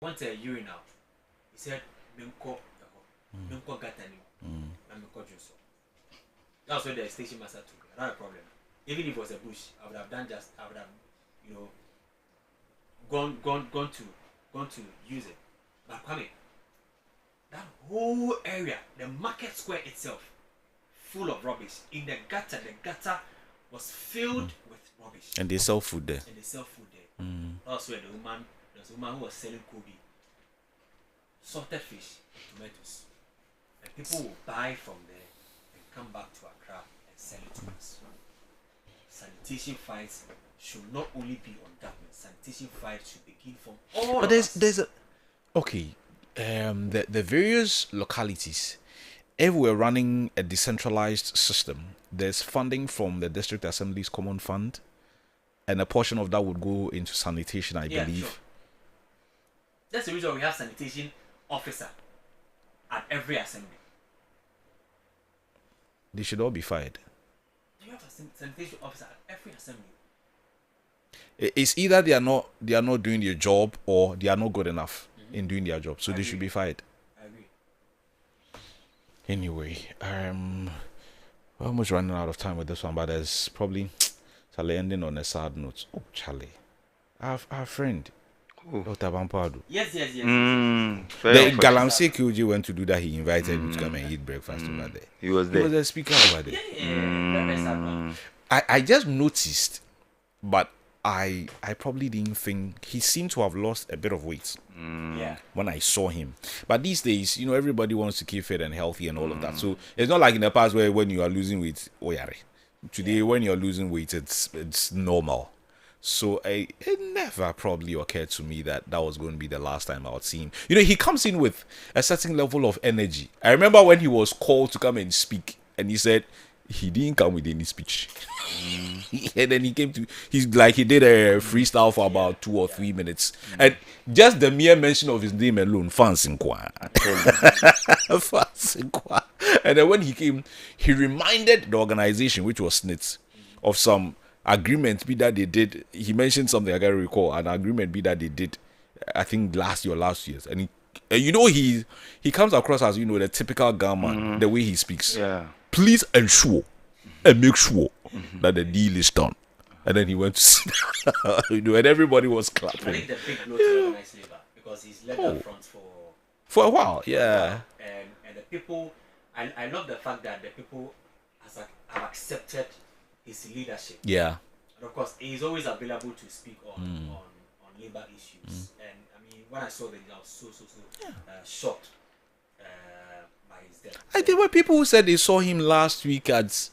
went to a urinal. He said, Minko Gatani, and Minko Juso. That's what the station master took. Not a problem. Even if it was a bush, I would have gone to use it. But Kwame, that whole area, the market square itself, full of rubbish. In the gutter was filled with rubbish. And they sell food there. Also, there's a woman who was selling Kobe, salted fish, and tomatoes. And people will buy from there and come back to Accra and sell it to us. Sanitation fights should not only be on government. Sanitation fights should begin from all. But there's a the various localities. If we're running a decentralized system, there's funding from the district assembly's common fund, and a portion of that would go into sanitation, I believe. Sure. That's the reason we have sanitation officer at every assembly. They should all be fired. You have a sanitation officer at every assembly. It's either they are not doing their job, or they are not good enough in doing their job, so they should be fired. I agree. Anyway, we're almost running out of time with this one, but there's probably Charlie ending on a sad note. Oh, Charlie, our friend, Dr. Bampado. Yes. The Galamsey QG went to do that. He invited me to come and eat breakfast over there. He was there. He was the speaker over there. Very sad, man. I just noticed, but I probably didn't think he seemed to have lost a bit of weight. Yeah. When I saw him. But these days, everybody wants to keep fit and healthy and all of that. So it's not like in the past where when you are losing weight, today when you're losing weight, it's normal. So it never probably occurred to me that was going to be the last time I would see him. He comes in with a certain level of energy. I remember when he was called to come and speak, and he said he didn't come with any speech. And then he did a freestyle for about 2 or 3 minutes. And just the mere mention of his name alone, fans in Kwa. And then when he came, he reminded the organization, which was SNITS, of some agreement that they did. He mentioned something I can't recall, an agreement that they did, I think last year. And he comes across as the typical Ghana, the way he speaks. Yeah. Please ensure and make sure that the deal is done. And then he went to sit down, and everybody was clapping. I think the big blow to organized labor, because he's led that front for a while, yeah. And the people, I love the fact that the people have accepted his leadership. Yeah. And of course, he's always available to speak on labor issues. And I mean, when I saw that, I was so shocked by his death. There were people who said they saw him last week at.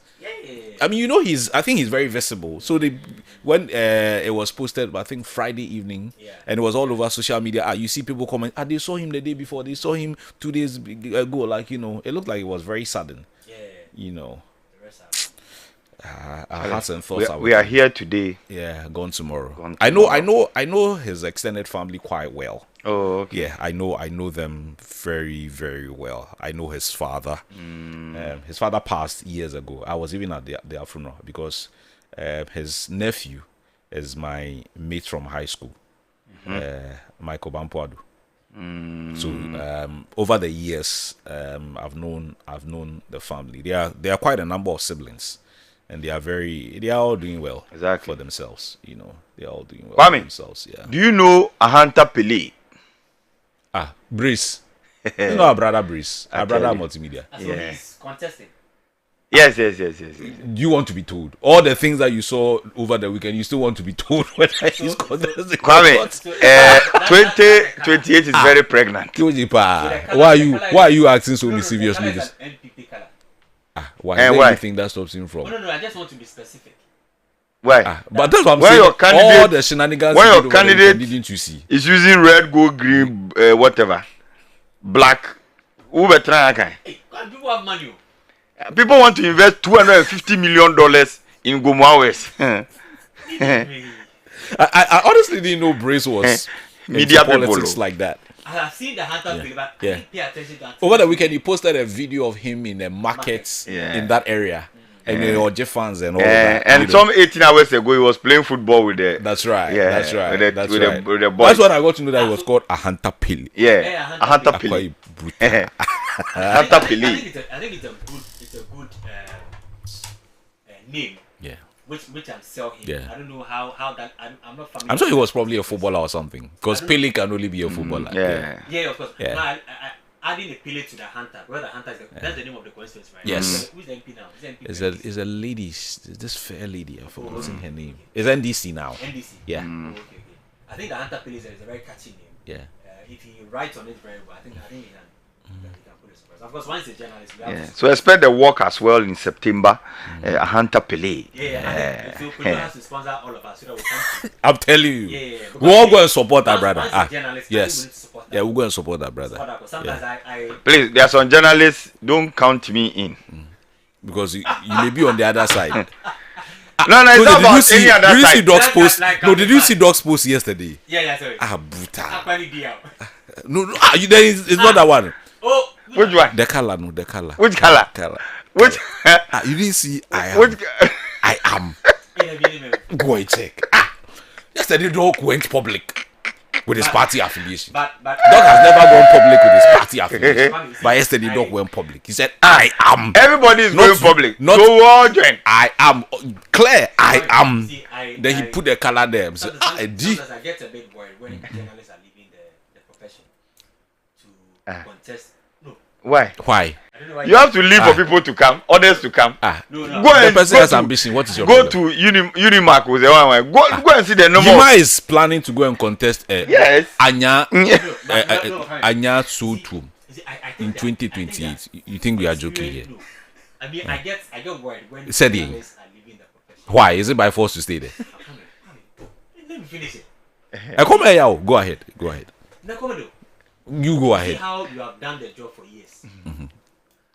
I mean, I think he's very visible. So when it was posted, I think Friday evening, and it was all over social media. You see people comment, they saw him the day before, they saw him 2 days ago. It looked like it was very sudden. Our hearts and thoughts we are here today. Yeah, gone tomorrow. I know his extended family quite well. Oh, okay. Yeah, I know them very, very well. I know his father. His father passed years ago. I was even at their funeral because his nephew is my mate from high school, Michael Bampado. So over the years, I've known the family. There are quite a number of siblings. And they are all doing well for themselves. They are all doing well for themselves. Yeah. Do you know Ahanta Pele? Brice. Our brother Brice. Our brother Multimedia. So he's contesting. Yes. Do you want to be told all the things that you saw over the weekend? You still want to be told whether he's contesting? Kwame, 2028 is very pregnant. Why are you asking so mischievously? Why? Why? Anything that stops him from? No. I just want to be specific. Why? But that's what I'm saying. All the shenanigans. When your candidate didn't you see? Is using red, gold, green, whatever, black. Who better? Hey, people have money. People want to invest $250 million in Gomoawes. I honestly didn't know Brace was media politics people like that. I have seen the Hunter Pele, but I didn't pay attention to that. Over the weekend, he posted a video of him in a market in that area. and the Oje fans and all that. And some 18 hours ago, he was playing football with the. That's right. Yeah, that's right. With the, that's with right. The, with the boys. That's when I got to know that it was called a Hunter Pili. Yeah, a Hunter Pili. Quite brutal. Hunter I Pili. think it's a good name. Yeah. Which I'm selling. Yeah. I don't know how that I'm not familiar. I'm sure he was probably a footballer or something. Because Pele can only be a footballer. Yeah. Yeah, of course. Yeah. No, I adding a Pele to the Hunter. Where the Hunter is that's the name of the constituency, right? Yes. Who's the MP now? Who's the MP? Is a lady, this fair lady, I've forgotten her name. It's NDC now. NDC. Yeah. Oh, okay. I think the Hunter Pele is a very catchy name. Yeah. If he writes on it very well, I think he can put it surprise. Of course, once a journalist, we have Yeah. to So expect the walk as well in September. A Hunter Pili. Yeah, so Pele has to sponsor all of us so that we can. I'm telling you. Yeah. We all go and support that brother. Once a journalist, I think we need Yes. to support that. Yeah, we'll go and support that brother. Support that, 'cause sometimes I Please, there are some journalists. Don't count me in. Because you may be on the other side. No, it's So not did you about see, any other did you see side. Doc's Like- post? like No, did you Kwame see Doc's post yesterday? sorry. Brutal. Akwani Diao. No, there is, it's not that one. Oh, Which one? The color, no, the color. Which color? Color. Which? You didn't see I am. Which? I am. yeah. Go and check. Yesterday, Doc went public with his party affiliation. But Doc has never gone public with his party affiliation. But yesterday, Doc went public. He said, I am. Everybody is Not going you, public. not- So we all join. I am. Claire, I am. See, Then he put the color there. So, a D. Sometimes I get a bit worried when journalists are leaving the profession to contest. No, Why? Why? I don't know why. You have to leave for people to come, others to come. No. Go The and person go has to, ambition. What is your go problem? to Unimark with the one. Go and see the number. Yima is planning to go and contest Yes. Anya No, Anya Sotum See, I in think 2028. You think we are joking here? No. I mean, I get worried when Said he. journalists are leaving the profession. Why? Is it by force to stay there? Let me finish it. Come here, yo. Go ahead. Now, come on, though. You go See ahead. how you have done the job for years.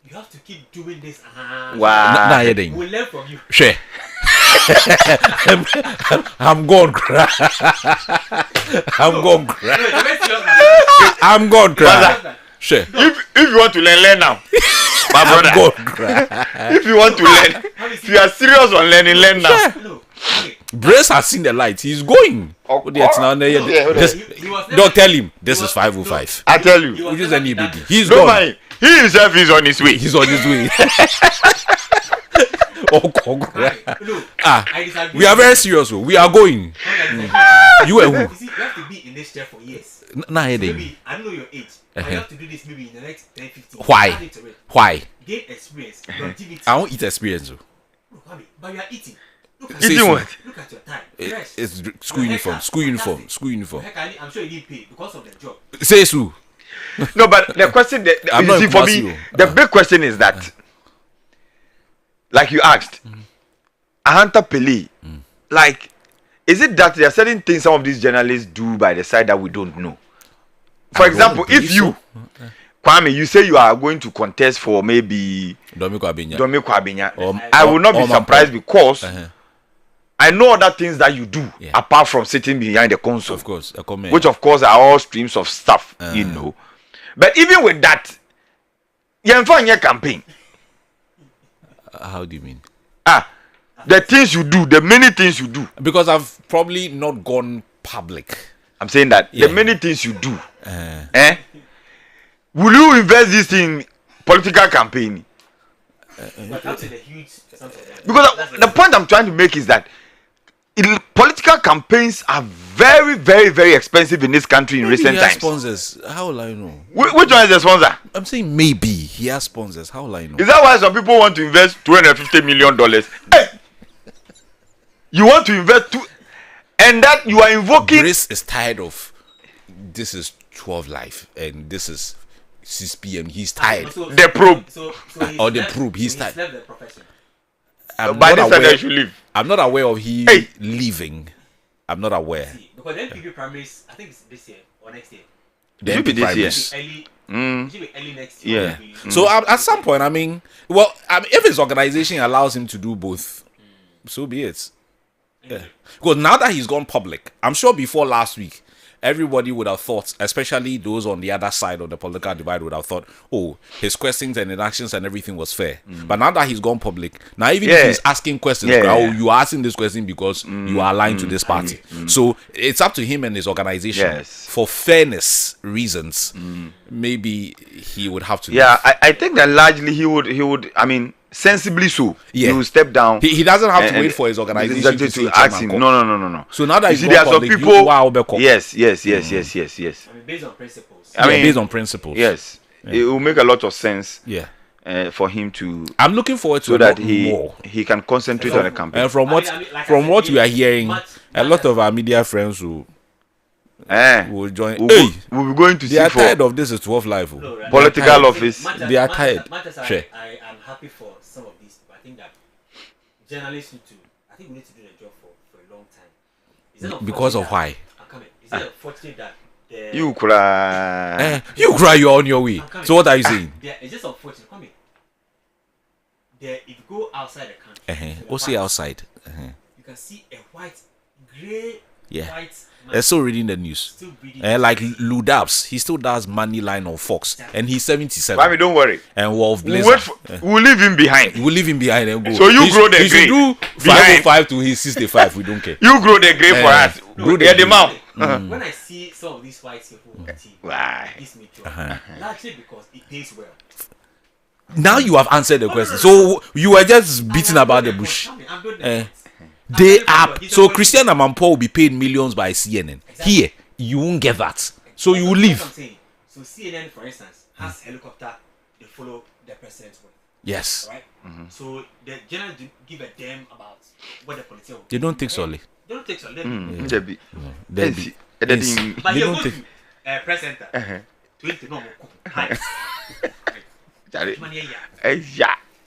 You have to keep doing this. Wow. Nah, heading. We'll learn from you. Share. I'm gone cry. I'm gone No, cry. it's a very serious matter. I'm gone cry. Brother. Share. If you want to learn now. My brother. I'm gone cry. If you want to learn, if you are serious on learning, learn now. No. Okay. Brace has seen the light. He's going. Oh, Yes, now, yeah, hold on. He was never- Don't tell him. This he is was- 505. I tell you. He was Which is never any done baby. this. He's Don't gone. mind. He himself is on his way. He's on his way. Oh, congrats. No, Ah, I disagree. we are very serious. Oh. We are going. You and You who? see, you have to be in this chair for years. Nah, heading. Maybe, I don't know your age. But you have to do this maybe in the next 10, 15 years. Why? Add it to it. Why? Gain experience, longevity. I won't eat experience. Oh. Look, Kwame, but you are eating. Look at, Say Eating so. what? look at your time. It- Fresh. It's school Your uniform. haircut, School uniform. fantastic. School uniform. Heck, I'm sure you didn't pay because of the job. Say so. No, but the question, I'm you not see, in for Kumasi, me, oh. the big question is that, like you asked, Ahanta Pele, like, is it that there are certain things some of these journalists do by the side that we don't know? For I don't example, believe if you, Kwame, you say you are going to contest for maybe Domiko Abinya. Domiko Agyemang, Or- I will not be or surprised because Uh-huh. I know other things that you do Yeah. apart from sitting behind the console. Of course. A comment. Which of course are all streams of stuff, you know. But even with that, you find your campaign. How do you mean? The things you do, the many things you do. Because I've probably not gone public. I'm saying that Yeah. the many things you do. Will you invest this in political campaign? But that's a huge something. Because the point I'm trying to make is that political campaigns are very, very, very expensive in this country in recent he has times. sponsors. How will I know? Which one is the sponsor? I'm saying maybe he has sponsors. How will I know? Is that why some people want to invest $250 million? Hey! You want to invest and that you are invoking. Grace is tired of this is 12 live and this is 6 p.m. He's tired. The probe. Or the probe, he's tired. left the profession. I'm By not this time aware- they should leave. I'm not aware of he Hey. leaving. I'm not aware. See, because the NPP primaries, I think it's this year or next year. The Should be MP this year. primaries. It should be early next year. Yeah. Maybe. So at some point, I mean, if his organization allows him to do both, so be it. Yeah. Because now that he's gone public, I'm sure before last week, everybody would have thought, especially those on the other side of the political divide, would have thought, oh, his questions and inactions and everything was fair. But now that he's gone public, now even if he's asking questions, oh, you are asking this question because you are aligned to this party. So it's up to him and his organization. For fairness reasons, maybe he would have to. Yeah, I think that largely he would. I mean, sensibly so. Yeah. He will step down. He doesn't have to wait for his organization to ask him. No. So now that you he's see, there are some public, people. Yes. I mean, based on principles. I mean, based on principles. Yes, it will make a lot of sense. Yeah. For him to. I'm looking forward to so that more. he can concentrate on the campaign. And from what we are hearing, a lot of our media friends will join. We'll be going to see. They are tired of this 12 live. No, right? Political office. They are tired. I am happy for some of these people. I think that journalists need to. I think we need to do the job for a long time. Because of why? I'm coming. Is it unfortunate that you cry? You cry. You're on your way. So what are you saying? It's just unfortunate. Come if you go outside the country, go see outside. You can see a grey, white. They're still reading the news. Like Ludabs, he still does money line on Fox, and he's 77. Kwame, don't worry. And Wolf Blazer, we'll leave him behind. We'll leave him behind and go. So you grow the grey. He should do 505 to his 65. We don't care. You grow the grey for us. Grow the mouth. When I see some of these white people on the team, it gives me joy. Largely because it pays well. Now you have answered the question. So you were just beating about the bush. They up. So Christian Amanpour will be paid millions by CNN. Exactly. Here, you won't get that. So you will leave. So CNN, for instance, has helicopter. They follow the president's work. Yes. Right? So the generals give a damn about what the politicians will do. They don't take solely. They don't take solely. They be. But they don't take. Press center. 20 no more.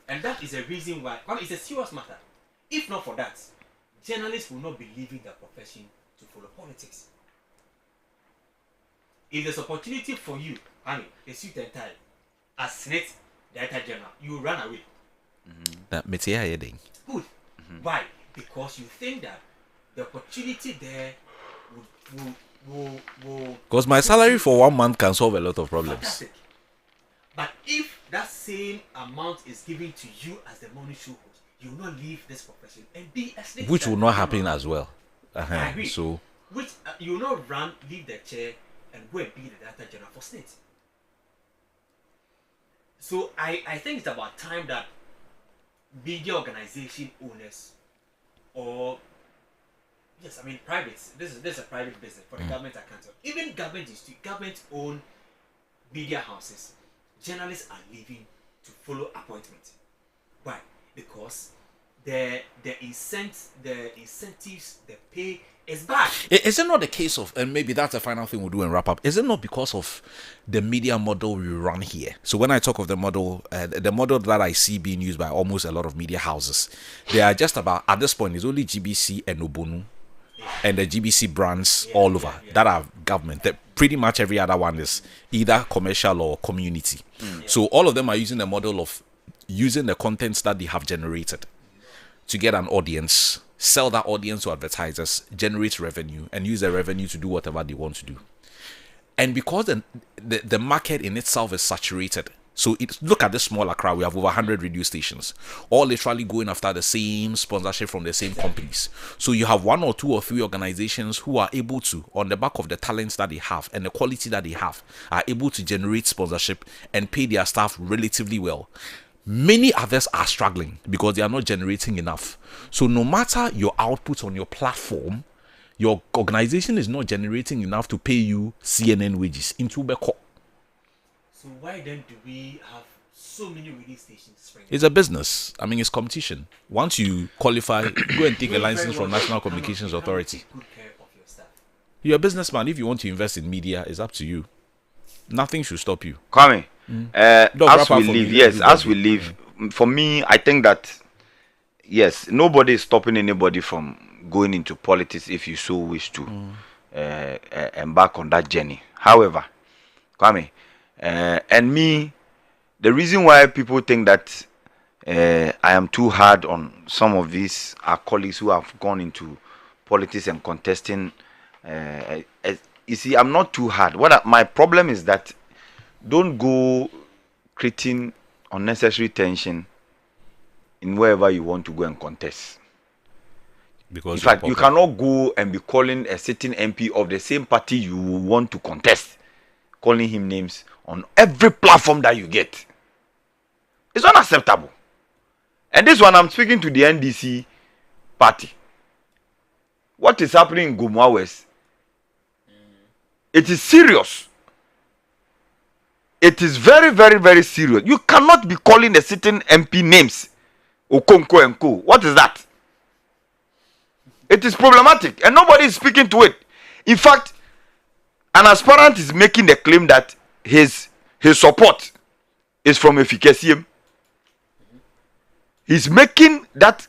And that is a reason why. It's a serious matter. If not for that, journalists will not be leaving their profession to follow politics. If there's opportunity for you, a suit and tie, as Senate Director General, you run away. That makes it good. Why? Because you think that the opportunity there will. Because my salary for 1 month can solve a lot of problems. Fantastic. But if that same amount is given to you as the morning show host, you will not leave this profession and be a slave. Which will not happen as well. I agree. So, which you will not leave the chair and go and be the Director General for State. So I think it's about time that media organization owners or private. This is a private business for the government account. Even government owned media houses. Journalists are leaving to follow appointment. Why? Because the incentives, the pay is bad. Is it not the case of, and maybe that's the final thing we'll do and wrap up, is it not because of the media model we run here? So when I talk of the model that I see being used by almost a lot of media houses, they are just about, at this point, it's only GBC and Obonu and the GBC brands all over that are government. Pretty much every other one is either commercial or community. So all of them are using the model of using the contents that they have generated to get an audience, sell that audience to advertisers, generate revenue, and use the revenue to do whatever they want to do. And because the market in itself is saturated, so look at this small Accra, we have over 100 radio stations, all literally going after the same sponsorship from the same companies. So you have 1 or 2 or 3 organizations who are able to, on the back of the talents that they have and the quality that they have, are able to generate sponsorship and pay their staff relatively well. Many others are struggling because they are not generating enough. So no matter your output on your platform, your organization is not generating enough to pay you CNN wages into Beko. So why then do we have so many radio stations? It's a business. I mean, it's competition. Once you qualify, go and take a license from National Communications Authority. Good care of your staff. You're a businessman. If you want to invest in media, it's up to you. Nothing should stop you. Kwame, as we leave, for me, I think that, yes, nobody is stopping anybody from going into politics if you so wish to embark on that journey. However, Kwame, and me, the reason why people think that I am too hard on some of these our colleagues who have gone into politics and contesting you see, I'm not too hard. My problem is that don't go creating unnecessary tension in wherever you want to go and contest. Because in fact, you cannot go and be calling a sitting MP of the same party you want to contest, calling him names on every platform that you get. It's unacceptable. And this one, I'm speaking to the NDC party. What is happening in Gomua West? It is serious. It is very, very, very serious. You cannot be calling the sitting MP names. Okonko and Co. What is that? It is problematic and nobody is speaking to it. In fact, an aspirant is making the claim that his support is from Efikesiem. He's making that,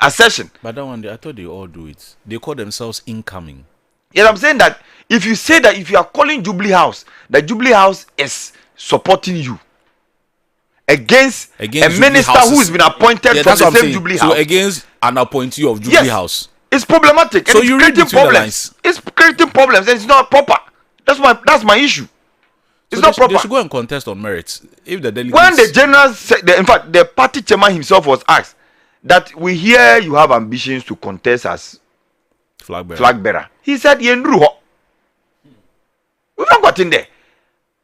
assertion. But that one, I thought they all do it. They call themselves incoming. Yes, I'm saying that if you say that if you are calling Jubilee House, that Jubilee House is supporting you against a minister who has been appointed from the same Jubilee House. So against an appointee of Jubilee House. It's problematic. So and you it's read creating between the problems. lines. It's creating problems and it's not proper. That's my issue. It's So not proper. They should go and contest on merits. If the delegates... When the general said, in fact, the party chairman himself was asked that we hear you have ambitions to contest as flag bearer. He said, Yendru ho. We've not gotten there.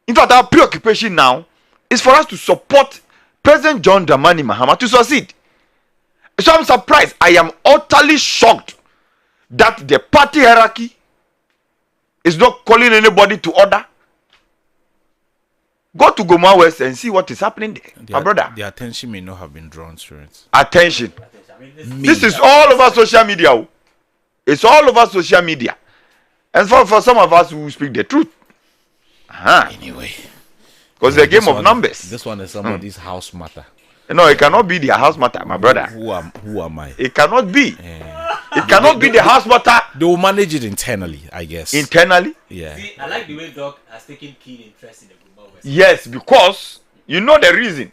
In fact, our preoccupation now is for us to support President John Dramani Mahama to succeed. So I'm surprised. I am utterly shocked that the party hierarchy is not calling anybody to order. Go to Gomua West and see what is happening there, my brother. The attention may not have been drawn to it. Attention. This is all over social media. Oh. It's all over social media. And for some of us who speak the truth. Anyway. Because it's a game of numbers. This one is somebody's house matter. No, it cannot be their house matter, my brother. Who am I? It cannot be. It cannot be the house matter. They will manage it internally, I guess. Internally? Yeah. See, I like the way Doc has taken keen interest in the Gomua West. Yes, because you know the reason.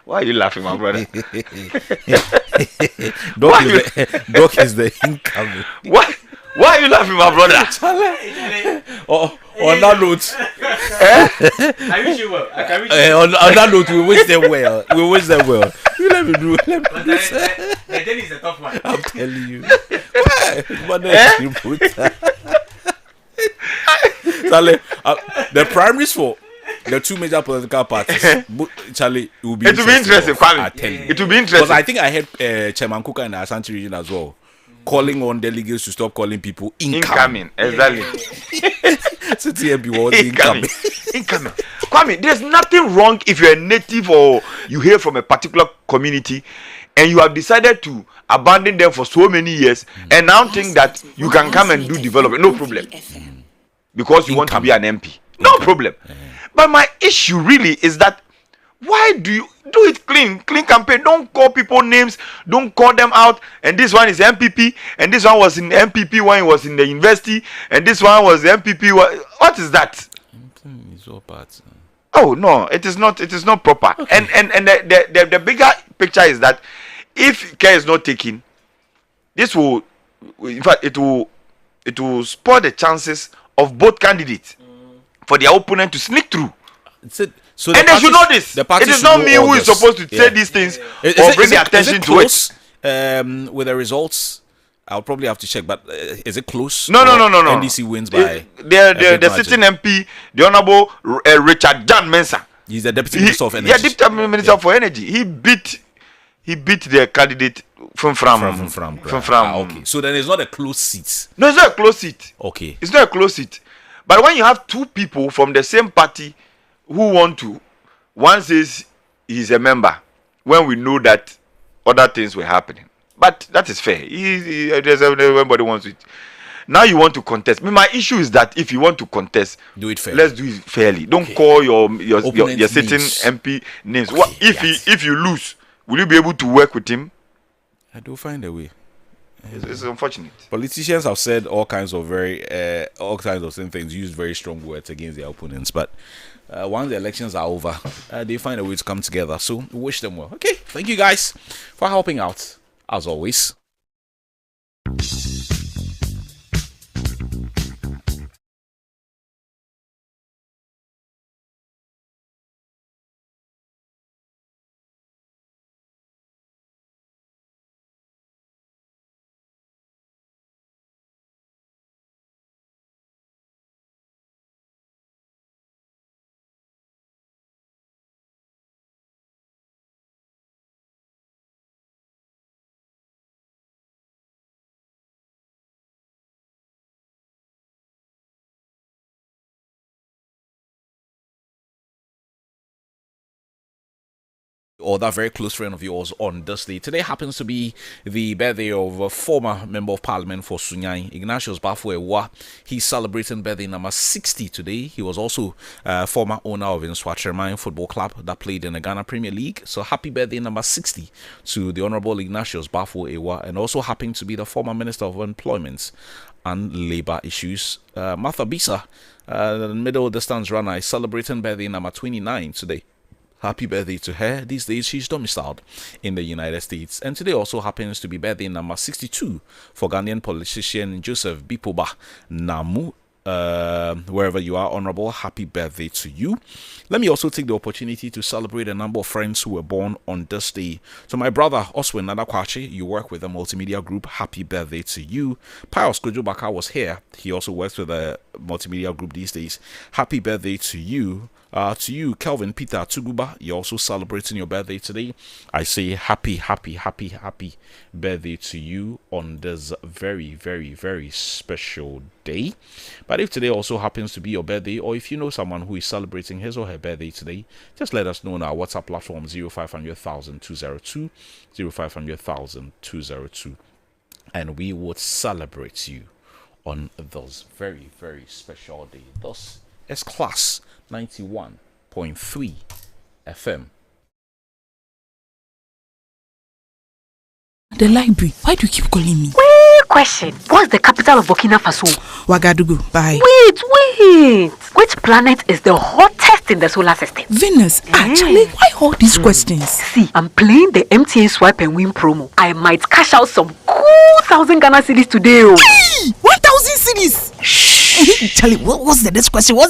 Why are you laughing, my brother? Doc is the incoming. Why are you laughing, my brother? On that note, I wish you well. I can wish you well. on that note, we wish them well. You let me do. But the day is a tough one. I'm telling you. Charlie, the primaries for the two major political parties, Charlie, it will be interesting. Kwame. It will be interesting. Because I think I heard Chairman Kuka in the Ashanti region as well, calling on delegates to stop calling people incoming. Exactly. Incoming. Kwame, there's nothing wrong if you're a native or you hail from a particular community and you have decided to abandon them for so many years and now think that you can come and do development. No problem. Because you want to be an MP. No problem. But my issue really is that why do you do it clean campaign? Don't call people names, don't call them out. And this one is MPP, and this one was in MPP when he was in the university, and this one was MPP. What is that? It's all parts. Oh no, it is not. It is not proper. Okay. And the bigger picture is that if care is not taken, this will, in fact, it will spoil the chances of both candidates for their opponent to sneak through. So and they should know this. It is not me who is supposed to say these things or bring the attention to it. With the results, I'll probably have to check, but is it close? No. NDC wins by the sitting MP, the Honorable Richard Jan Mensah. He's the Deputy Minister of Energy. Yeah, Deputy Minister for Energy. He beat the candidate from okay. So then it's not a close seat. No, it's not a close seat. Okay. It's not a close seat. But when you have two people from the same party who want to, one says he's a member, when we know that other things were happening. But that is fair. Everybody wants it. Now you want to contest. My issue is that if you want to contest, do it fairly. Let's do it fairly. Don't call your sitting names. MP names. Okay, if you lose, will you be able to work with him? I do find a way. It's unfortunate. Politicians have said all kinds of same things, used very strong words against their opponents, but once the elections are over, they find a way to come together. So we wish them well. Okay, thank you guys for helping out as always. or that very close friend of yours on this day. Today happens to be the birthday of a former member of parliament for Sunyai, Ignatius Bafo-Ewa. He's celebrating birthday number 60 today. He was also former owner of Nswacherman Football Club that played in the Ghana Premier League. So happy birthday number 60 to the Honorable Ignatius Bafo-Ewa, and also happened to be the former Minister of Employment and Labour Issues. Martha Bisa, the middle distance runner, is celebrating birthday number 29 today. Happy birthday to her. These days she's domiciled in the United States. And today also happens to be birthday number 62 for Ghanaian politician Joseph Bipoba Namu. Wherever you are, Honorable, happy birthday to you. Let me also take the opportunity to celebrate a number of friends who were born on this day. So my brother Oswin Nadakwache, you work with a multimedia group, happy birthday to you. Pius Kojubaka was here. He also works with a multimedia group these days. Happy birthday to you. To you, Kelvin Peter Tuguba, you're also celebrating your birthday today. I say happy birthday to you on this very, very, very special day. But if today also happens to be your birthday, or if you know someone who is celebrating his or her birthday today, just let us know on our WhatsApp platform 0500,000 202, 0500,000 202, and we would celebrate you on this very, very special day. Thus is Class 91.3 FM. The library. Why do you keep calling me? Wait, question. What's the capital of Burkina Faso? Ouagadougou. Bye. Wait. Which planet is the hottest in the solar system? Venus. Actually, why all these questions? See, I'm playing the MTN Swipe and Win promo. I might cash out some cool 1,000 Ghana cedis today. Hey, 1,000 cedis. Charlie, what's the next question? Join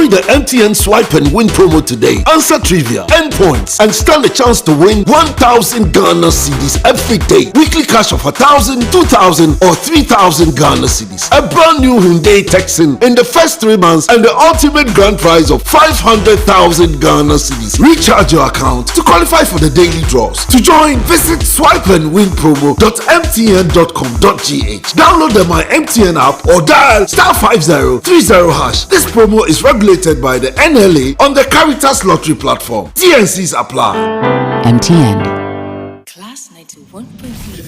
the MTN Swipe and Win promo today. Answer trivia, earn points, and stand a chance to win 1,000 Ghana cedis every day. Weekly cash of 1,000, 2,000, or 3,000 Ghana cedis. A brand new Hyundai Texan in the first 3 months, and the ultimate grand prize of 500,000 Ghana cedis. Recharge your account to qualify for the daily draws. To join, visit swipeandwinpromo.mtn.com.gh. Download the My MTN app or dial *5030#. This promo is regulated by the NLA on the Caritas Lottery platform. TNCs apply. MTN. Class 91.3.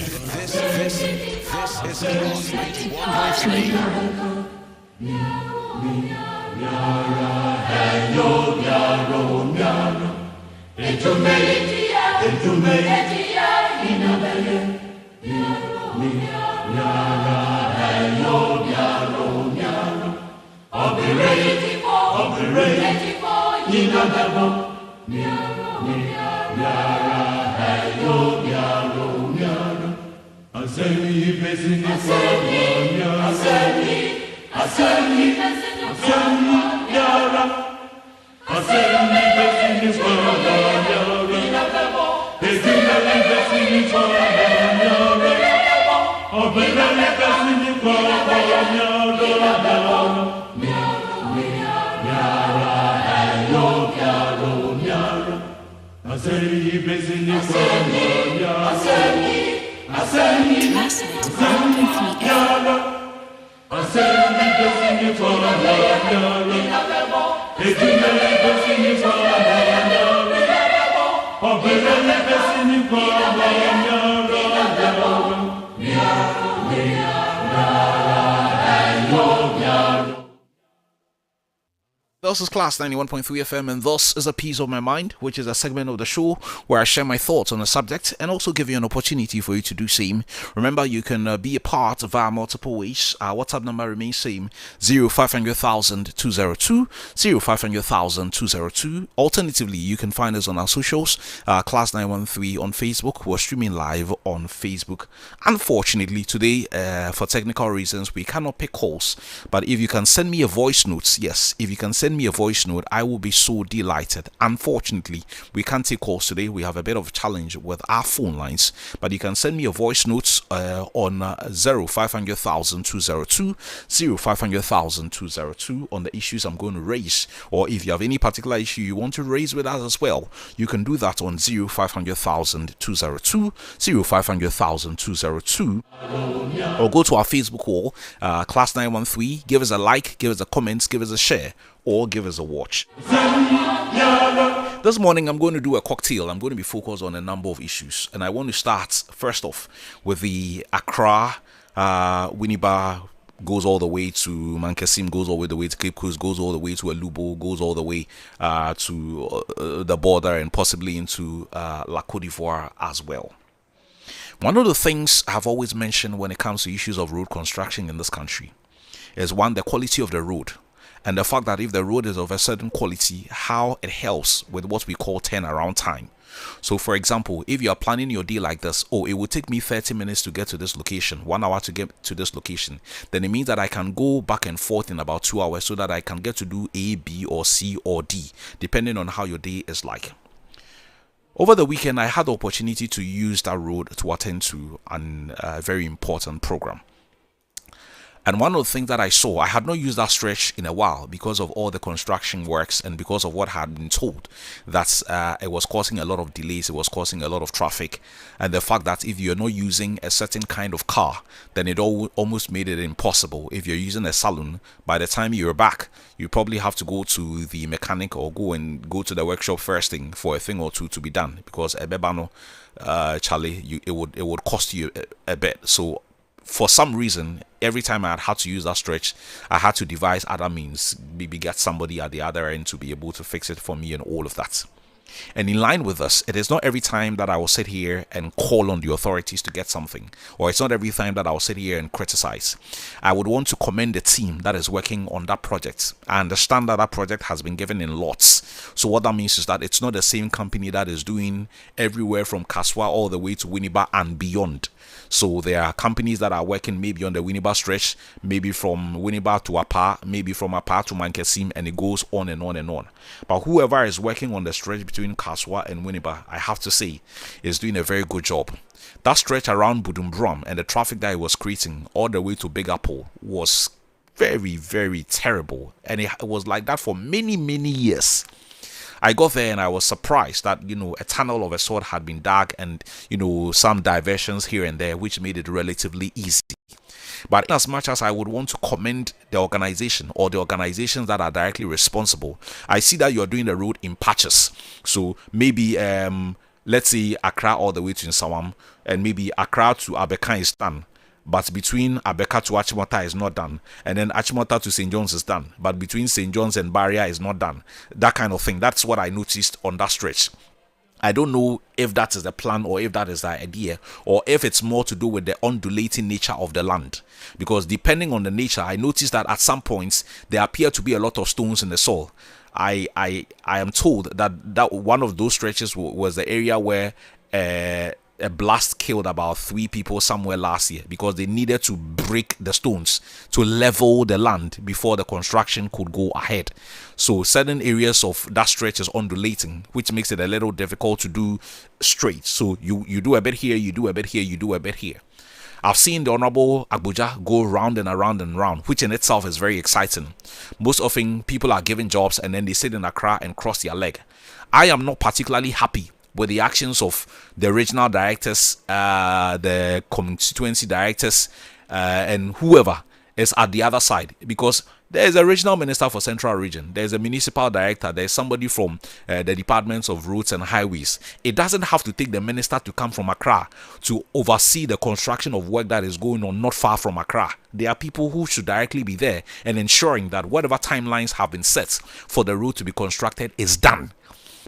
This is Class 91.3. This is Class 91.3 FM, and this is A Piece of My Mind, which is a segment of the show where I share my thoughts on a subject and also give you an opportunity for you to do same. Remember, you can be a part via multiple ways. Our WhatsApp number remains same, 0500,000 202, 0500,000 202. Alternatively, you can find us on our socials, Class 913 on Facebook. We're streaming live on Facebook. Unfortunately, today, for technical reasons, we cannot pick calls. But if you can send me a voice note, yes, if you can send me a voice note, I will be so delighted. Unfortunately, we can't take calls today. We have a bit of a challenge with our phone lines, but you can send me a voice note on 0500,000 202, 0500,000 202 on the issues I'm going to raise, or if you have any particular issue you want to raise with us as well, you can do that on 0500,000 202, 0500,000 202, or go to our Facebook wall, Class 913. Give us a like, give us a comment, give us a share, or give us a watch. This morning, I'm going to do a cocktail. I'm going to be focused on a number of issues. And I want to start, first off, with the Accra, Winneba goes all the way to Mankasim, goes all the way to Cape Coast, goes all the way to Alubo, goes all the way to the border and possibly into La Côte d'Ivoire as well. One of the things I've always mentioned when it comes to issues of road construction in this country is one, the quality of the road. And the fact that if the road is of a certain quality, how it helps with what we call turnaround time. So, for example, if you are planning your day like this, it will take me 30 minutes to get to this location, 1 hour to get to this location, then it means that I can go back and forth in about 2 hours so that I can get to do A, B, or C, or D, depending on how your day is like. Over the weekend, I had the opportunity to use that road to attend to a very important program. And one of the things that I saw, I had not used that stretch in a while because of all the construction works and because of what I had been told that it was causing a lot of delays, it was causing a lot of traffic, and the fact that if you're not using a certain kind of car, then it almost made it impossible. If you're using a saloon, by the time you're back, you probably have to go to the mechanic or go to the workshop first thing for a thing or two to be done, because Charlie, it would cost you a bit. So for some reason, every time I had to use that stretch, I had to devise other means, maybe get somebody at the other end to be able to fix it for me and all of that. And in line with this, it is not every time that I will sit here and call on the authorities to get something, or it's not every time that I will sit here and criticize. I would want to commend the team that is working on that project. I understand that that project has been given in lots. So what that means is that it's not the same company that is doing everywhere from Kaswa all the way to Winneba and beyond. So there are companies that are working maybe on the Winneba stretch, maybe from Winneba to Apa, maybe from Apa to Mankasim, and it goes on and on and on. But whoever is working on the stretch between Kaswa and Winneba, I have to say, is doing a very good job. That stretch around Budumbram and the traffic that it was creating all the way to Big Apple was very, very terrible. And it was like that for many, many years. I got there and I was surprised that, a tunnel of a sort had been dug and, some diversions here and there, which made it relatively easy. But as much as I would want to commend the organization or the organizations that are directly responsible, I see that you're doing the road in patches. So maybe, let's say Accra all the way to Nsawam, and maybe Accra to Abeka is done. But between Abeka to Achimota is not done. And then Achimota to St. John's is done. But between St. John's and Barrier is not done. That kind of thing. That's what I noticed on that stretch. I don't know if that is the plan or if that is the idea, or if it's more to do with the undulating nature of the land. Because depending on the nature, I noticed that at some points there appear to be a lot of stones in the soil. I am told that one of those stretches was the area where a blast killed about 3 people somewhere last year, because they needed to break the stones to level the land before the construction could go ahead. So certain areas of that stretch is undulating, which makes it a little difficult to do straight. So you do a bit here, you do a bit here, you do a bit here. I've seen the Honorable Abuja go round and around and round, which in itself is very exciting. Most often people are given jobs and then they sit in Accra and cross their leg. I am not particularly happy with the actions of the regional directors, the constituency directors, and whoever is at the other side, because there is a regional minister for Central Region, there is a municipal director, there is somebody from the departments of roads and highways. It doesn't have to take the minister to come from Accra to oversee the construction of work that is going on not far from Accra. There are people who should directly be there and ensuring that whatever timelines have been set for the road to be constructed is done.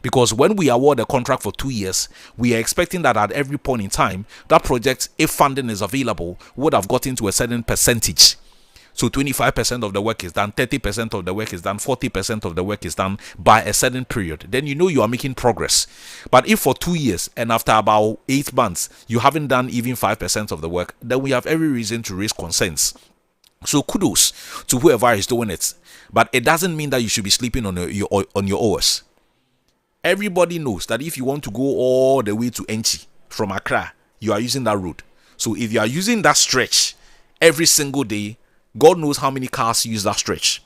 Because when we award a contract for 2 years, we are expecting that at every point in time, that project, if funding is available, would have gotten to a certain percentage. So 25% of the work is done, 30% of the work is done, 40% of the work is done by a certain period. Then you are making progress. But if for 2 years and after about 8 months, you haven't done even 5% of the work, then we have every reason to raise concerns. So kudos to whoever is doing it. But it doesn't mean that you should be sleeping on your oars. Everybody knows that if you want to go all the way to Enchi from Accra, you are using that road. So if you are using that stretch every single day, God knows how many cars use that stretch.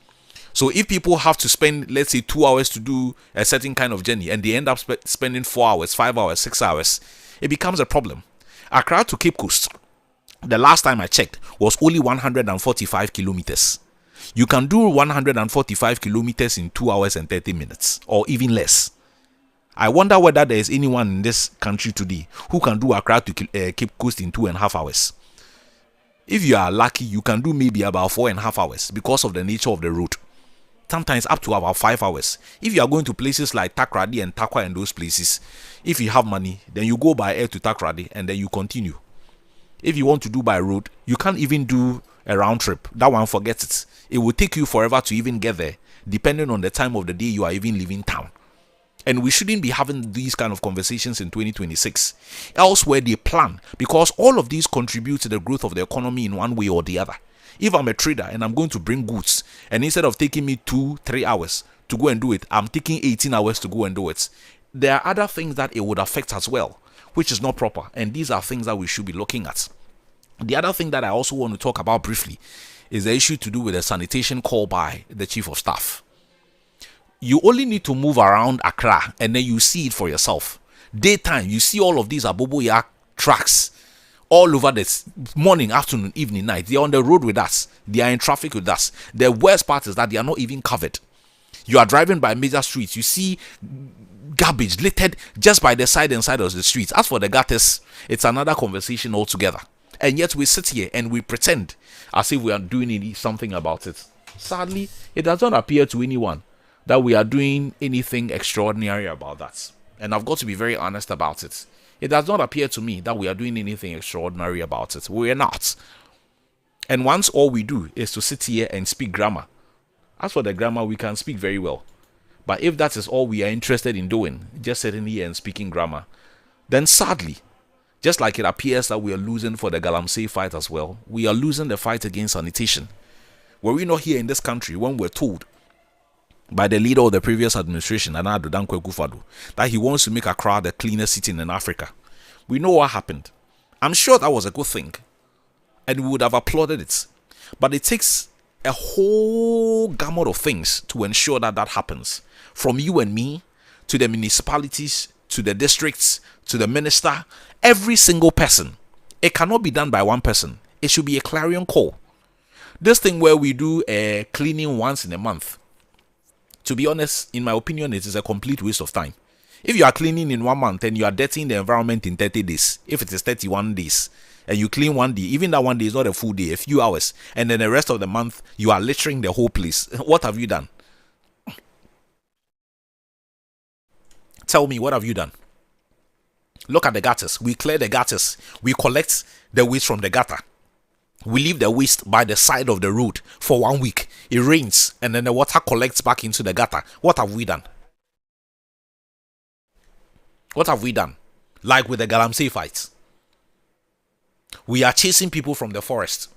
So if people have to spend, let's say, 2 hours to do a certain kind of journey and they end up spending 4 hours, 5 hours, 6 hours, it becomes a problem. Accra to Cape Coast, the last time I checked, was only 145 kilometers. You can do 145 kilometers in 2 hours and 30 minutes or even less. I wonder whether there is anyone in this country today who can do Accra to Cape Coast in 2.5 hours. If you are lucky, you can do maybe about 4.5 hours because of the nature of the road. Sometimes up to about 5 hours. If you are going to places like Takrady and Takwa and those places, if you have money, then you go by air to Takrady and then you continue. If you want to do by road, you can't even do a round trip. That one, forget it. It will take you forever to even get there, depending on the time of the day you are even leaving town. And we shouldn't be having these kind of conversations in 2026. Elsewhere, they plan, because all of these contribute to the growth of the economy in one way or the other. If I'm a trader and I'm going to bring goods, and instead of taking me 2-3 hours to go and do it, I'm taking 18 hours to go and do it, there are other things that it would affect as well, which is not proper. And these are things that we should be looking at. The other thing that I also want to talk about briefly is the issue to do with the sanitation call by the chief of staff. You only need to move around Accra and then you see it for yourself. Daytime, you see all of these Aboboya trucks all over this morning, afternoon, evening, night. They are on the road with us. They are in traffic with us. The worst part is that they are not even covered. You are driving by major streets. You see garbage littered just by the side and side of the streets. As for the gutters, it's another conversation altogether. And yet we sit here and we pretend as if we are doing something about it. Sadly, it does not appear to anyone that we are doing anything extraordinary about that. And I've got to be very honest about it. It does not appear to me that we are doing anything extraordinary about it. We are not. And once all we do is to sit here and speak grammar. As for the grammar, we can speak very well. But if that is all we are interested in doing, just sitting here and speaking grammar, then sadly, just like it appears that we are losing for the Galamsey fight as well, we are losing the fight against sanitation. Were we not here in this country when we're told by the leader of the previous administration, Nana Dankwa Akufo-Addo, that he wants to make Accra the cleanest city in Africa? We know what happened. I'm sure that was a good thing, and we would have applauded it. But it takes a whole gamut of things to ensure that that happens. From you and me, to the municipalities, to the districts, to the minister, every single person. It cannot be done by one person. It should be a clarion call. This thing where we do a cleaning once in a month, to be honest, in my opinion, it is a complete waste of time. If you are cleaning in 1 month and you are dirtying the environment in 30 days, if it is 31 days, and you clean 1 day, even that 1 day is not a full day, a few hours, and then the rest of the month, you are littering the whole place, what have you done? Tell me, what have you done? Look at the gutters. We clear the gutters. We collect the waste from the gutter. We leave the waste by the side of the road for 1 week. It rains and then the water collects back into the gutter. What have we done? What have we done? Like with the Galamsey fights. We are chasing people from the forest.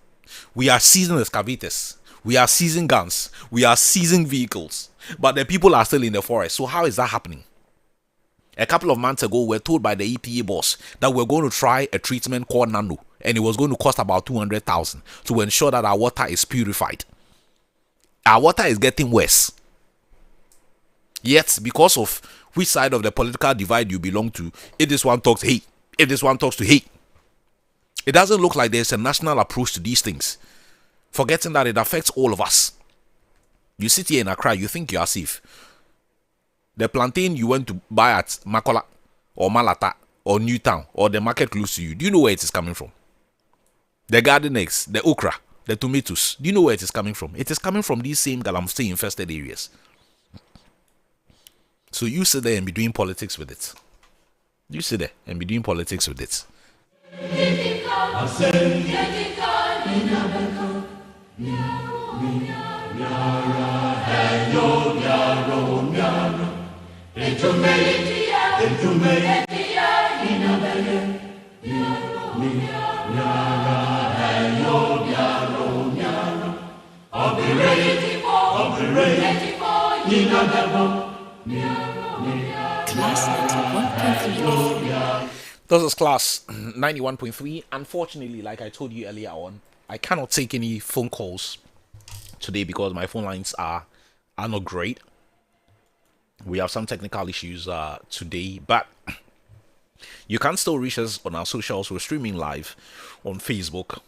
We are seizing excavators. We are seizing guns. We are seizing vehicles. But the people are still in the forest. So how is that happening? A couple of months ago, we were told by the EPA boss that we're going to try a treatment called Nano, and it was going to cost about 200,000 to ensure that our water is purified. Our water is getting worse. Yet, because of which side of the political divide you belong to, if this one talks hate, if this one talks to hate, it doesn't look like there's a national approach to these things, forgetting that it affects all of us. You sit here in Accra, you think you are safe. The plantain you went to buy at Makola or Malata or Newtown or the market close to you, do you know where it is coming from? The garden eggs, the okra, the tomatoes, do you know where it is coming from? It is coming from these same Galamsey infested areas. So you sit there and be doing politics with it. You sit there and be doing politics with it. This is class 91.3. Unfortunately, like I told you earlier on, I cannot take any phone calls today because my phone lines are not great. We have some technical issues today, but you can still reach us on our socials. We're streaming live on Facebook.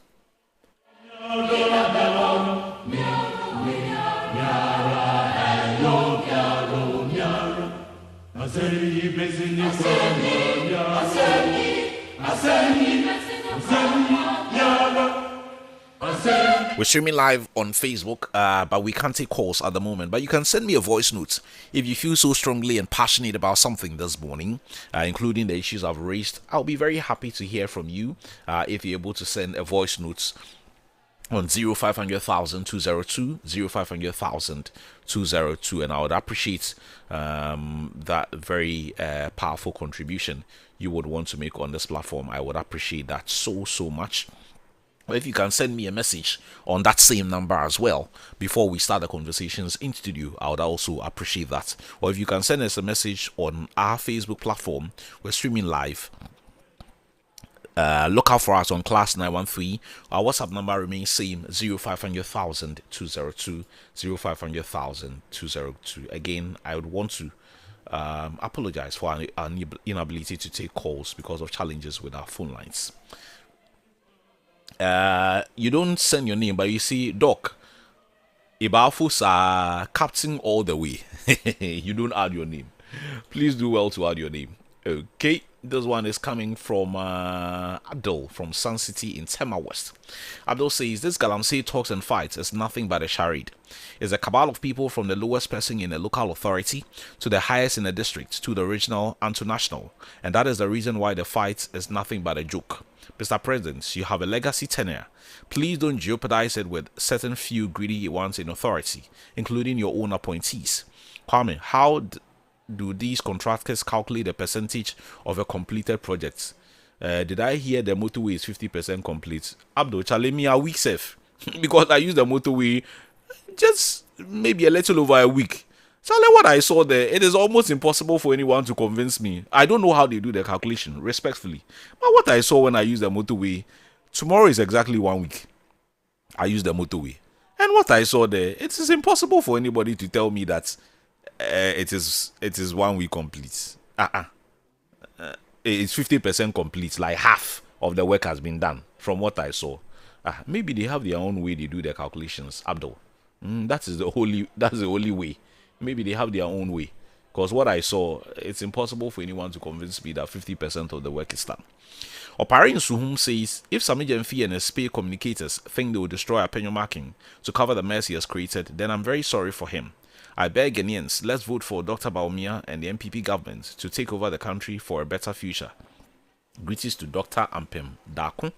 We're streaming live on Facebook, but we can't take calls at the moment. But you can send me a voice note if you feel so strongly and passionate about something this morning, including the issues I've raised. I'll be very happy to hear from you if you're able to send a voice note on 0500,000 202, 0500,000 202, and I would appreciate that very powerful contribution you would want to make on this platform. I would appreciate that so much. If you can send me a message on that same number as well before we start the conversations in studio, I would also appreciate that. Or if you can send us a message on our Facebook platform, we're streaming live. Look out for us on Class 913. Our WhatsApp number remains same, 0500,000 202, 0500,000 202. Again, I would want to apologize for our inability to take calls because of challenges with our phone lines. You don't send your name, but you see, Doc, Ibafus are captain all the way. You don't add your name. Please do well to add your name. Okay, this one is coming from Abdul from Sun City in Tema West. Abdul says, this Galamsey talks and fights is nothing but a charade. It's a cabal of people from the lowest person in a local authority to the highest in a district to the regional and to national. And that is the reason why the fight is nothing but a joke. Mr. President, you have a legacy tenure. Please don't jeopardize it with certain few greedy ones in authority, including your own appointees. Kwame, how do these contractors calculate the percentage of a completed project? Did I hear the motorway is 50% complete? Abdul, challenge me a week safe because I used the motorway just maybe a little over a week. So what I saw there, it is almost impossible for anyone to convince me. I don't know how they do the calculation, respectfully. But what I saw when I used the motorway, tomorrow is exactly 1 week. I used the motorway. And what I saw there, it is impossible for anybody to tell me that it is 1 week complete. It's 50% complete, like half of the work has been done from what I saw. Maybe they have their own way they do their calculations, Abdul. That's the only way. Maybe they have their own way. Because what I saw, it's impossible for anyone to convince me that 50% of the work is done. Oparin Suhum says, if Sammy Jemfi and SPA communicators think they will destroy Agyemang to cover the mess he has created, then I'm very sorry for him. I beg Ghanaians, let's vote for Dr. Bawumia and the MPP government to take over the country for a better future. Greetings to Dr. Ampem Daku.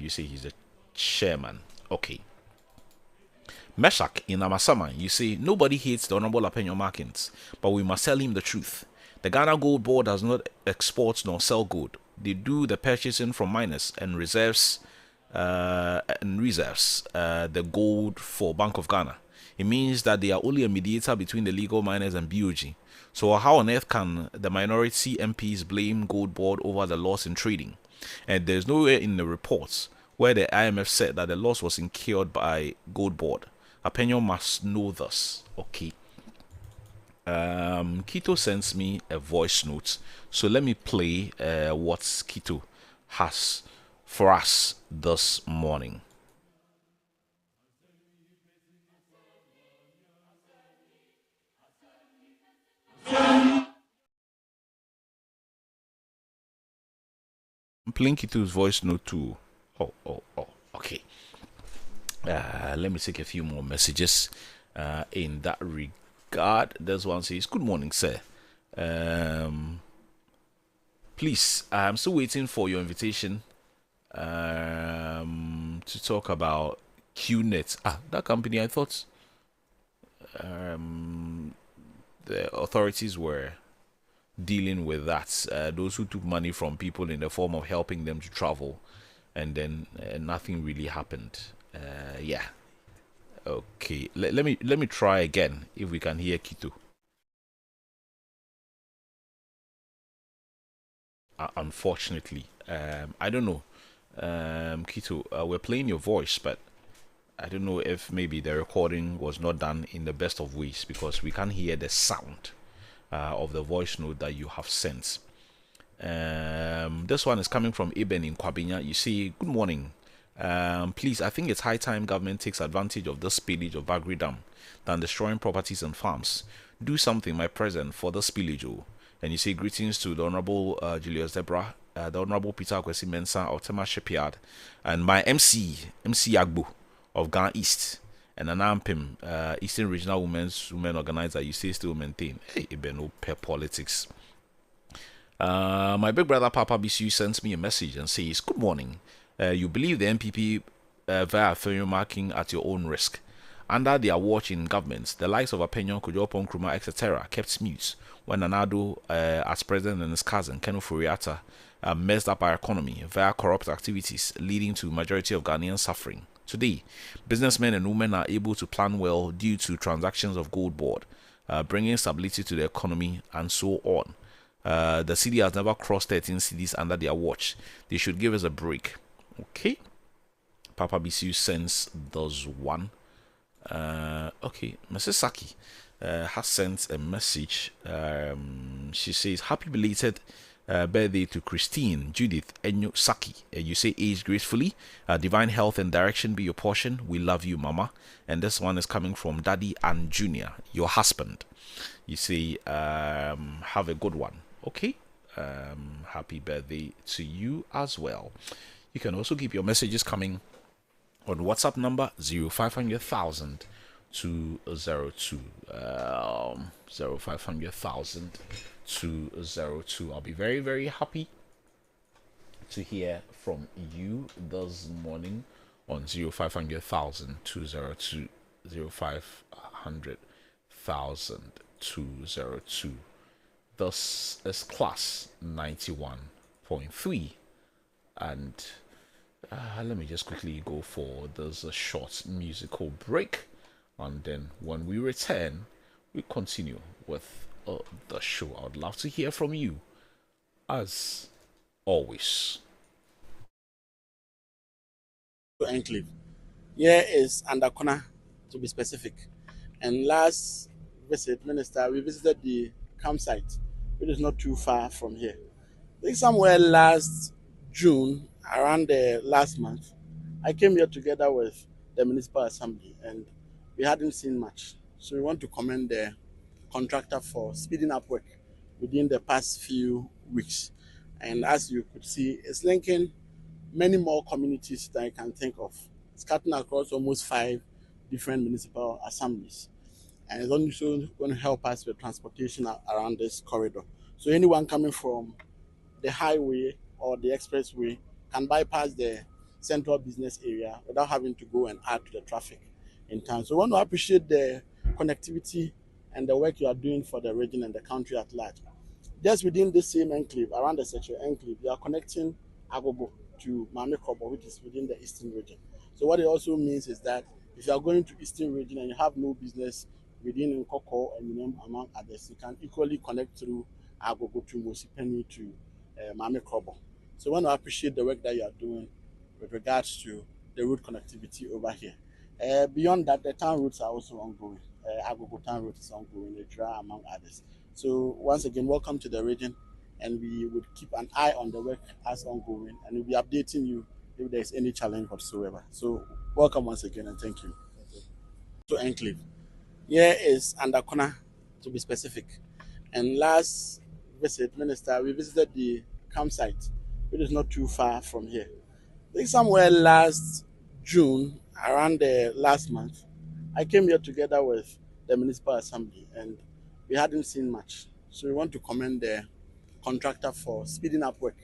You say he's a chairman. Okay. Meshach in Amasama, you say, nobody hates the Honorable Agyemang, but we must tell him the truth. The Ghana Gold Board does not export nor sell gold. They do the purchasing from miners and reserves the gold for Bank of Ghana. It means that they are only a mediator between the legal miners and BOG. So how on earth can the minority MPs blame Gold Board over the loss in trading? And there's nowhere in the reports where the IMF said that the loss was incurred by Gold Board. Agyemang must know this. Okay. Kito sends me a voice note. So let me play what Kito has for us this morning. I'm playing Kito's voice note too. Okay. Let me take a few more messages in that regard. This one says, good morning, sir. Please, I'm still waiting for your invitation to talk about QNet. That company, I thought the authorities were dealing with that. Those who took money from people in the form of helping them to travel, and then nothing really happened. Yeah. Okay. Let me try again if we can hear Kito. Unfortunately, I don't know. Kito, we're playing your voice, but I don't know if maybe the recording was not done in the best of ways because we can't hear the sound of the voice note that you have sent. This one is coming from Eben in Kwabinya. You say, good morning. Please, I think it's high time government takes advantage of this spillage of Bagri Dam than destroying properties and farms. Do something, my president, for the spillage. Oh. And you say greetings to the Honorable Julius Debra, the Honorable Peter Kwesi Mensah of Tema Shipyard, and my MC Agbo of Ghana East, and an Ampim, Eastern Regional Women Organizer. You say still maintain. Hey, it be no pair politics. My big brother Papa BCU sends me a message and says, "Good morning. You believe the NPP via failure marking at your own risk. Under their watch in governments, the likes of Apenyon, Kujopon, Nkrumah, etc. kept mute when Nanado, as president, and his cousin Kenu Furiata messed up our economy via corrupt activities, leading to majority of Ghanaians suffering. Today, businessmen and women are able to plan well due to transactions of gold board, bringing stability to the economy and so on. The city has never crossed 13 cities under their watch. They should give us a break." Okay. Papa BCU sends those one. Okay. Mrs. Saki has sent a message. She says, "Happy belated birthday to Christine Judith Enyo Saki. You say age gracefully. Divine health and direction be your portion. We love you, Mama." And this one is coming from Daddy and Junior, your husband. You say, have a good one. Okay. Happy birthday to you as well. You can also keep your messages coming on WhatsApp number 0500,000 202. 0500,000 202. I'll be very, very happy to hear from you this morning on 0500,000 202. 0500,000 202. This is class 91.3. And let me just quickly go for this short musical break, and then when we return, we continue with the show. I would love to hear from you, as always. Enclave. Here is Andakona, to be specific. And last visit, Minister, we visited the campsite, which is not too far from here. I think somewhere last June, around the last month, I came here together with the Municipal Assembly, and we hadn't seen much. So we want to commend the contractor for speeding up work within the past few weeks. And as you could see, it's linking many more communities that I can think of. It's cutting across almost 5 different municipal assemblies. And it's also going to help us with transportation around this corridor. So anyone coming from the highway or the expressway can bypass the central business area without having to go and add to the traffic in town. So I want to appreciate the connectivity and the work you are doing for the region and the country at large. Just within the same enclave, around the Secho enclave, we are connecting Agogo to Mame Krobo, which is within the eastern region. So what it also means is that if you are going to eastern region and you have no business within Nkoko and among others, you can equally connect through Agogo to Mosipeni to Mame Krobo. So I want to appreciate the work that you are doing with regards to the road connectivity over here. Beyond that, the town routes are also ongoing. Agogo town route is ongoing, Edra, among others. So once again, welcome to the region, and we would keep an eye on the work as ongoing, and we'll be updating you if there is any challenge whatsoever. So welcome once again, and thank you. To Enclave. Here is Andakona, to be specific. And last visit, Minister, we visited the campsite, which is not too far from here. I think somewhere last June, around the last month, I came here together with the Municipal Assembly, and we hadn't seen much. So we want to commend the contractor for speeding up work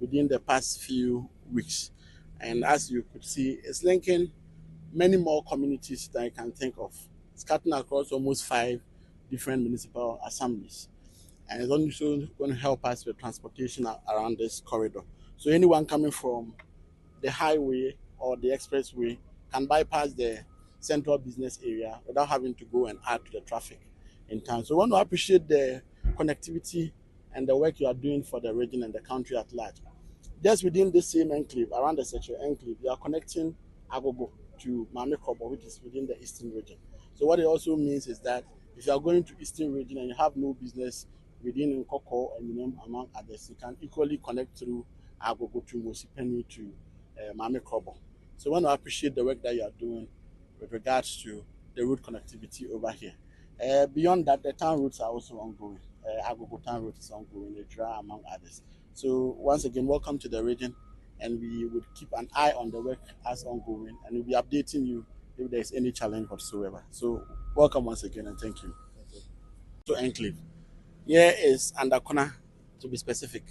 within the past few weeks. And as you could see, it's linking many more communities that I can think of. It's cutting across almost 5 different municipal assemblies. And it's also going to help us with transportation around this corridor. So anyone coming from the highway or the expressway can bypass the central business area without having to go and add to the traffic in town. So I want to appreciate the connectivity and the work you are doing for the region and the country at large. Just within the same enclave, around the Secho enclave, we are connecting Agogo to Mame Krobo, which is within the eastern region. So what it also means is that if you are going to eastern region and you have no business within Nkoko and among others, you can equally connect through Agogo to Mosipeni to Mame Krobo. So I want to appreciate the work that you are doing with regards to the road connectivity over here. Beyond that, the town routes are also ongoing. Agogo town route is ongoing, Edra, among others. So once again, welcome to the region, and we would keep an eye on the work as ongoing, and we'll be updating you if there is any challenge whatsoever. So welcome once again, and thank you. To Enclave. Here is Andakona, to be specific.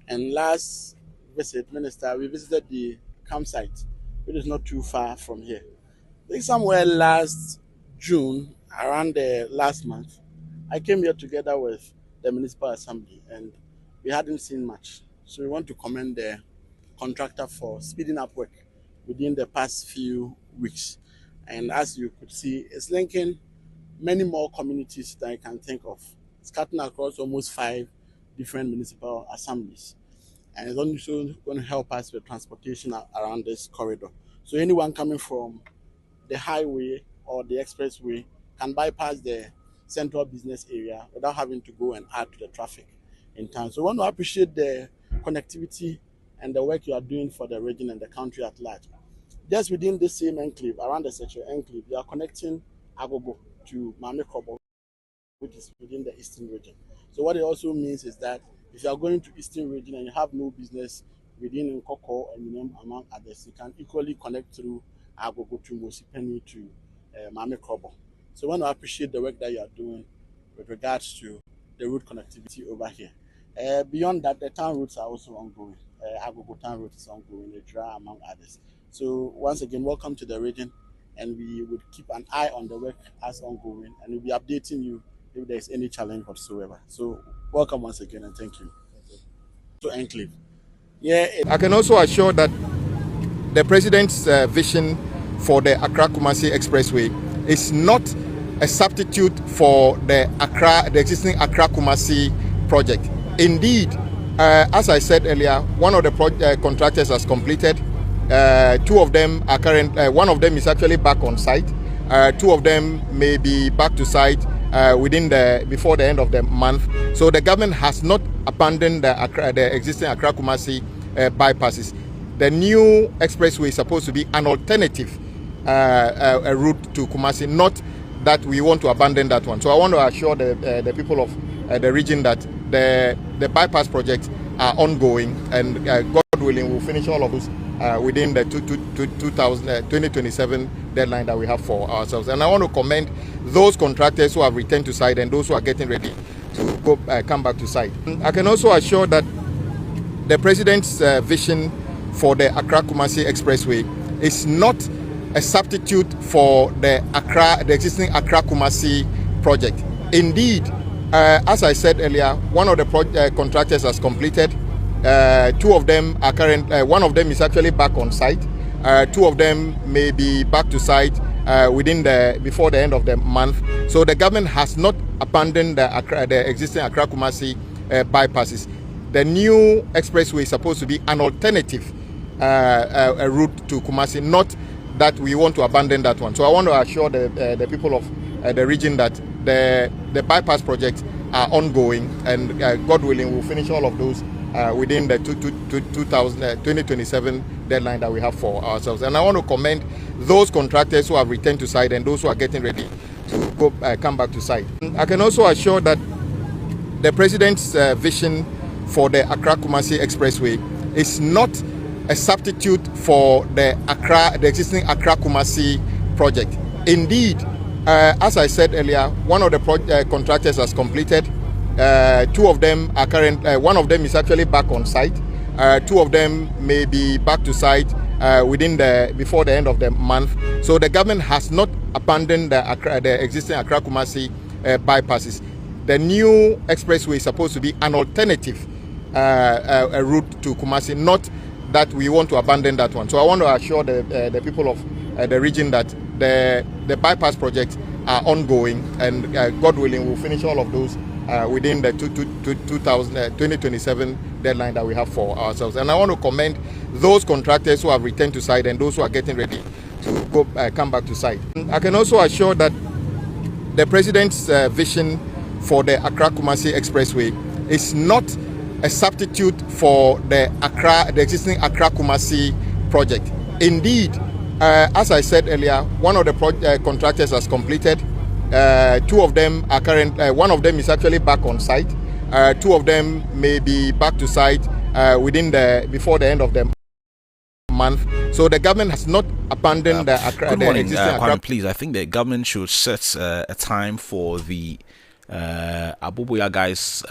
And last visit, Minister, we visited the campsite, which is not too far from here. I think somewhere last June, around the last month, I came here together with the Municipal Assembly, and we hadn't seen much. So we want to commend the contractor for speeding up work within the past few weeks. And as you could see, it's linking many more communities that I can think of. It's cutting across almost 5 different municipal assemblies. And it's also going to help us with transportation around this corridor. So anyone coming from the highway or the expressway can bypass the central business area without having to go and add to the traffic in town. So I want to appreciate the connectivity and the work you are doing for the region and the country at large. Just within the same enclave, around the Secho enclave, we are connecting Agogo to Mame Krobo, which is within the eastern region. So what it also means is that if you are going to eastern region and you have no business within Nkoko and among others, you can equally connect through Agogo to Mosipeni to Mame Krobo. So I want to appreciate the work that you are doing with regards to the road connectivity over here. Beyond that, the town routes are also ongoing. Agogo town route is ongoing, Edra, among others. So once again, welcome to the region, and we would keep an eye on the work as ongoing, and we'll be updating you if there is any challenge whatsoever. So welcome once again, and thank you. To Enclave. I can also assure that the President's vision for the Accra-Kumasi Expressway is not a substitute for the existing Accra-Kumasi project. Indeed, as I said earlier, one of the contractors has completed. 2 of them are one of them is actually back on site. 2 of them may be back to site before the end of the month. So the government has not abandoned the existing Accra-Kumasi bypasses. The new expressway is supposed to be an alternative route to Kumasi, not that we want to abandon that one. So I want to assure the people of the region that the bypass projects are ongoing, and God willing, we'll finish all of those within the 2027 deadline that we have for ourselves. And I want to commend those contractors who have returned to site and those who are getting ready to come back to site. I can also assure that the President's vision for the Accra-Kumasi Expressway is not a substitute for the existing Accra-Kumasi project. Indeed, as I said earlier, one of the contractors has completed. 2 of them are one of them is actually back on site. 2 of them may be back to site before the end of the month. So the government has not abandoned the existing Accra-Kumasi bypasses. The new expressway is supposed to be an alternative route to Kumasi, not that we want to abandon that one. So I want to assure the people of the region that the bypass projects are ongoing, and God willing, we'll finish all of those within the 2027 deadline that we have for ourselves. And I want to commend those contractors who have returned to site and those who are getting ready to come back to site. I can also assure that the President's vision for the Accra-Kumasi Expressway is not a substitute for the existing Accra-Kumasi project. Indeed, as I said earlier, one of the contractors has completed. 2 of them are one of them is actually back on site. 2 of them may be back to site before the end of the month. So the government has not abandoned the existing Accra-Kumasi bypasses. The new expressway is supposed to be an alternative route to Kumasi, not that we want to abandon that one. So I want to assure the people of the region that the bypass projects are ongoing, and God willing, we'll finish all of those within the 2027 deadline that we have for ourselves. And I want to commend those contractors who have returned to site and those who are getting ready to come back to site. I can also assure that the President's vision for the Accra-Kumasi Expressway is not a substitute for the existing Accra-Kumasi project. Indeed, As I said earlier, one of the contractors has completed. Two of them are current. One of them is actually back on site. Two of them may be back to site before the end of the month. So the government has not abandoned the existing Kwame, please. I think the government should set a time for the Abubuya guys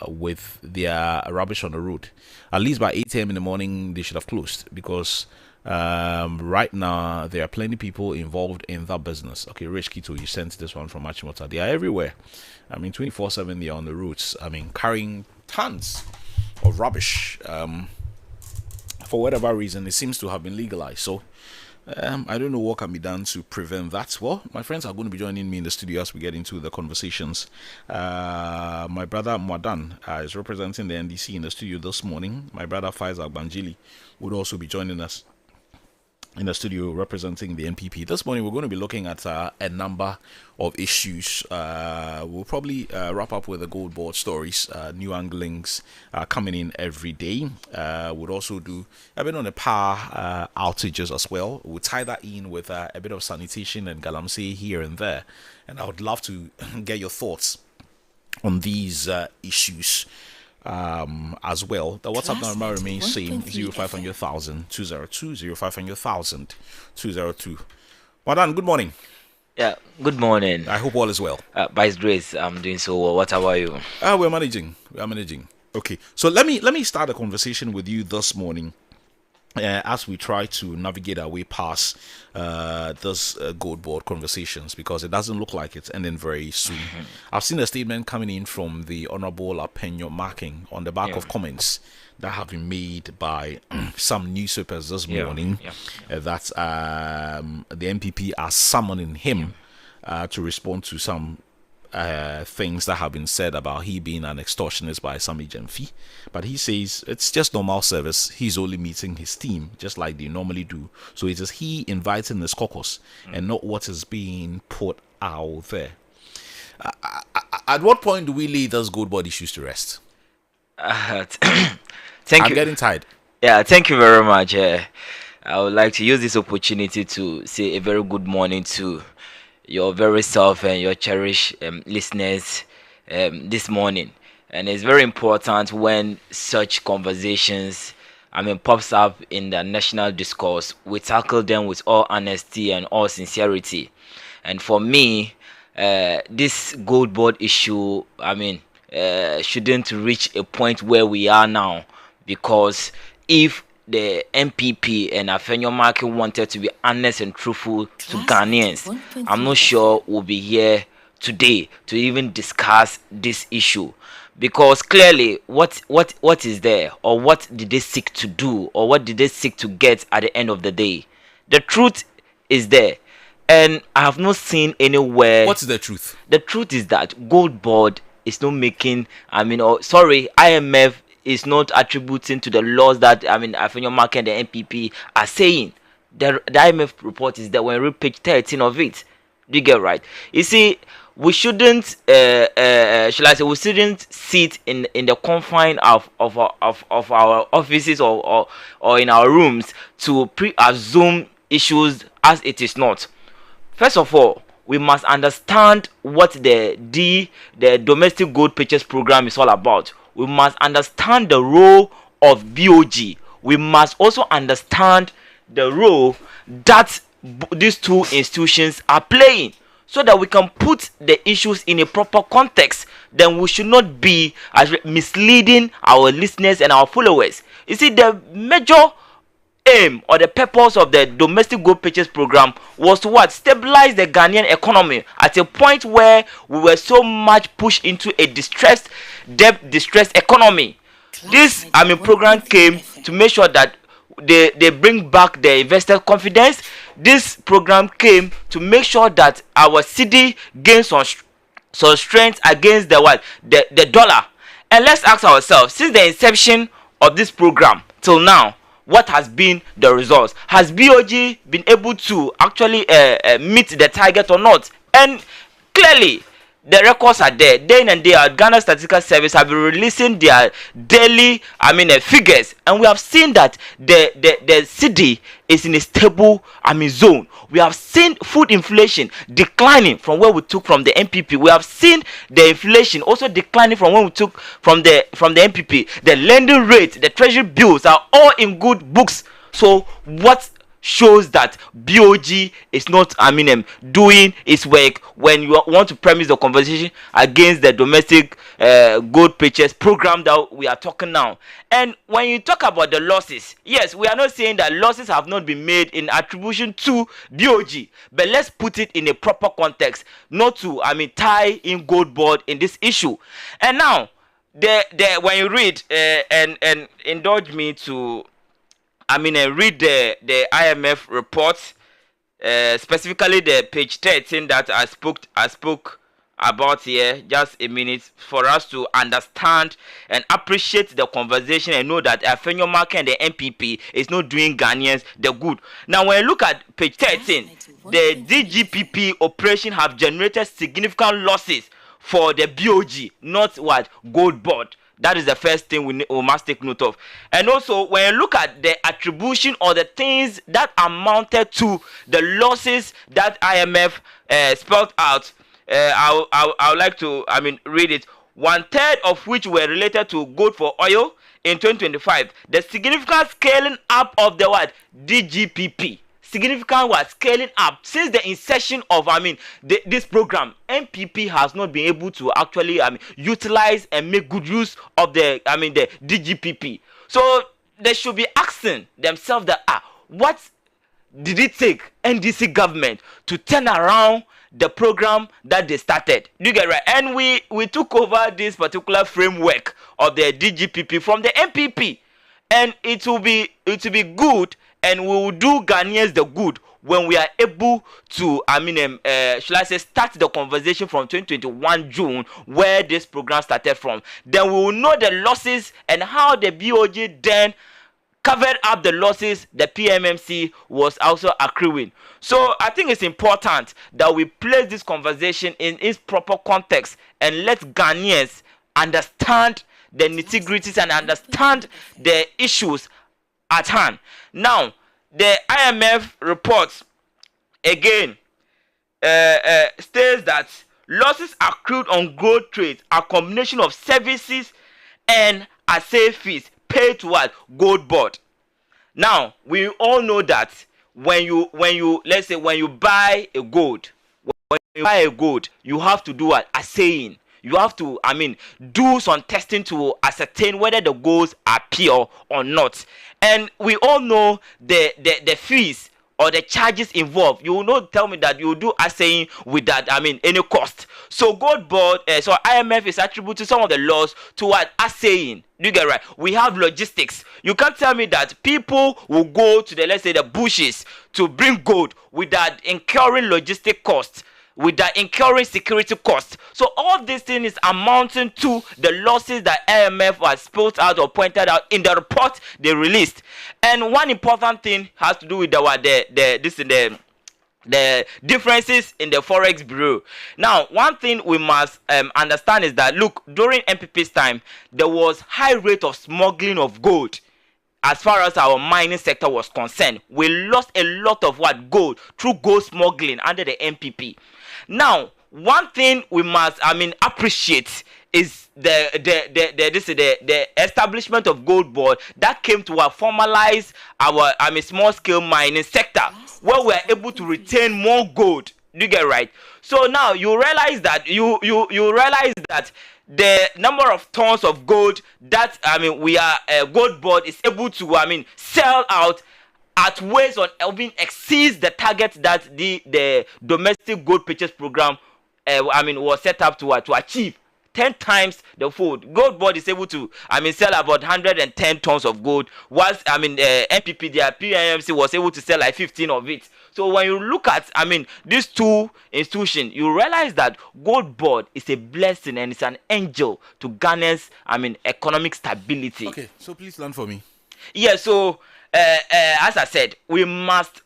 with their rubbish on the road. At least by 8 a.m. in the morning, they should have closed, because right now there are plenty of people involved in that business. Okay, Rich Kito, you sent this one from Achimota. They are everywhere. I mean, 24/7 they are on the roads. I mean, carrying tons of rubbish. For whatever reason, it seems to have been legalized. So I don't know what can be done to prevent that. Well, my friends are going to be joining me in the studio as we get into the conversations. My brother Mwadan is representing the NDC in the studio this morning. My brother Faisal Banjili would also be joining us in the studio representing the NPP. This morning we're going to be looking at a number of issues. We'll probably wrap up with the gold board stories, new anglings coming in every day. We'll also do a bit on the power outages as well. We'll tie that in with a bit of sanitation and galamsey here and there. And I would love to get your thoughts on these issues as well. The WhatsApp number remains same, 0500,000 202 0500,000 202. Madan, good morning. Yeah, good morning. I hope all is well. By His grace, I'm doing so well. What about you? We're managing. Okay, so let me start a conversation with you this morning. As we try to navigate our way past this gold board conversations, because it doesn't look like it's ending very soon. I've seen a statement coming in from the Honorable Apenyo Marking on the back of comments that have been made by some newspapers this morning that the MPP are summoning him to respond to some things that have been said about he being an extortionist by some agent fee. But he says it's just normal service. He's only meeting his team just like they normally do. So it is he inviting this caucus and not what is being put out there. At what point do we lay those good body issues to rest? Thank I'm you. getting tired. Yeah, thank you very much. I would like to use this opportunity to say a very good morning to your very self and your cherished listeners this morning. And it's very important when such conversations pops up in the national discourse, we tackle them with all honesty and all sincerity. And for me, this gold board issue shouldn't reach a point where we are now, because if the MPP and Afenyo Market wanted to be honest and truthful to Ghanaians, I'm not sure we'll be here today to even discuss this issue. Because clearly, what is there, or what did they seek to do, or what did they seek to get at the end of the day? The truth is there, and I have not seen anywhere. What's the truth? The truth is that gold board is not making. IMF is not attributing to the laws that Afenyo Market and the NPP are saying. The IMF report is there. When we read page 13 of it, do you get right? You see, we shouldn't we shouldn't sit in the confine of our offices or in our rooms to pre-assume issues as it is not. First of all, we must understand what the domestic gold purchase program is all about. We must understand the role of BOG. We must also understand the role that these two institutions are playing, so that we can put the issues in a proper context. Then we should not be misleading our listeners and our followers. You see, the major aim or the purpose of the domestic gold purchase program was to stabilize the Ghanaian economy at a point where we were so much pushed into a distressed economy. This program came to make sure that they bring back the investor confidence. This program came to make sure that our cedi gains some strength against the dollar. And let's ask ourselves, since the inception of this program till now, what has been the results? Has BOG been able to actually meet the target or not? And clearly, the records are there. Day in and day out, Ghana Statistical Service have been releasing their daily, figures, and we have seen that the city is in a stable, zone. We have seen food inflation declining from where we took from the MPP. We have seen the inflation also declining from when we took from the MPP. The lending rate, the treasury bills are all in good books. So what shows that BOG is not doing its work when you want to premise the conversation against the domestic gold purchase program that we are talking now? And when you talk about the losses, yes, we are not saying that losses have not been made in attribution to BOG, but let's put it in a proper context, not to tie in gold board in this issue. And now when you read and indulge me to read the IMF report, specifically the page 13 that I spoke about here, just a minute, for us to understand and appreciate the conversation and know that Afenyo Market and the MPP is not doing Ghanaians the good. Now, when you look at page 13, the DGPP operation have generated significant losses for the BOG, not what gold board. That is the first thing we must take note of. And also, when you look at the attribution or the things that amounted to the losses that IMF spelled out, I would like to read it. 1/3 of which were related to gold for oil in 2025. The significant scaling up of the DGPP. Significant scaling up since the inception of this program. MPP has not been able to actually utilize and make good use of the DGPP. So they should be asking themselves that what did it take NDC government to turn around the program that they started? Do you get right? And we took over this particular framework of the DGPP from the MPP, and it will be good. And we will do Ghanaians the good when we are able to, start the conversation from 2021 June, where this program started from. Then we will know the losses and how the BOG then covered up the losses the PMMC was also accruing. So I think it's important that we place this conversation in its proper context and let Ghanaians understand the nitty-gritties and understand the issues at hand. Now, the IMF report again states that losses accrued on gold trades are a combination of services and assay fees paid to gold board. Now, we all know that when you buy a gold, you have to do assaying. You have to, do some testing to ascertain whether the golds are pure or not. And we all know the fees or the charges involved. You will not tell me that you will do assaying with that, any cost. So gold board, so IMF is attributing some of the loss to assaying. Do you get right? We have logistics. You can't tell me that people will go to the bushes to bring gold without incurring logistic costs, with the incurring security costs. So all these things is amounting to the losses that IMF has spelled out or pointed out in the report they released. And one important thing has to do with the differences in the Forex Bureau. Now, one thing we must understand is that, look, during MPP's time, there was high rate of smuggling of gold. As far as our mining sector was concerned, we lost a lot of gold through gold smuggling under the MPP. Now, one thing we must appreciate is the establishment of gold board that came to formalize our small scale mining sector, where we are able to retain more gold. Do you get right? So now you realize that you realize that the number of tons of gold that gold board is able to sell out at ways on even exceeds the target that the domestic gold purchase program was set up to achieve. 10 times the food. Gold board is able to sell about 110 tons of gold, whilst MPP, their PMMC, was able to sell 15 of it. So when you look at these two institutions, you realize that gold board is a blessing and it's an angel to Ghana's economic stability. Okay, so please learn for me. Yeah, so as I said, we must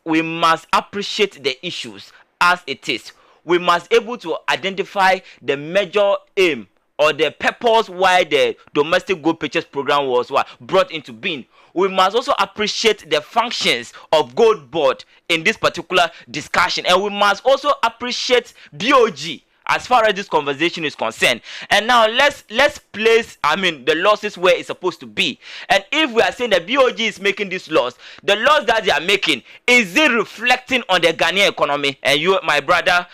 appreciate the issues as it is. we must able to identify the major aim or the purpose why the domestic gold purchase program was brought into being. We must also appreciate the functions of gold board in this particular discussion, and we must also appreciate BOG as far as this conversation is concerned. And now let's place the losses where it's supposed to be. And if we are saying that BOG is making this loss, the loss that they are making, is it reflecting on the Ghanaian economy? And you, my brother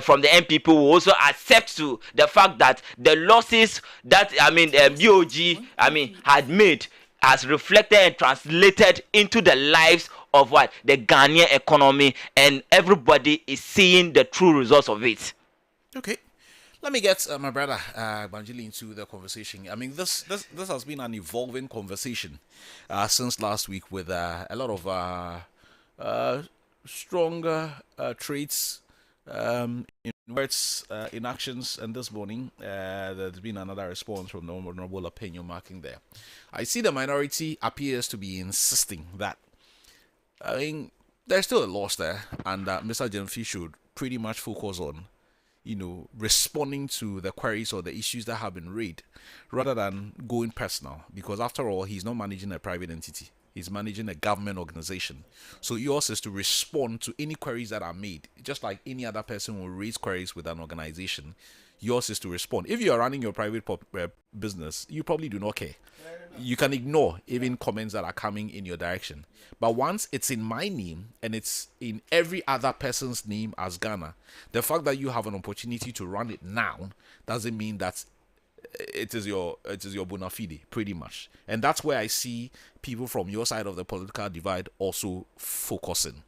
from the MPP, will also accept to the fact that the losses that BOG had made has reflected and translated into the lives of the Ghanaian economy, and everybody is seeing the true results of it. Okay, let me get my brother Banjili into the conversation. I mean, this has been an evolving conversation since last week, with a lot of stronger traits in words, in actions, and this morning there's been another response from the Honorable Opinion marking there. I see the minority appears to be insisting that there's still a loss there, and that Mr. Gyamfi should pretty much focus on responding to the queries or the issues that have been raised, rather than going personal, because after all, he's not managing a private entity. He's managing a government organization. So yours is to respond to any queries that are made, just like any other person will raise queries with an organization. Yours is to respond. If you are running your private business, you probably do not care. You can ignore even comments that are coming in your direction. But once it's in my name and it's in every other person's name as Ghana, the fact that you have an opportunity to run it now doesn't mean that it is your bona fide, pretty much. And that's where I see people from your side of the political divide also focusing.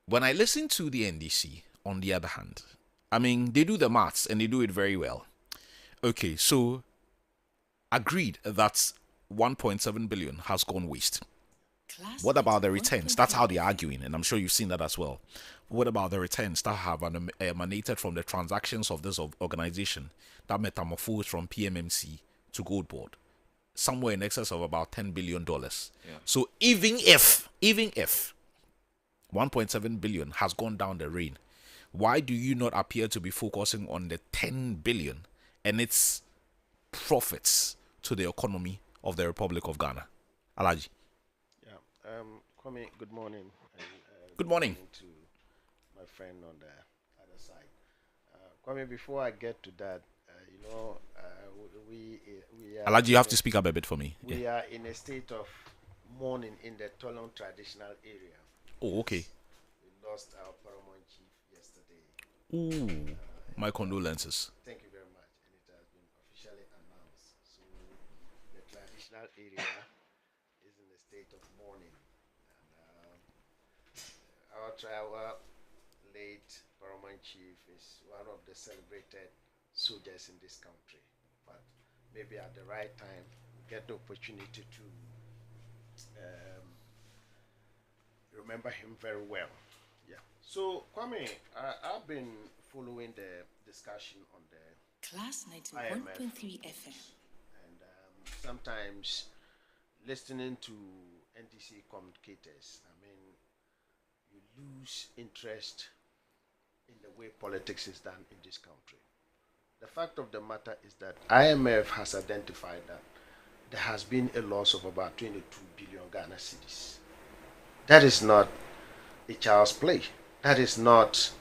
When I listen to the NDC, on the other hand, they do the maths and they do it very well. Okay, so agreed that 1.7 billion has gone waste. What about the returns? That's how they're arguing, and I'm sure you've seen that as well. What about the returns that have emanated from the transactions of this organization that metamorphosed from PMMC to Gold Board? Somewhere in excess of about $10 billion. Yeah. So even if 1.7 billion has gone down the drain, why do you not appear to be focusing on the 10 billion and its profits to the economy of the Republic of Ghana? Alaji. Yeah. Kwame, good morning. And, good morning to my friend on the other side. Kwame, before I get to that, we are... Alaji, you have to speak up a bit for me. We are in a state of mourning in the Tolong traditional area. Oh, okay. We lost our paramount chief yesterday. Ooh, my condolences. Thank you very much. And it has been officially announced. So the traditional area is in a state of mourning. And our late paramount chief is one of the celebrated soldiers in this country. But maybe at the right time, we get the opportunity to remember him very well. Yeah. So, Kwame, I've been following the discussion on the Class 91.3 FM. And sometimes listening to NDC communicators, you lose interest in the way politics is done in this country. The fact of the matter is that IMF has identified that there has been a loss of about 22 billion Ghana cedis. That is not a child's play. That is not,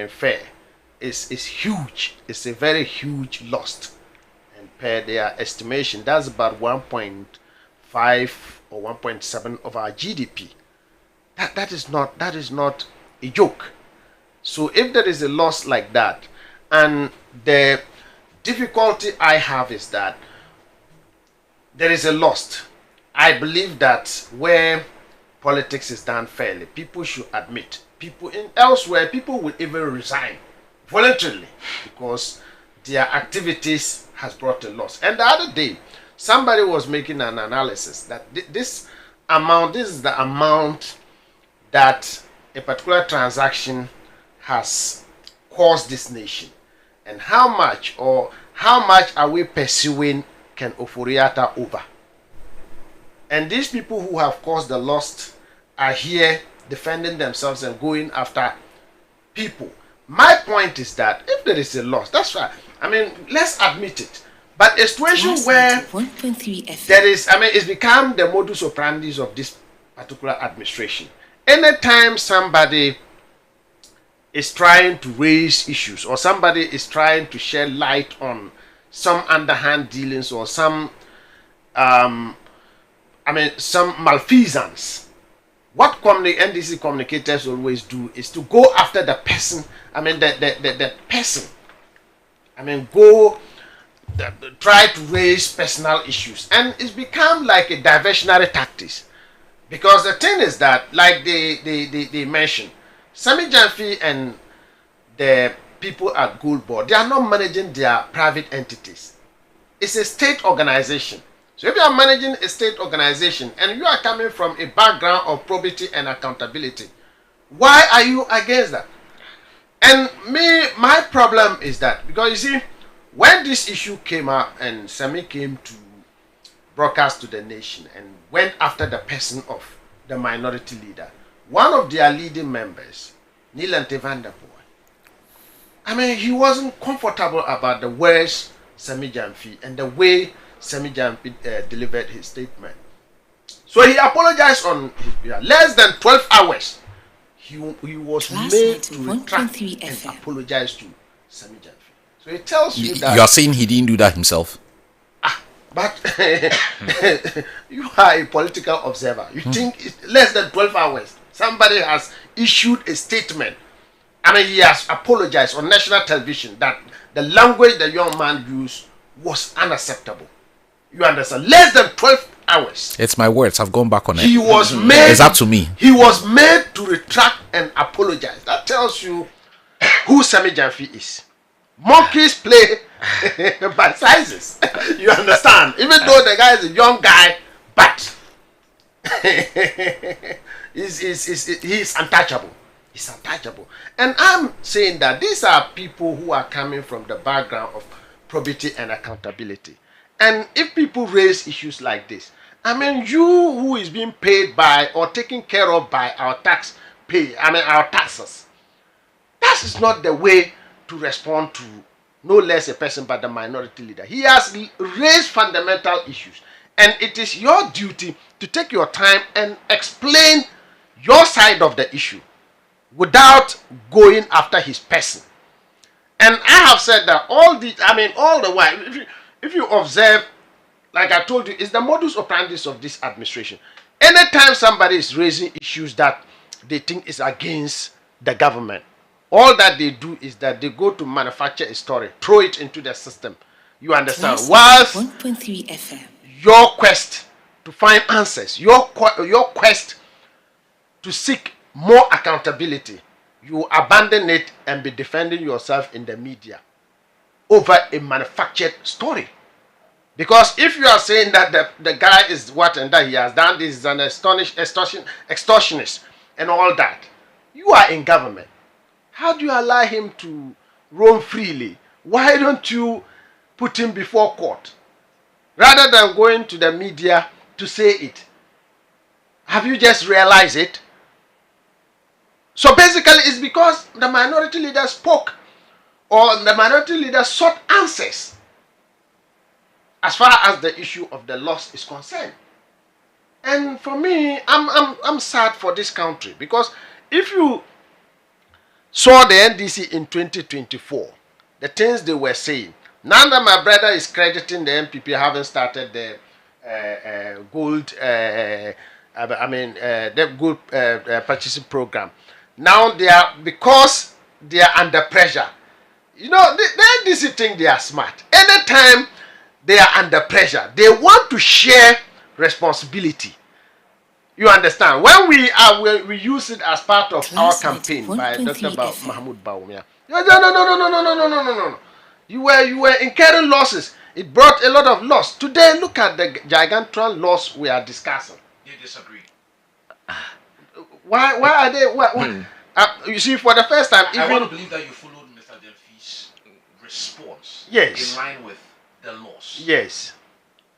fair. It's huge. It's a very huge loss. And per their estimation, that's about 1.5 or 1.7 of our GDP. That is not a joke. So if there is a loss like that, and the difficulty I have is that there is a loss. I believe that where politics is done fairly, people should admit. Elsewhere, people will even resign voluntarily because their activities has brought a loss. And the other day, somebody was making an analysis that this is the amount that a particular transaction has cost this nation, and how much are we pursuing Ken Ofori-Atta over? And these people who have caused the loss are here defending themselves and going after people. My point is that if there is a loss, that's right. I mean, let's admit it. But a situation where 1.3 FM. there is, I mean, it's become the modus operandi of this particular administration. Anytime somebody is trying to raise issues or somebody is trying to shed light on some underhand dealings or some some malfeasance, what NDC communicators always do is to go after the person. I mean, the person. I mean, try to raise personal issues, and it's become like a diversionary tactics. Because the thing is that, like they mentioned, Sami Jamfi and the people at Gold Board, they are not managing their private entities. It's a state organization. So if you are managing a state organization and you are coming from a background of probity and accountability, why are you against that? And my problem is that, because you see, when this issue came up and Sami came to broadcast to the nation and went after the person of the minority leader, one of their leading members, Nilante van der Poel, I mean, he wasn't comfortable about the words Sami Jamfi and the way Sami Jamfi delivered his statement. So he apologized on his behalf. Less than 12 hours, he was made to retract and apologize to Sami Jamfi. So it tells you that... You are saying he didn't do that himself? But you are a political observer. You think it's less than 12 hours, somebody has issued a statement. I mean, he has apologized on national television that the language the young man used was unacceptable. You understand? Less than 12 hours. It's my words. I've gone back on it. He was made... It's up to me. He was made to retract and apologize. That tells you who Sami Jamfi is. Monkeys play by sizes. You understand? Even though the guy is a young guy, but he's untouchable. He's untouchable. And I'm saying that these are people who are coming from the background of probity and accountability. And if people raise issues like this, I mean, you who is being paid by or taken care of by our our taxes, that is not the way to respond to no less a person but the minority leader. He has raised fundamental issues, and it is your duty to take your time and explain your side of the issue without going after his person. And I have said that all the while, if you observe, like I told you, it's the modus operandi of this administration. Anytime somebody is raising issues that they think is against the government, all that they do is that they go to manufacture a story, throw it into the system. You understand? Whilst 1.3 FM. Your quest to find answers, your quest to seek more accountability, you abandon it and be defending yourself in the media over a manufactured story. Because if you are saying that the guy is what and that he has done this is an extortionist and all that, you are in government. How do you allow him to roam freely? Why don't you put him before court rather than going to the media to say it? Have you just realized it? So basically it's because the minority leader spoke or the minority leader sought answers as far as the issue of the loss is concerned. And for me, I'm sad for this country, because if you saw the NDC in 2024, the things they were saying, now that my brother is crediting the MPP having started the gold purchasing program. Now because they are under pressure. You know, the NDC think they are smart. Anytime they are under pressure, they want to share responsibility. You understand? When we use it as part of our campaign by Dr. Mahmoud Bawumia. No. You were incurring losses. It brought a lot of loss. Today, look at the gigantic loss we are discussing. You disagree? Why are they? You see, for the first time, I want to believe that you followed Mr. Delphi's response. Yes. In line with the loss. Yes.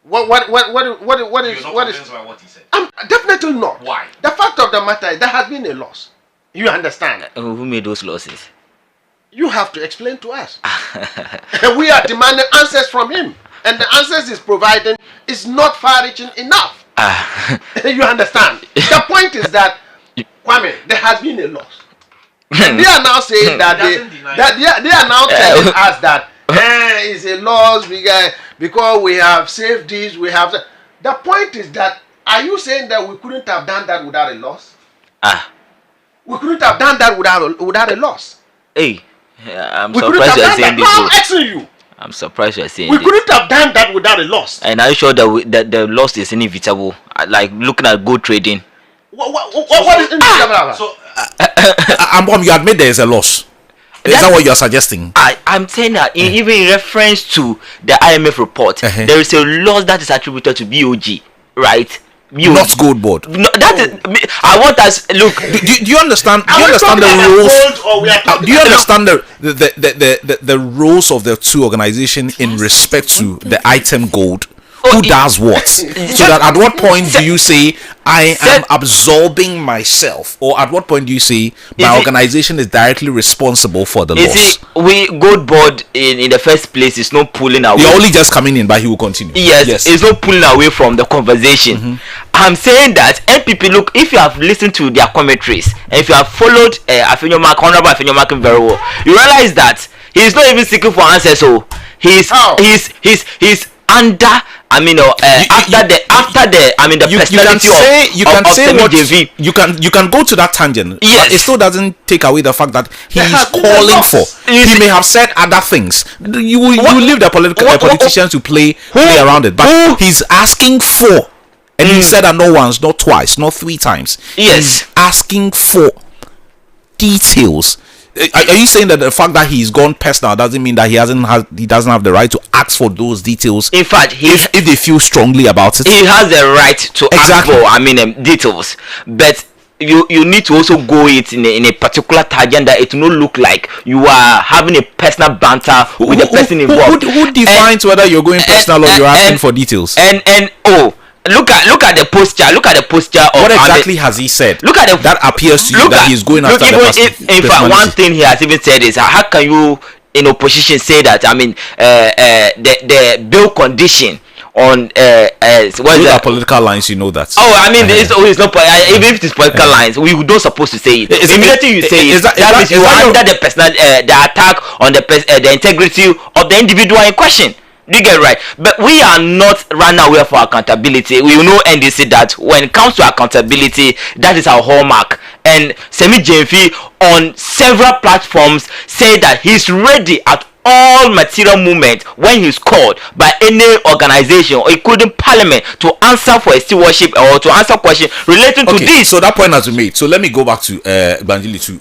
What is You're not what is? convinced by what he said. I'm definitely not. Why? The fact of the matter is there has been a loss. You understand? Who made those losses? You have to explain to us. We are demanding answers from him, and the answers he's providing is not far-reaching enough. You understand? The point is that, Kwame, there has been a loss. And they are now saying that they are now telling us that it's a loss because we have saved this, we have. The point is that, are you saying that we couldn't have done that without a loss? We couldn't have done that without a loss. Hey, I'm surprised you're saying this. I'm asking you. I'm surprised you're saying we this. Couldn't have done that without a loss. And are you sure that the loss is inevitable? Like looking at gold trading. What is inevitable? So, you admit there is a loss. Is that what you're suggesting? I'm saying that even in reference to the IMF report, there is a loss that is attributed to BOG, right? Not Gold Board. No, that is. I want us look. Do you understand? Do you understand the rules? Do you understand the rules of the two organizations in respect to the item gold? Who does what? So that at what point do you say I am absorbing myself, or at what point do you say my organization is directly responsible for the loss? We Gold Board in the first place is not pulling away. You're only just coming in, but he will continue. Yes. It's not pulling away from the conversation. I'm saying that MPP, look, if you have listened to their commentaries and if you have followed Honorable Afenyomarkin very well, you realize that he is not even seeking for answers. So he's under. I mean, after the personality you can go to that tangent. Yes, but it still doesn't take away the fact that he is calling for. He may have said other things. You leave the politicians to play around it, but he's asking for, and he said that not once, not twice, not 3 times. Yes, he's asking for details. Are you saying that the fact that he's gone personal doesn't mean that he doesn't have the right to ask for those details? In fact, if they feel strongly about it, he has the right to ask for details. But you need to also go it in a particular tangent that it will not look like you are having a personal banter with the person involved. Who defines whether you're going personal or you're asking for details? Look at the posture. Look at the posture of what exactly has he said? Look at that appears to you that he's going after the person. In fact, one thing he has even said is how can you in opposition say that? I mean, the bill condition on what are political lines, you know that. I mean, it's not even if it's political lines, we don't supposed to say it. Immediately you say it, that means you are under the personal the attack on the integrity of the individual in question. Do you get it right? But we are not running away for accountability. We know NDC that when it comes to accountability, that is our hallmark. And Semi Jemfi on several platforms say that he's ready at all material movement when he's called by any organization or including parliament to answer for a stewardship or to answer questions relating to this. So that point has been made. So let me go back to Banjili to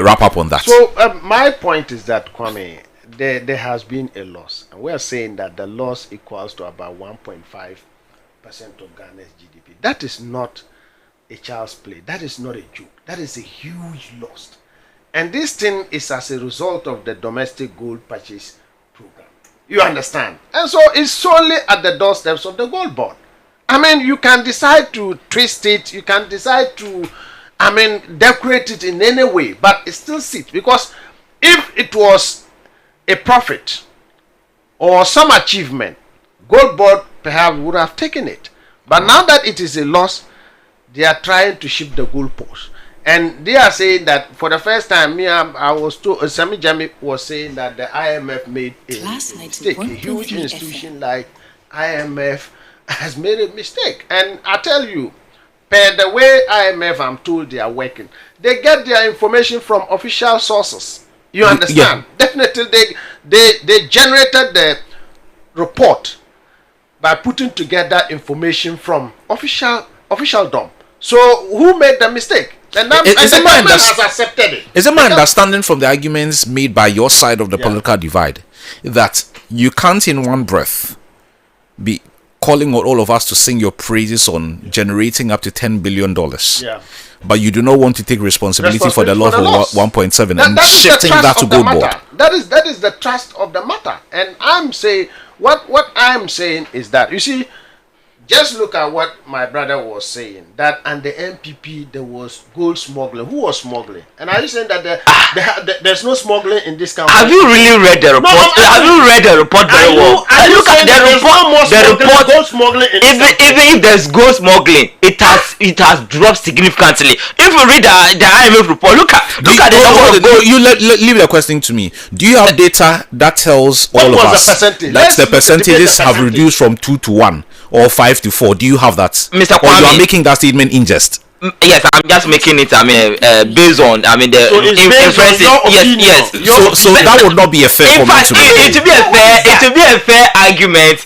wrap up on that. So my point is that, Kwame, there has been a loss, and we are saying that the loss equals to about 1.5% of Ghana's GDP. That is not a child's play. That is not a joke. That is a huge loss. And this thing is as a result of the domestic gold purchase program. You understand? And so it's solely at the doorsteps of the Gold Board. I mean, you can decide to twist it, you can decide to, decorate it in any way, but it still sits. Because if it was a profit or some achievement, Gold Board perhaps would have taken it. But now that it is a loss, they are trying to shift the goalpost. And they are saying that for the first time, I was told, Sami Jami was saying that the IMF made a mistake. A huge institution like IMF has made a mistake. And I tell you, per the way IMF, I'm told they are working, they get their information from official sources. You understand? Yeah. Definitely, they generated the report by putting together information from officialdom. So who made the mistake? And the government has accepted it. Is it my understanding from the arguments made by your side of the political divide that you can't in one breath be calling on all of us to sing your praises on generating up to $10 billion? Yeah. But you do not want to take responsibility for the loss of 1.7 and shifting that to Gold Board. That is the trust of the matter. And I'm saying what I'm saying is that, you see, just look at what my brother was saying, that and the MPP there was gold smuggling. Who was smuggling? And are you saying that there's no smuggling in this country? Have you really read the report? Have you read the report very well? Look at the report. The report. Gold smuggling. Even if there's gold smuggling, it has dropped significantly. If you read the IMF report, look at the number of gold. You leave the question to me. Do you have data that tells all of us that the percentages have reduced from 2 to 1 or 5 to 4? Do you have that, Mr. Kwame? Or you are Kwame, making that statement in jest? Yes, I'm just making it. Based on the inferences. Yes. So that would not be a fair comment to make. It will be a fair argument.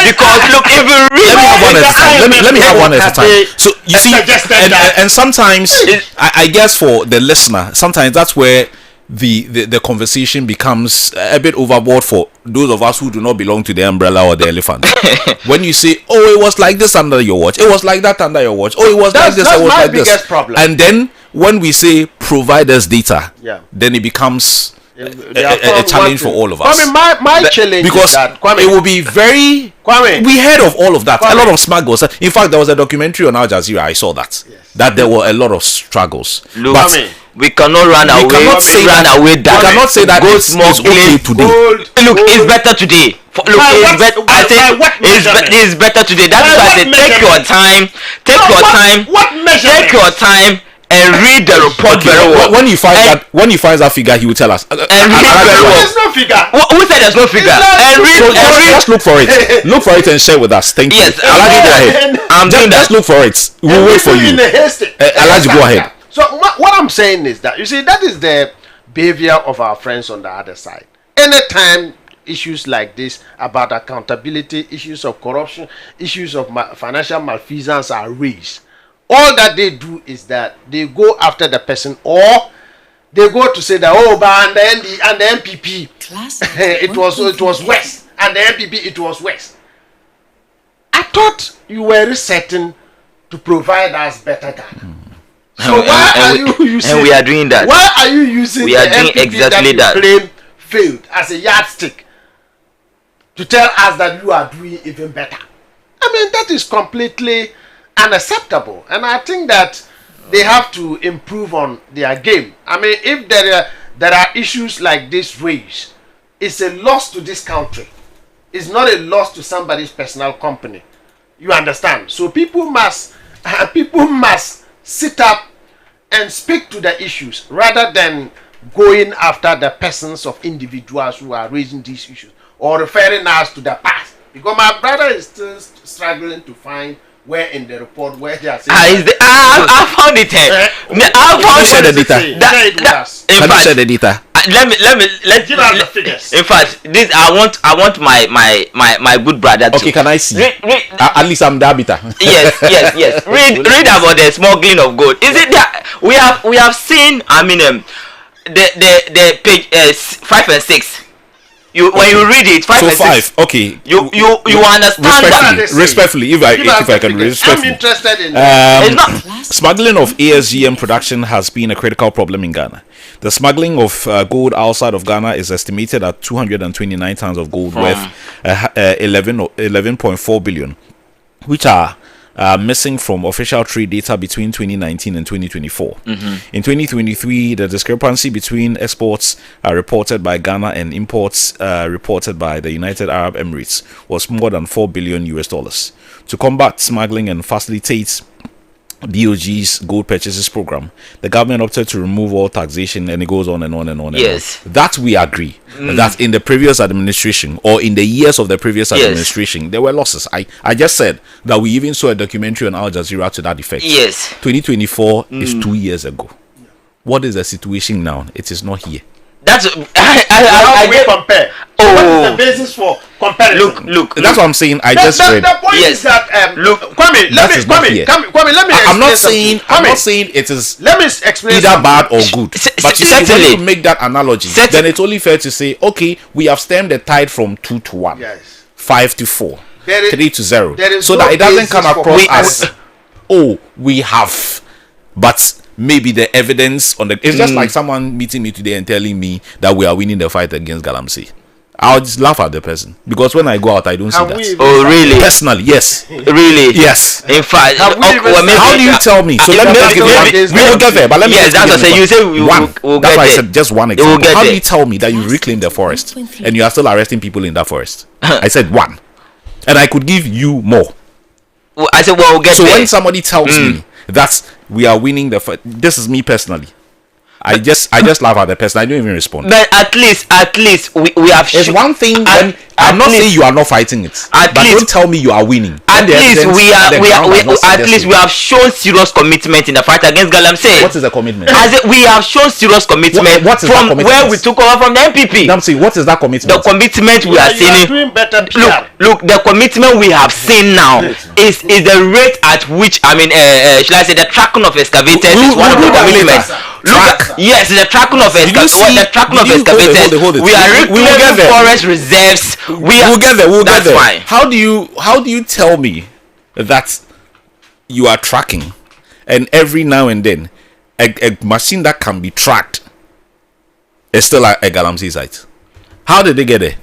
Because look, if you read, let me have one at a time. So you see, and sometimes I guess for the listener, sometimes that's where the conversation becomes a bit overboard for those of us who do not belong to the umbrella or the elephant. When you say, "Oh, it was like this under your watch. It was like that under your watch. Oh, it was like this. It was like this." Biggest problem. And then when we say provide us data, then it becomes a challenge for all of us. I mean, my challenge because is that, it will be very. We heard of all of that. A lot of smugglers. In fact, there was a documentary on Al Jazeera. I saw that. That there were a lot of struggles. Look, but we cannot run away. We cannot say that it's okay today. Look, it's better today. It's better today. That's why I say take your time and read the report very well. When he finds that figure, he will tell us. And read very well. There's no figure. Who said there's no figure? Just look for it. Look for it and share with us. Thank you. Yes, I'm doing that. Just look for it. We'll wait for you. Elijah, go ahead. So what I'm saying is that, you see, that is the behavior of our friends on the other side. Anytime issues like this about accountability, issues of corruption, issues of financial malfeasance are raised, all that they do is that they go after the person, or they go to say that, oh, but and the MPP it was worse, and the MPP it was worse. I thought you were certain to provide us better Ghana. So why are you using? And we are doing that. Why are you using the MPP exactly that you claim failed as a yardstick to tell us that you are doing even better? I mean, that is completely unacceptable, and I think that they have to improve on their game. I mean, if there are issues like this raised, it's a loss to this country. It's not a loss to somebody's personal company. You understand? So people must sit up and speak to the issues rather than going after the persons of individuals who are raising these issues or referring us to the past. Because my brother is still struggling to find where in the report where they are saying I found it here. I found the data. Can you share the data? Let's give us the figures. In fact, this I want my good brother to. Okay, can I see? At least I'm the arbiter. Yes. Read about the smuggling of gold. Is it that we have seen? I mean, the page 5 and 6. When you read it, 5 and 6. Okay. You understand respectfully, if I can respectfully. I'm interested in smuggling of ASGM production has been a critical problem in Ghana. The smuggling of gold outside of Ghana is estimated at 229 tons of gold worth 11.4 billion, which are missing from official trade data between 2019 and 2024. In 2023, the discrepancy between exports reported by Ghana and imports reported by the United Arab Emirates was more than $4 billion. To combat smuggling and facilitate BOG's gold purchases program, the government opted to remove all taxation, and it goes on and on and on. Yes, and on. That we agree. That in the previous administration, or in the years of the previous administration, there were losses. I just said that we even saw a documentary on Al Jazeera to that effect. Yes, 2024 is 2 years ago. What is the situation now? It is not here. That's how we compare. What is the basis for comparison? Look. That's what I'm saying. I just read. The point is that Kwame, let me. I'm not saying it is. Let me explain. Either bad or good. But you see, when you make that analogy, then it's only fair to say, okay, we have stemmed the tide from 2 to 1, 5 to 4, 3 to 0, so that it doesn't come across as, oh, we have, but maybe the evidence on the. It's just like someone meeting me today and telling me that we are winning the fight against Galamsey. I'll just laugh at the person because when I go out, I don't see that. Oh, really? Personally, yes. Really? Yes. In fact, how do you tell me? So let me give you. We will get there, but let me. Yes, that's what I say. You say we'll that's get why I there. said just one example. How do you tell me that you reclaimed the forest and you are still arresting people in that forest? I said one, and I could give you more. I said, well, we'll get so there. When somebody tells me that we are winning this is me personally. I just laugh at the person. I don't even respond. But at least we have. It's one thing when I'm not saying you are not fighting it. But don't tell me you are winning. At least we have shown serious commitment in the fight against Galamsey. What is the commitment? We have shown serious commitment what is from that commitment? Where we took over from the MPP. Namsi, what is that commitment? The commitment we are seeing. Look, the commitment we have seen now is the rate at which should I say the tracking of excavators is one of the commitments. Yes, the tracking of excavators. We are reclaiming forest reserves. We'll get there. That's fine. How do you tell me that you are tracking, and every now and then a machine that can be tracked is still a Galamsey site? How did they get there?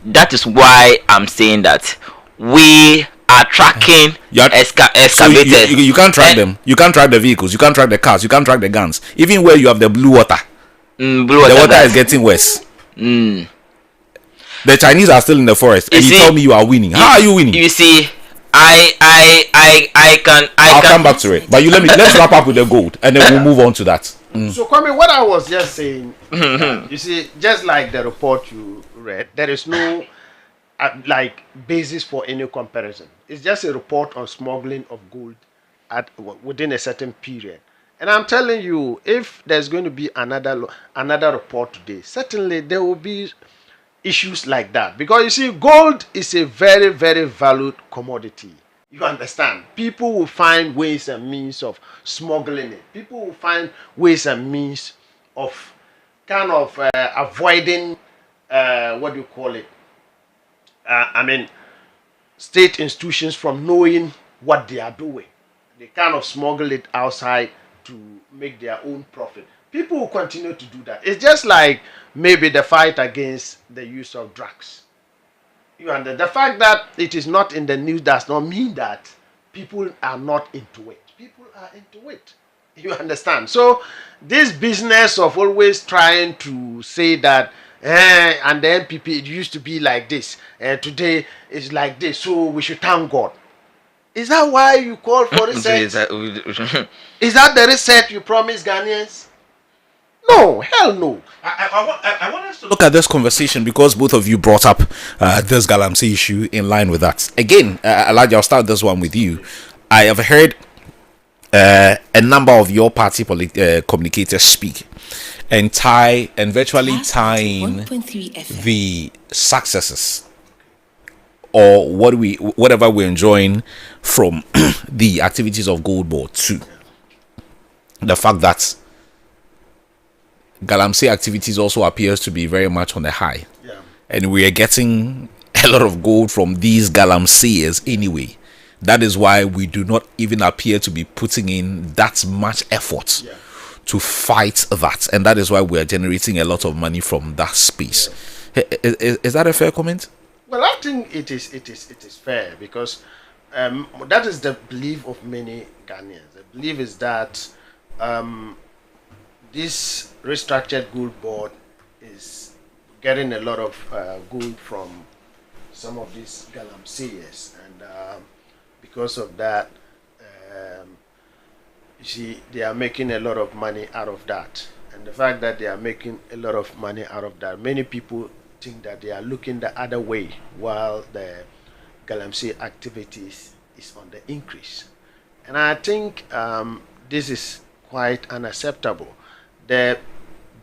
That is why I'm saying that we are tracking excavators. So you can't track them. You can't track the vehicles. You can't track the cars. You can't track the guns. Even where you have the blue water, the water is getting worse. The Chinese are still in the forest, and you tell me you are winning. How are you winning? You see, I'll come back to it. But let's wrap up with the gold, and then we'll move on to that. So, Kwame, what I was just saying, you see, just like the report you read, there is no basis for any comparison. It's just a report on smuggling of gold within a certain period. And I'm telling you, if there's going to be another report today, certainly there will be issues like that. Because you see, gold is a very, very valued commodity. You understand? People will find ways and means of smuggling it. People will find ways and means of kind of avoiding, what do you call it? State institutions from knowing what they are doing. They kind of smuggle it outside to make their own profit. People will continue to do that. It's just like maybe the fight against the use of drugs. You understand? The fact that it is not in the news does not mean that people are not into it. People are into it. You understand? So this business of always trying to say that and the MPP, it used to be like this, and today it's like this, so we should thank God. Is that why you call for research? Is that the research you promised Ghanaians? No, hell no. I want us to look at this conversation because both of you brought up this Galamsey issue in line with that. Again, Elijah, I'll start this one with you. I have heard a number of your party communicators speak and virtually tying the successes or whatever we're enjoying from the activities of Gold Board to the fact that Galamsey activities also appears to be very much on the high. Yeah. And we are getting a lot of gold from these Galamseyers anyway. That is why we do not even appear to be putting in that much effort to fight that. And that is why we are generating a lot of money from that space. Yeah. Is that a fair comment? Well, I think it is fair because that is the belief of many Ghanaians. The belief is that this restructured gold board is getting a lot of gold from some of these Galamseyers, and because of that, you see, they are making a lot of money out of that. And the fact that they are making a lot of money out of that, many people think that they are looking the other way while the Galamsey activities is on the increase. And I think this is quite unacceptable. The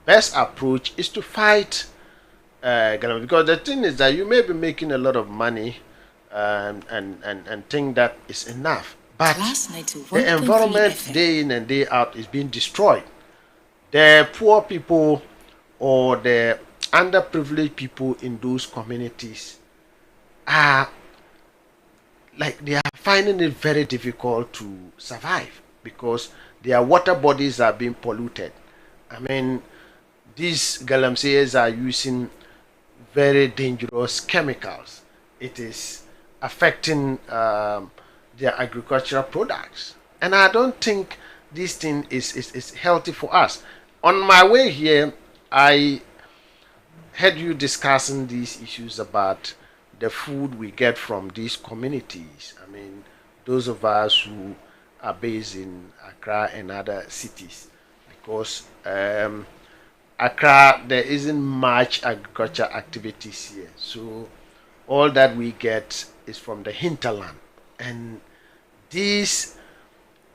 best approach is to fight Galamsey, because the thing is that you may be making a lot of money and think that is enough, but the environment day in and day out is being destroyed. The poor people or the underprivileged people in those communities are they are finding it very difficult to survive because their water bodies are being polluted. I mean, these Galamseyers are using very dangerous chemicals. It is affecting their agricultural products. And I don't think this thing is healthy for us. On my way here, I heard you discussing these issues about the food we get from these communities. I mean, those of us who are based in Accra and other cities, because Accra, there isn't much agriculture activities here. So all that we get is from the hinterland. And these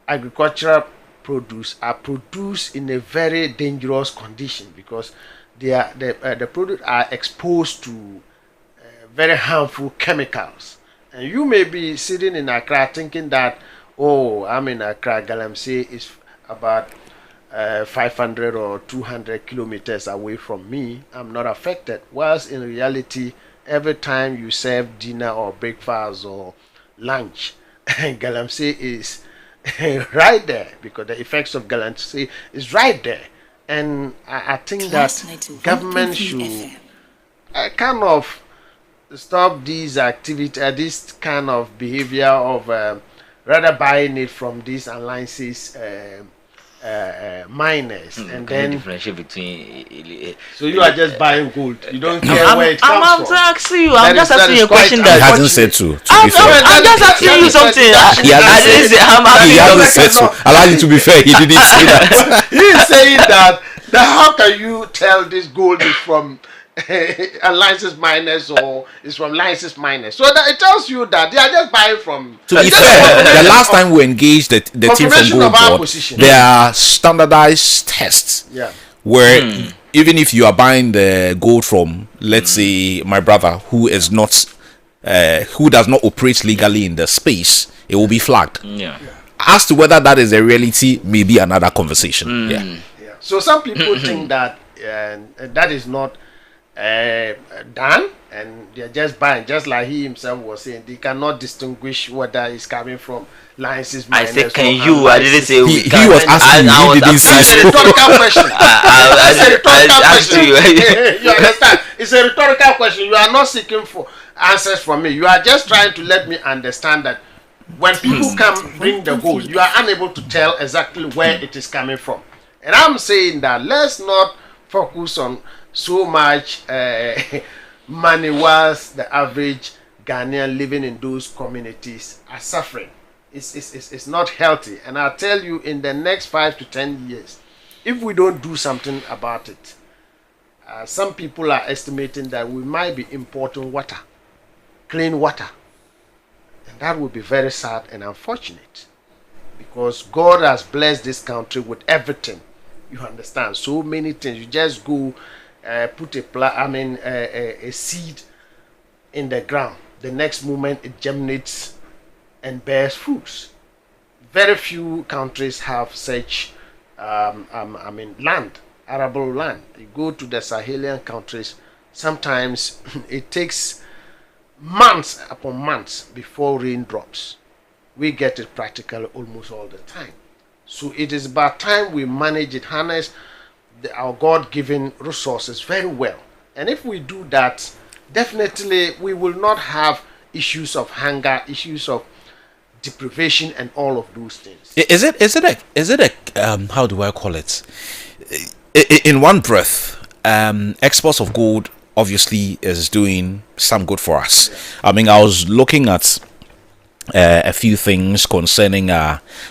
agricultural produce are produced in a very dangerous condition, because the produce are exposed to very harmful chemicals. And you may be sitting in Accra thinking that, oh, I'm in Accra, Galamsey is about 500 or 200 kilometers away from me. I'm not affected. Whilst in reality, every time you serve dinner or breakfast or lunch, Galamsey is right there, because the effects of Galamsey is right there. And I think that government should kind of stop these activities, this kind of behavior of rather buying it from these alliances miners, and then differentiate between. So you are just buying gold. You don't care where it comes from. I'm asking you. I'm just asking you a question that he hasn't said to. I'm just asking you something. He hasn't said so. Allow you to be fair. He didn't say that. He is saying that. Now, how can you tell this gold is from licensed miners or is from licensed miners? So that it tells you that they are just buying from. To be fair, the last time we engaged the team from Gold Board, there are standardized tests where even if you are buying the gold from, let's say, my brother who is not, who does not operate legally in the space, it will be flagged. As to whether that is a reality, may be another conversation. So some people think that that is not done, and they're just buying, just like he himself was saying. They cannot distinguish whether it's coming from licenses. I said, can you? I didn't say he was asking you. He didn't say so. It's a rhetorical question. You understand? It's a rhetorical question. You are not seeking for answers from me. You are just trying to let me understand that when people come bring the gold, you are unable to tell exactly where it is coming from. And I'm saying that let's not focus on so much money whilst the average Ghanaian living in those communities are suffering. It's not healthy. And I'll tell you, in the next 5 to 10 years, if we don't do something about it, some people are estimating that we might be importing water, clean water. And that would be very sad and unfortunate, because God has blessed this country with everything. You understand? So many things. You just go put a seed in the ground. The next moment it germinates and bears fruits. Very few countries have such land, arable land. You go to the Sahelian countries, sometimes it takes months upon months before rain drops. We get it practically almost all the time. So it is about time we manage it, harness our God-given resources very well. And if we do that, definitely we will not have issues of hunger, issues of deprivation, and all of those things. Is it a how do I call it? In one breath, exports of gold obviously is doing some good for us. I mean, I was looking at a few things concerning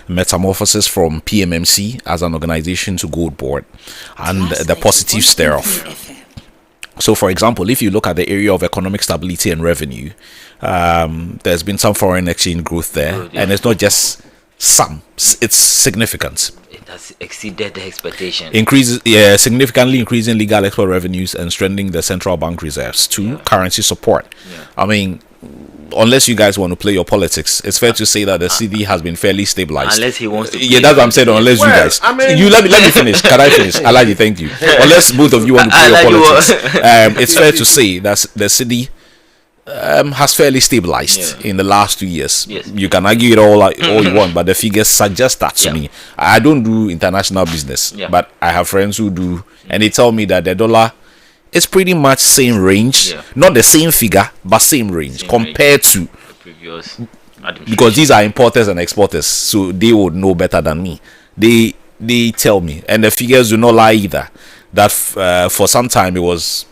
metamorphosis from PMMC as an organization to Gold Board and the positives thereof. So, for example, if you look at the area of economic stability and revenue, there's been some foreign exchange growth there, and it's not just some; it's significant. It has exceeded the expectation. Significantly increasing legal export revenues and strengthening the central bank reserves. Currency support. I mean, unless you guys want to play your politics, it's fair to say that the CD has been fairly stabilized. Unless he wants to. Yeah, that's what I'm saying. Unless you guys, you let me finish. Can I finish? Alaji, thank you. Unless both of you want to play your politics, it's fair to say that the CD has fairly stabilized in the last 2 years. You can argue it all you want, but the figures suggest that to me. I don't do international business, but I have friends who do, and they tell me that the dollar it's pretty much same range, not the same figure, but same range compared to the previous because these are importers and exporters, so they would know better than me. They tell me, and the figures do not lie either, that for some time it was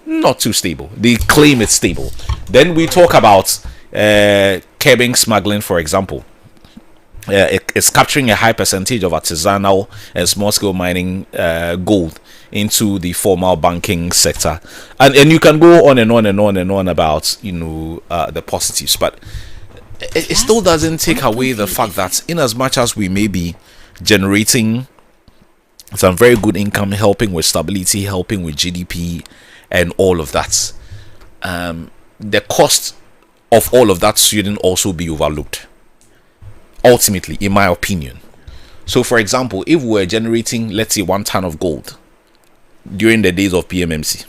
not too stable. They claim it's stable. Then we talk about curbing smuggling, for example. It's capturing a high percentage of artisanal and small-scale mining gold into the formal banking sector, and you can go on and on and on and on about the positives, but it still doesn't take away the fact that in as much as we may be generating some very good income, helping with stability, helping with GDP and all of that, the cost of all of that shouldn't also be overlooked, ultimately, in my opinion. So for example, if we're generating, let's say, 1 ton of gold during the days of PMMC,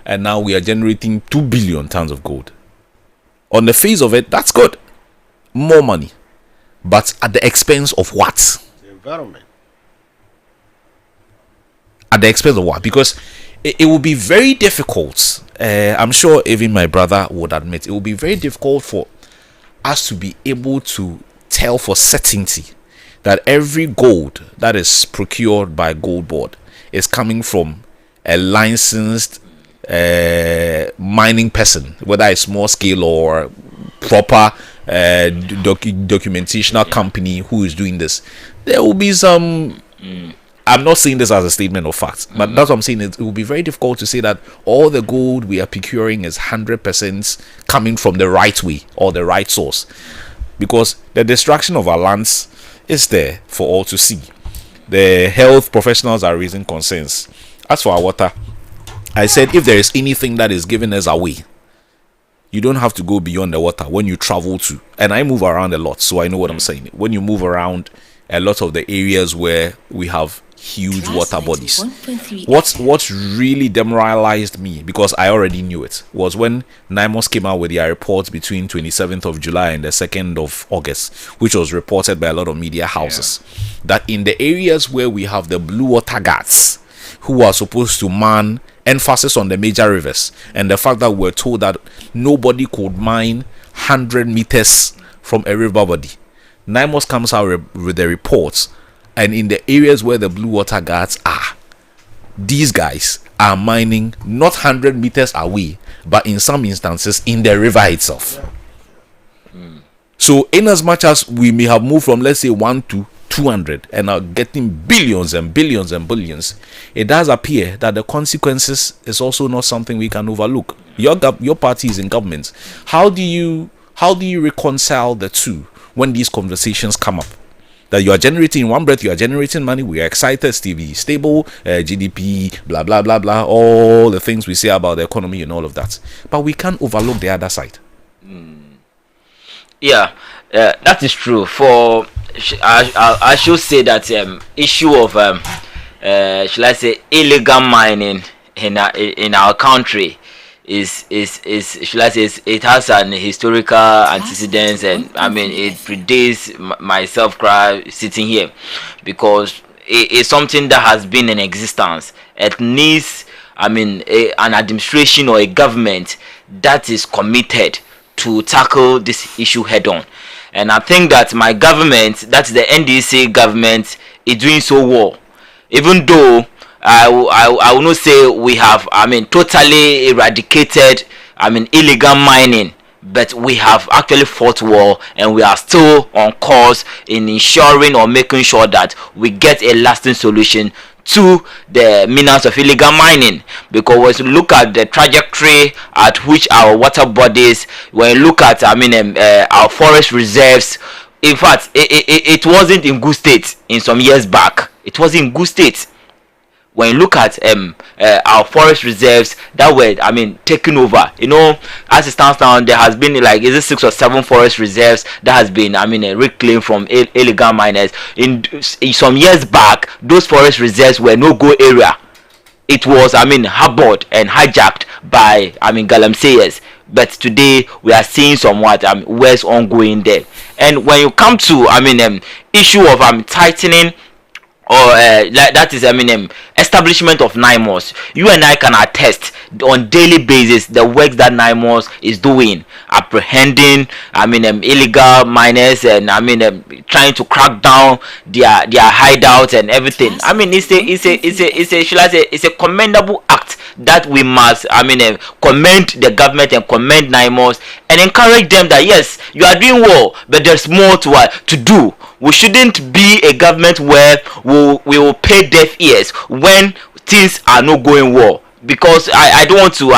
and now we are generating 2 billion tons of gold, on the face of it, that's good, more money, but at the expense of what? The environment. At the expense of what? Because it will be very difficult. I'm sure even my brother would admit it will be very difficult for us to be able to tell for certainty that every gold that is procured by Gold Board is coming from a licensed mining person, whether it's small scale or proper documentational company who is doing this. There will be some I'm not saying this as a statement of fact, but that's what I'm saying. It will be very difficult to say that all the gold we are procuring is 100% coming from the right way or the right source, because the destruction of our lands is there for all to see. The health professionals are raising concerns. As for our water, I said if there is anything that is giving us away, you don't have to go beyond the water when you travel to. And I move around a lot, so I know what I'm saying. When you move around a lot of the areas where we have huge water bodies, what's really demoralized me, because I already knew it, was when NIMOS came out with their report between 27th of July and the 2nd of August, which was reported by a lot of media houses, that in the areas where we have the blue water guards who are supposed to man, emphasis on the major rivers, and the fact that we're told that nobody could mine 100 meters from a river body. NIMOS comes out with the reports, and in the areas where the blue water guards are, these guys are mining not 100 meters away, but in some instances in the river itself. So in as much as we may have moved from, let's say, 1 to 200 and are getting billions and billions and billions, it does appear that the consequences is also not something we can overlook. Your party is in government. How do you reconcile the two when these conversations come up? That you are generating, in one breath you are generating money, we are excited, stable GDP, blah blah blah blah, all the things we say about the economy and all of that, but we can't overlook the other side. That is true. For I should say that issue of shall I say illegal mining in our country is shall I say, it has an historical antecedents, and I mean it predates myself sitting here, because it's something that has been in existence. It needs, I mean, an administration or a government that is committed to tackle this issue head on. And I think that my government, that's the NDC government, is doing so well. Even though I will not say we have, I mean, totally eradicated, I mean, illegal mining, but we have actually fought well, and we are still on course in ensuring or making sure that we get a lasting solution to the menace of illegal mining. Because when you look at the trajectory at which our water bodies, when you look at, I mean, our forest reserves, in fact, it wasn't in good state in some years back. It was in good state. When you look at our forest reserves that were, I mean, taken over, you know, as it stands now, there has been like, is it 6 or 7 forest reserves that has been, I mean, reclaimed from illegal miners. In some years back, those forest reserves were no-go area. It was, I mean, harbored and hijacked by, I mean, galamseyers. But today we are seeing somewhat worse ongoing there. And when you come to, I mean, issue of tightening or that is establishment of NIMOS. You and I can attest on daily basis the work that NIMOS is doing, apprehending illegal miners, and trying to crack down their hideouts and everything. It's a commendable act that we must commend the government and commend NIMOS and encourage them that yes, you are doing well, but there's more to do. We shouldn't be a government where we will pay deaf ears when things are not going well, because I don't want to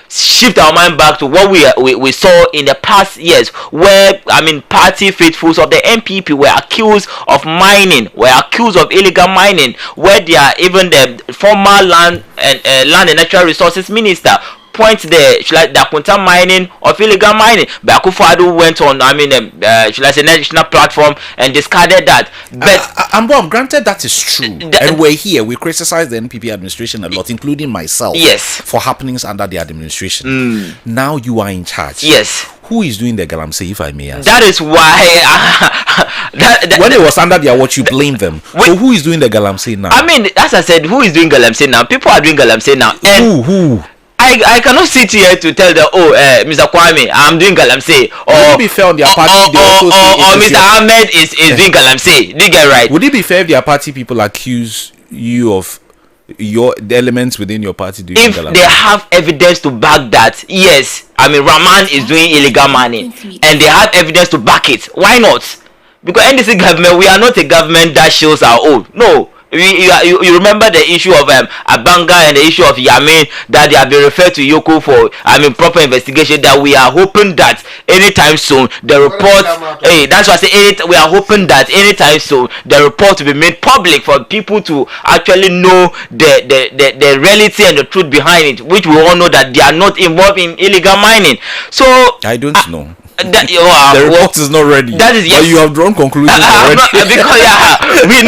shift our mind back to what we saw in the past years, where party faithfuls of the MPP were accused of mining, were accused of illegal mining, where they are even the former land and natural resources minister point there, like the Kunta mining of illegal mining. But Akufo-Addo went on, should I say, national platform and discarded that. But Bob, granted that is true, and we're here. We criticize the NPP administration a lot, including myself. Yes. For happenings under the administration. Now you are in charge. Yes. Who is doing the galamsey, if I may ask? That is why when it was under their watch, you blame them. So who is doing the galamsey now? As I said, who is doing galamsey now? People are doing galamsey now. And who? I cannot sit here to tell them, Mr. Kwame, I'm doing galamsey, or be fair on their party, or Mr. Ahmed is doing galamsey. Did you get right? Would it be fair if their party people accuse you of the elements within your party doing galamsey? If they have evidence to back that, yes, Rahman is doing illegal mining, and they have evidence to back it. Why not? Because NDC government, we are not a government that shows our own. No. You remember the issue of Abanga and the issue of Yamin, that they have been referred to Yoko for proper investigation, that we are hoping that anytime soon the report that's why I say we are hoping that anytime soon the report will be made public for people to actually know the reality and the truth behind it, which we all know that they are not involved in illegal mining. So I don't know. The report is not ready. That is, yes. But you have drawn conclusions already. Because we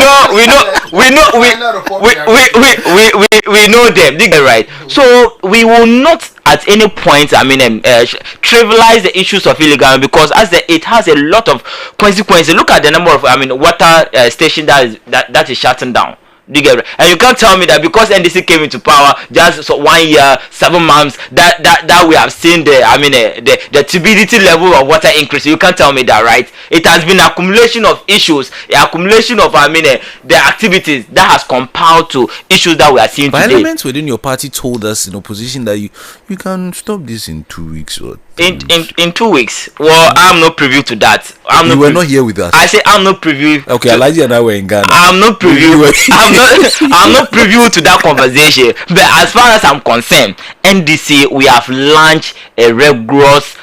know them. They get right. So we will not at any point trivialize the issues of illegal, because it has a lot of consequences. Look at the number of water station that is shutting down. Do you get it? And you can't tell me that because NDC came into power just 1 year, 7 months, that we have seen the turbidity level of water increase. You can't tell me that, right? It has been accumulation of issues, accumulation of the activities that has compiled to issues that we are seeing today. Elements within your party told us in opposition that you can stop this in 2 weeks or in 2 weeks. Well, I'm not privy to that. You were not here with us. I say I'm not privy. Okay, Elijah and I were in Ghana. I'm not privy. I'm not privy to that conversation. But as far as I'm concerned, NDC, we have launched a rigorous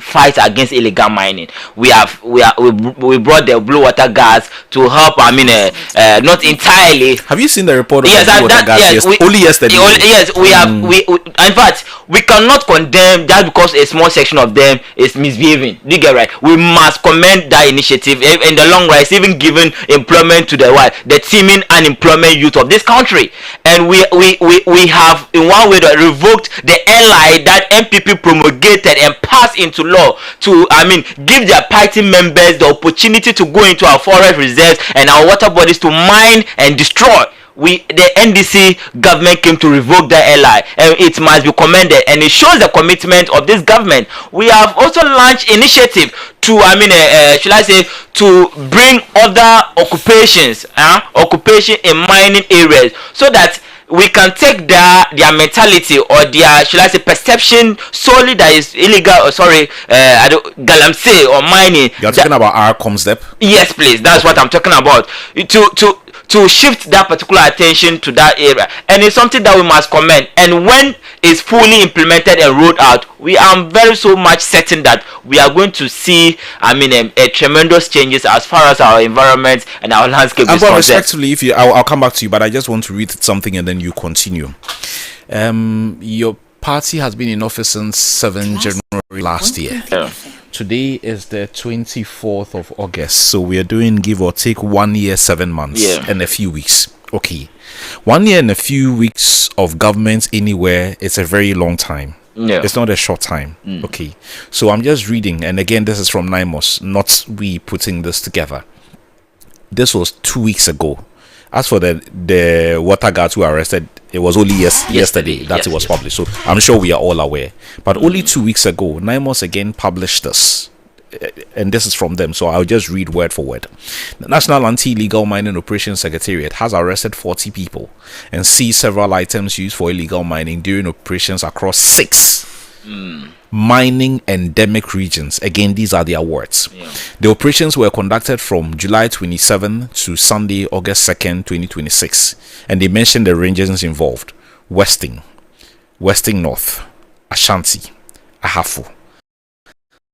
fight against illegal mining. We brought the blue water gas to help. Not entirely. Have you seen the report of the blue water gas? Only yesterday. Yes, we have. In fact, we cannot condemn that because a small section of them is misbehaving. Do you get right? We must commend that initiative. In the long run, it's even given employment to the teeming unemployment youth of this country. And we have in one way revoked the LI that MPP promulgated and passed into law to give their party members the opportunity to go into our forest reserves and our water bodies to mine and destroy. The NDC government came to revoke the LI, and it must be commended, and it shows the commitment of this government. We have also launched initiative to should I say, to bring other occupation in mining areas, so that we can take their mentality or their, should I say, perception solely that is illegal, or galamsey or mining. You're talking about our concept? Yes, please. That's what I'm talking about. To shift that particular attention to that area, and it's something that we must commend. And when it's fully implemented and rolled out, we are very so much certain that we are going to see a tremendous changes as far as our environment and our landscape is concerned. Respectfully, I'll come back to you, but I just want to read something and then you continue. Your party has been in office since 7 January last year. Yeah. Today is the 24th of August, so we are doing give or take 1 year, 7 months and a few weeks. Okay, 1 year and a few weeks of government anywhere, it's a very long time. Yeah. It's not a short time. Okay, so I'm just reading, and again, this is from NIMOS, not we putting this together. This was 2 weeks ago. As for the water guards who were arrested, it was only yesterday that it was published. So I'm sure we are all aware. But only 2 weeks ago, NIMOS again published this. And this is from them, so I'll just read word for word. The National Anti-Illegal Mining Operations Secretariat has arrested 40 people and seized several items used for illegal mining during operations across 6 mining endemic regions. Again, these are their words. The operations were conducted from July 27 to Sunday, August 2nd, 2026, and they mentioned the regions involved: Westing North, Ashanti, Ahafo,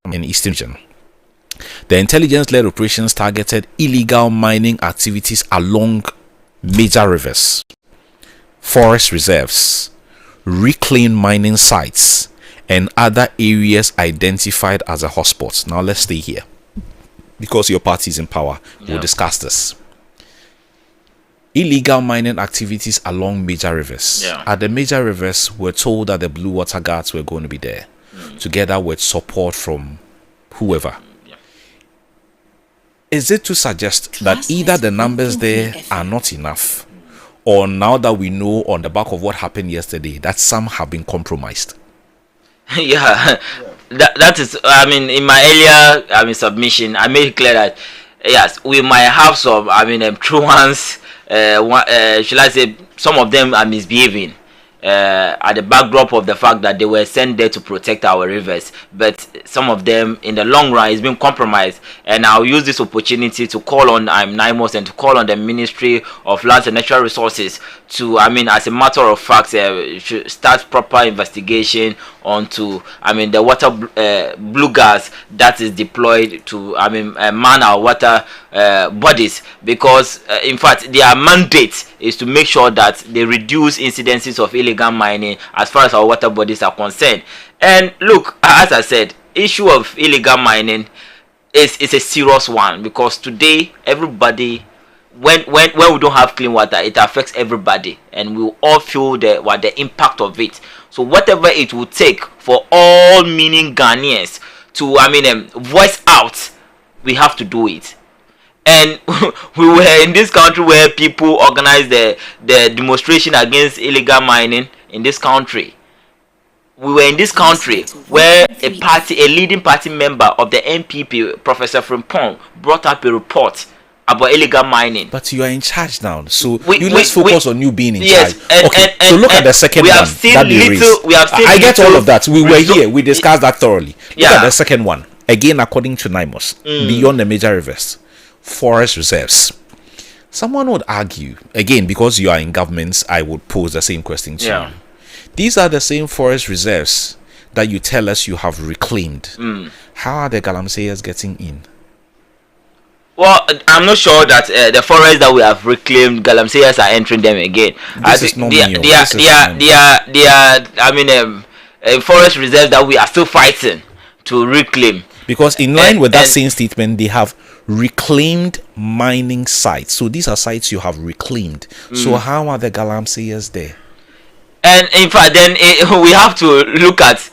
and Eastern region. The intelligence-led operations targeted illegal mining activities along major rivers, forest reserves, reclaimed mining sites, and other areas identified as a hotspot. Now let's stay here, because your party is in power. We'll discuss this. Illegal mining activities along major rivers. At the major rivers, we're told that the Blue Water Guards were going to be there, together with support from whoever. Is it to suggest that either the numbers there are not enough, or now that we know on the back of what happened yesterday that some have been compromised? That is, I mean, in my earlier submission, I made it clear that yes, we might have some true ones, should I say, some of them are misbehaving at the backdrop of the fact that they were sent there to protect our rivers, but some of them in the long run is being compromised. And I'll use this opportunity to call on NIMOS and to call on the Ministry of Lands and Natural Resources to, as a matter of fact, should start proper investigation onto the water blue gas that is deployed to man our water bodies, because in fact their mandate is to make sure that they reduce incidences of illegal mining as far as our water bodies are concerned. And look, as I said, issue of illegal mining is a serious one, because today everybody, when we don't have clean water, it affects everybody, and we all feel the impact of it. So whatever it will take for all meaning Ghanaians to voice out, we have to do it. And we were in this country where people organized the demonstration against illegal mining in this country. We were in this country where a leading party member of the NPP, Professor Frimpong, brought up a report about illegal mining. But you are in charge now, so let's focus on you being in charge. So look at the second one that they raised. I get all of that. We were here. We discussed that thoroughly. Look at the second one. Again, according to NIMOS, beyond the major rivers, forest reserves. Someone would argue, again, because you are in government, I would pose the same question to you. These are the same forest reserves that you tell us you have reclaimed. How are the Galamseyers getting in? Well, I'm not sure that the forests that we have reclaimed, Galamseyers are entering them again. This is not forest reserves that we are still fighting to reclaim. Because in line with that same statement, they have reclaimed mining sites. So these are sites you have reclaimed. So how are the Galamseyers there? And in fact, then we have to look at,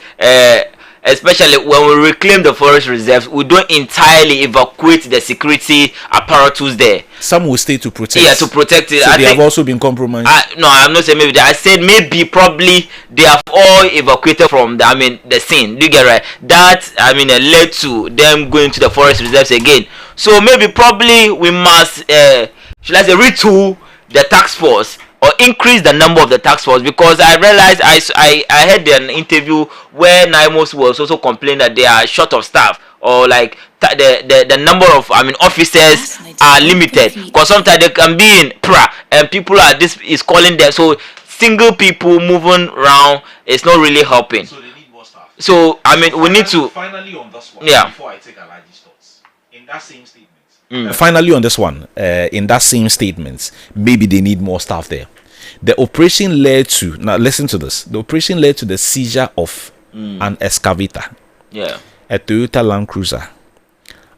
especially when we reclaim the forest reserves, we don't entirely evacuate the security apparatus there. Some will stay to protect. Yeah, to protect it. So they have also been compromised. No, I'm not saying maybe. I said maybe, probably they have all evacuated from the scene. Do you get right? That led to them going to the forest reserves again. So maybe, probably we must, should I say, retool the task force, or increase the number of the task force, because I realized I heard an interview where NIMOS was also complaining that they are short of staff, or like the number of officers are limited, because sometimes they can be in pra and people is calling them, so single people moving around is not really helping. So they need more staff. So we need to finally on this one. Before I take Alaji's thoughts, in that same statement. Finally on this one, in that same statement, maybe they need more staff there. The operation led to, now listen to this, the operation led to the seizure of an excavator, a Toyota Land Cruiser,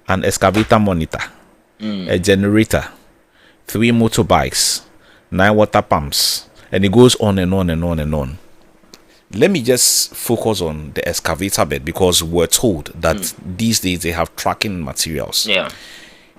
an excavator monitor, a generator, 3 motorbikes, 9 water pumps, and it goes on and on and on and on. Let me just focus on the excavator bit, because we're told that these days they have tracking materials.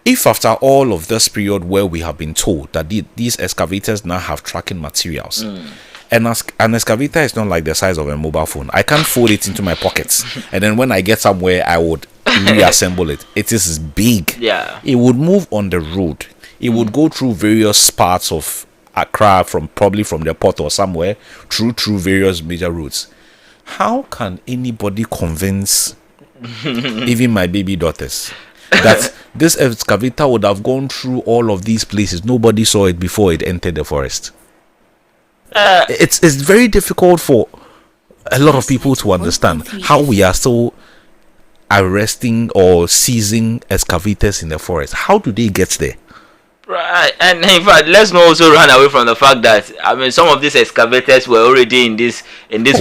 if after all of this period where we have been told that these excavators now have tracking materials, and an excavator is not like the size of a mobile phone. I can't fold it into my pockets, and then when I get somewhere, I would reassemble it. It is big. Yeah. It would move on the road. It would go through various parts of Accra, probably from the port or somewhere, through various major roads. How can anybody convince even my baby daughters that this excavator would have gone through all of these places? Nobody saw it before it entered the forest. It's very difficult for a lot of people to understand how we are so arresting or seizing excavators in the forest. How do they get there? Right, and in fact, let's not also run away from the fact that some of these excavators were already in this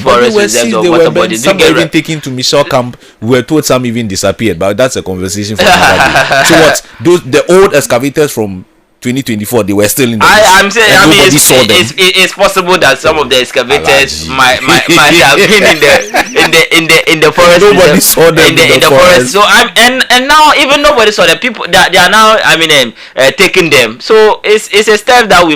forest reserves or water bodies. Some were even taken to Michelle Camp. We were told some even disappeared, but that's a conversation for another day. So what? The old excavators from 2024, they were still in the I'm saying, it's possible that some of the excavators might have been in the forest. Nobody saw them in the forest. So and now even nobody saw the people that they are now taking them. So it's a step that we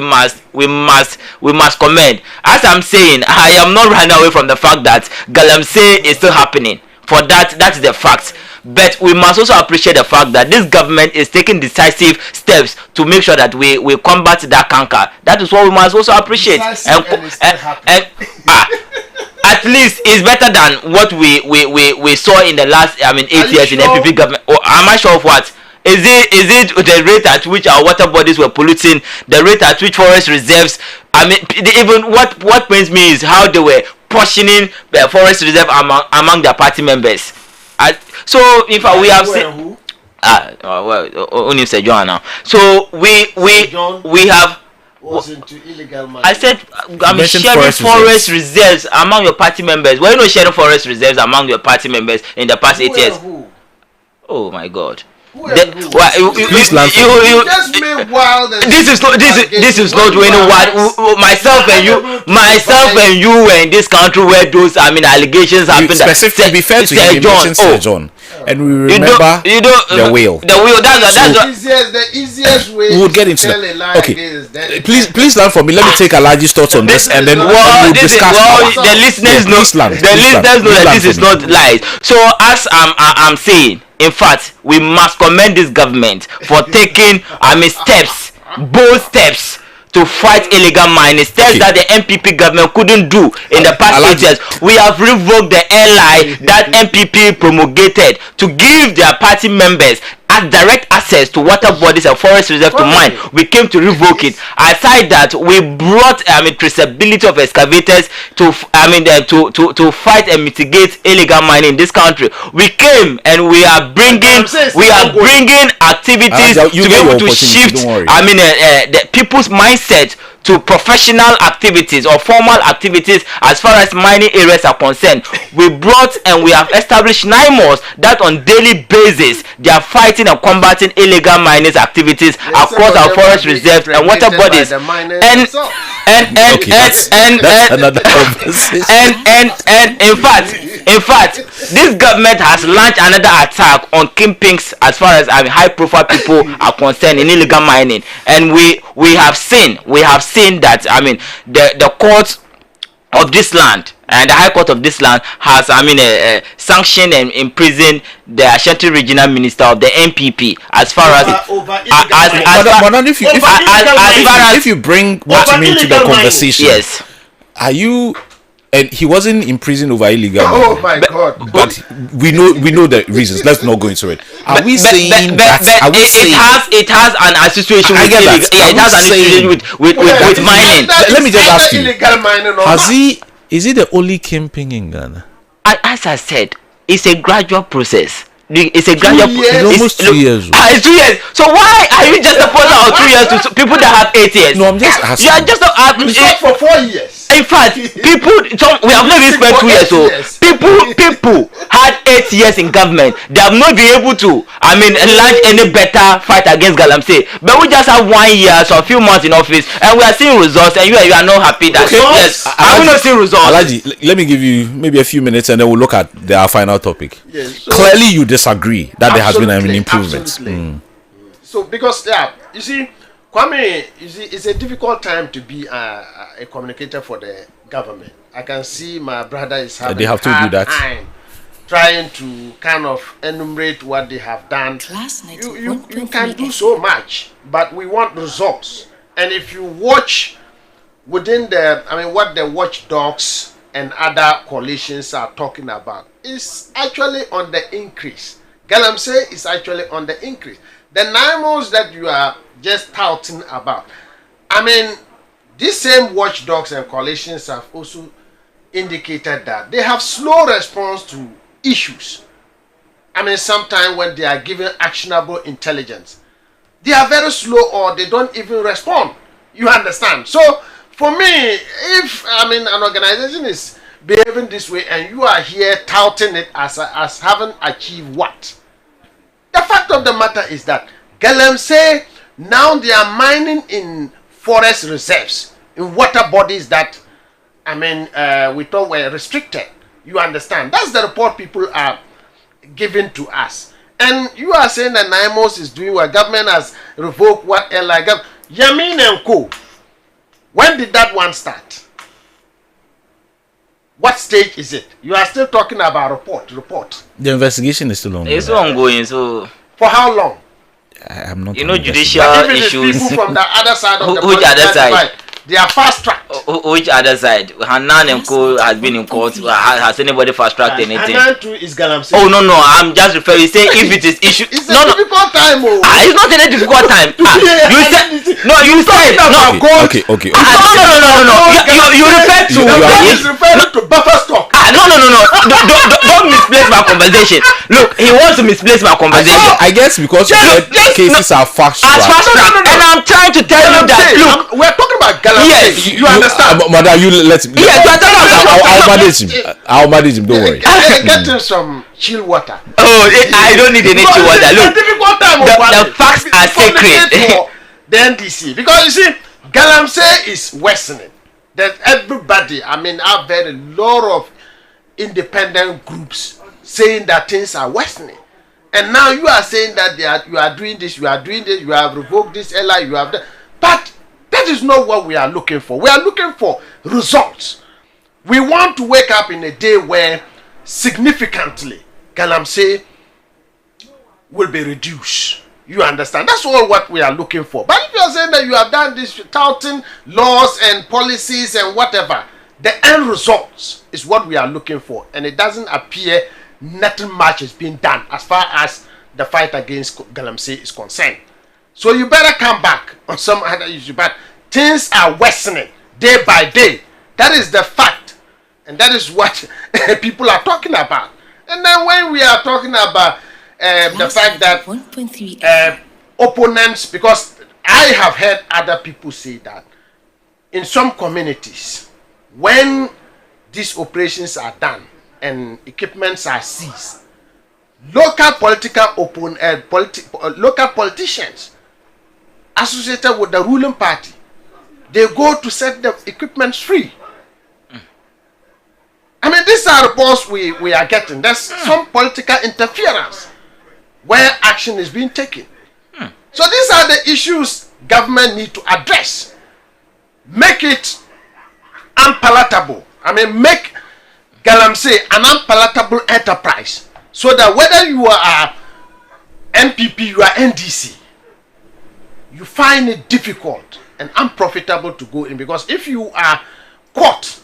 must commend. As I'm saying, I am not running away from the fact that Galamsey is still happening. For that's the fact. But we must also appreciate the fact that this government is taking decisive steps to make sure that we combat that canker. That is what we must also appreciate. And at least it's better than what we saw in the last 8 years in NPP government. Or am I sure of what? Is it the rate at which our water bodies were polluting, the rate at which forest reserves? Even what pains me is how they were portioning the forest reserve among their party members. So in fact we have seen only Sir John now. So we have was into illegal mining. I said sharing forest reserves among your party members. Why not sharing forest reserves among your party members in the past 8 years? Oh my God. This is not really what myself and you were in this country where those allegations happened. Specifically, to be fair to you, mentioned Sir John, and we remember the wheel. The easiest way. We would get into that. Okay, please learn from me. Let me take Alaji's thoughts on this, and then we'll discuss. The listeners know that this is not lies. So as I'm saying, in fact, we must commend this government for taking bold steps to fight illegal mining, steps that the MPP government couldn't do in the past 8 years. We have revoked the LI that MPP promulgated to give their party members direct access to water bodies and forest reserve to mine. We came to revoke it. Aside that, we brought traceability of excavators to fight and mitigate illegal mining in this country. We came and we are bringing activities to be able to shift the people's mindset to professional activities or formal activities as far as mining areas are concerned. We brought and we have established 9 malls that on daily basis they are fighting and combating illegal mining activities across our forest reserves and water bodies. And in fact, this government has launched another attack on kingpins as far as high profile people are concerned in illegal mining. And we have seen that the courts of this land and the High Court of this land has sanctioned and imprisoned the Ashanti Regional Minister of the NPP as far as if you bring what you mean to the conversation. Yes. Are you? And he wasn't in prison over illegal. Oh my God! But we know the reasons. Let's not go into it. Are we saying that? It has an association with illegal. Yeah, it has an association with mining. Let me just ask you: Is he the only kingpin in Ghana? As I said, it's a gradual process. It's a gradual process. Almost 2 years. It's 2 years. So why are you just opposing our 2 years to people that have 8 years? No, I'm just asking. You are just for 4 years. In fact, we have not even spent 2 years. So people had 8 years in government. They have not been able to launch any better fight against Galamsey. But we just have 1 year, so a few months in office, and we are seeing results. And you are not happy that yes, I will not see results. Alaji, let me give you maybe a few minutes, and then we'll look at our final topic. Yes, clearly, you disagree that there has been an improvement. So because you see, Kwame, it's a difficult time to be a communicator for the government. I can see my brother is having they have a told you hard that. time trying to kind of enumerate what they have done. You can do so much, but we want results. And if you watch within what the watchdogs and other coalitions are talking about, is actually on the increase. Galamsey is actually on the increase. The NIMOs that you are just touting about, these same watchdogs and coalitions have also indicated that they have slow response to issues. Sometimes when they are given actionable intelligence, they are very slow or they don't even respond. You understand? So for me, if an organization is behaving this way and you are here touting it as having achieved what? The fact of the matter is that Galamsey, now they are mining in forest reserves, in water bodies that we thought were restricted. You understand? That's the report people are giving to us. And you are saying that NIMOS is doing what government has revoked what Yamin and Co. When did that one start? What stage is it? You are still talking about report. The investigation is still ongoing. It's ongoing, so for how long? I'm not. Judicial issues. People from the other side of the which other side? They are fast tracked. Which other side? Hanan and Co has been in court. Has anybody fast tracked anything? Hanan too is Galamsey. Oh no, I'm just referring. Say if it is issue. It's a difficult time. It's not a difficult time. You said no. You said no. Okay. No. You refer to. He's referring to buffer stock. No. Don't misplace my conversation. Look, he wants to misplace my conversation. I guess because cases are fast tracked. And I'm trying to tell you that. Look, we're talking about Galamsey. Yes, you understand. Madam, you let me. Yes, I'll manage him. I'll manage him. Don't worry. Get him some chill water. Oh, I don't need any chill water. Look, the facts are sacred. For the NDC, because you see, Galamsey is worsening. That everybody, I've heard a lot of independent groups saying that things are worsening, and now you are saying that you are doing this, you have revoked this LI, you have done, but that is not what we are looking for. We are looking for results. We want to wake up in a day where significantly Galamsey will be reduced. You understand? That's all what we are looking for. But if you are saying that you have done this touting laws and policies and whatever, the end results is what we are looking for. And it doesn't appear nothing much is being done as far as the fight against Galamsey is concerned. So you better come back on some other issue. But things are worsening day by day. That is the fact. And that is what people are talking about. And then when we are talking about the fact that opponents, because I have heard other people say that in some communities, when these operations are done and equipments are seized, local local politicians associated with the ruling party, they go to set the equipment free. These are reports we are getting. There's some political interference where action is being taken. So these are the issues government need to address. Make it unpalatable. Make Galamsey an unpalatable enterprise, so that whether you are NPP, you are NDC, you find it difficult and unprofitable to go in, because if you are caught,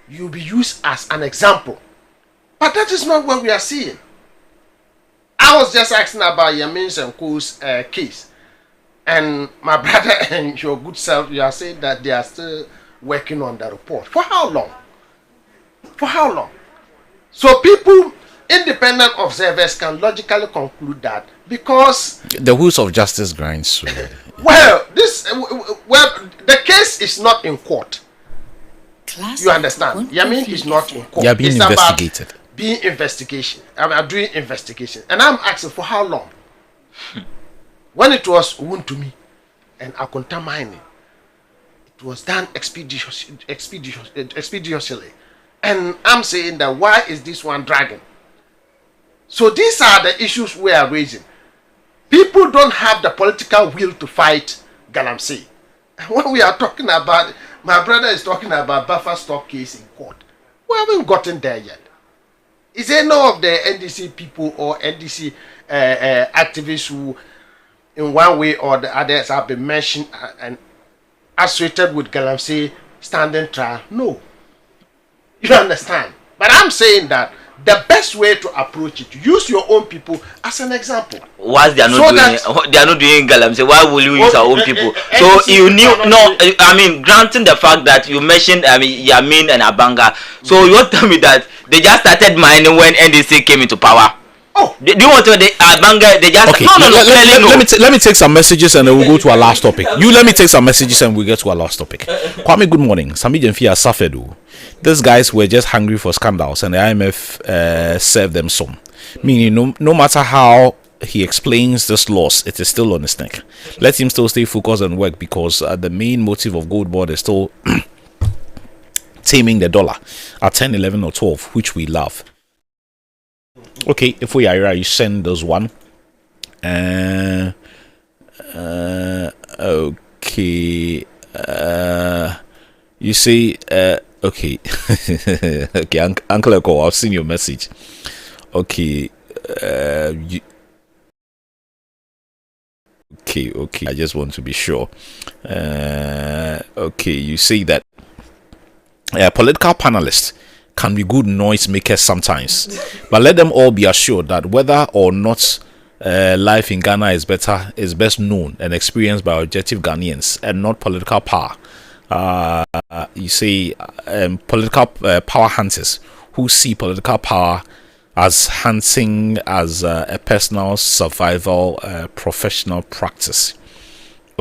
you'll be used as an example. But that is not what we are seeing. I was just asking about Yamin's and Co's case, and my brother and your good self, you are saying that they are still working on the report. For how long? For how long? So people, independent observers, can logically conclude that because the wheels of justice grinds slowly. The case is not in court. You understand? Yamin is not in court. They are being investigated. Doing investigation. And I'm asking, for how long? When it was Wuntumi and Akunta mining, it was done expeditiously. And I'm saying that why is this one dragging? So these are the issues we are raising. People don't have the political will to fight Galamsey. When we are talking about, my brother is talking about buffer stock case in court. We haven't gotten there yet. Is there no of the NDC people or NDC activists who, in one way or the others, have been mentioned and associated with Galamsey standing trial? No. You understand? But I'm saying that the best way to approach it, use your own people as an example. Whilst they are not doing Galamsey, why will you use our own people? So you knew I mean, granting the fact that you mentioned Yamin and Abanga, so you want to tell me that they just started mining when NDC came into power? Oh, do you want to the Abanga? They just okay. Let me take some messages and then we'll go to our last topic. Let me take some messages and we'll get to our last topic. Kwame, good morning. Sami Jemfia Safedu. These guys were just hungry for scandals and the IMF served them some. Meaning, no matter how he explains this loss, it is still on his neck. Let him still stay focused and work, because the main motive of Gold Board is still taming the dollar at 10, 11 or 12, which we love. Okay, if we are, you send us one. Okay. You see, okay. Okay, Uncle Eko, I've seen your message. Okay. Okay, I just want to be sure. Okay, you say that political panelists can be good noise makers sometimes, but let them all be assured that whether or not life in Ghana is better is best known and experienced by objective Ghanaians and not political power. You see, political power hunters who see political power as hunting as a personal survival professional practice.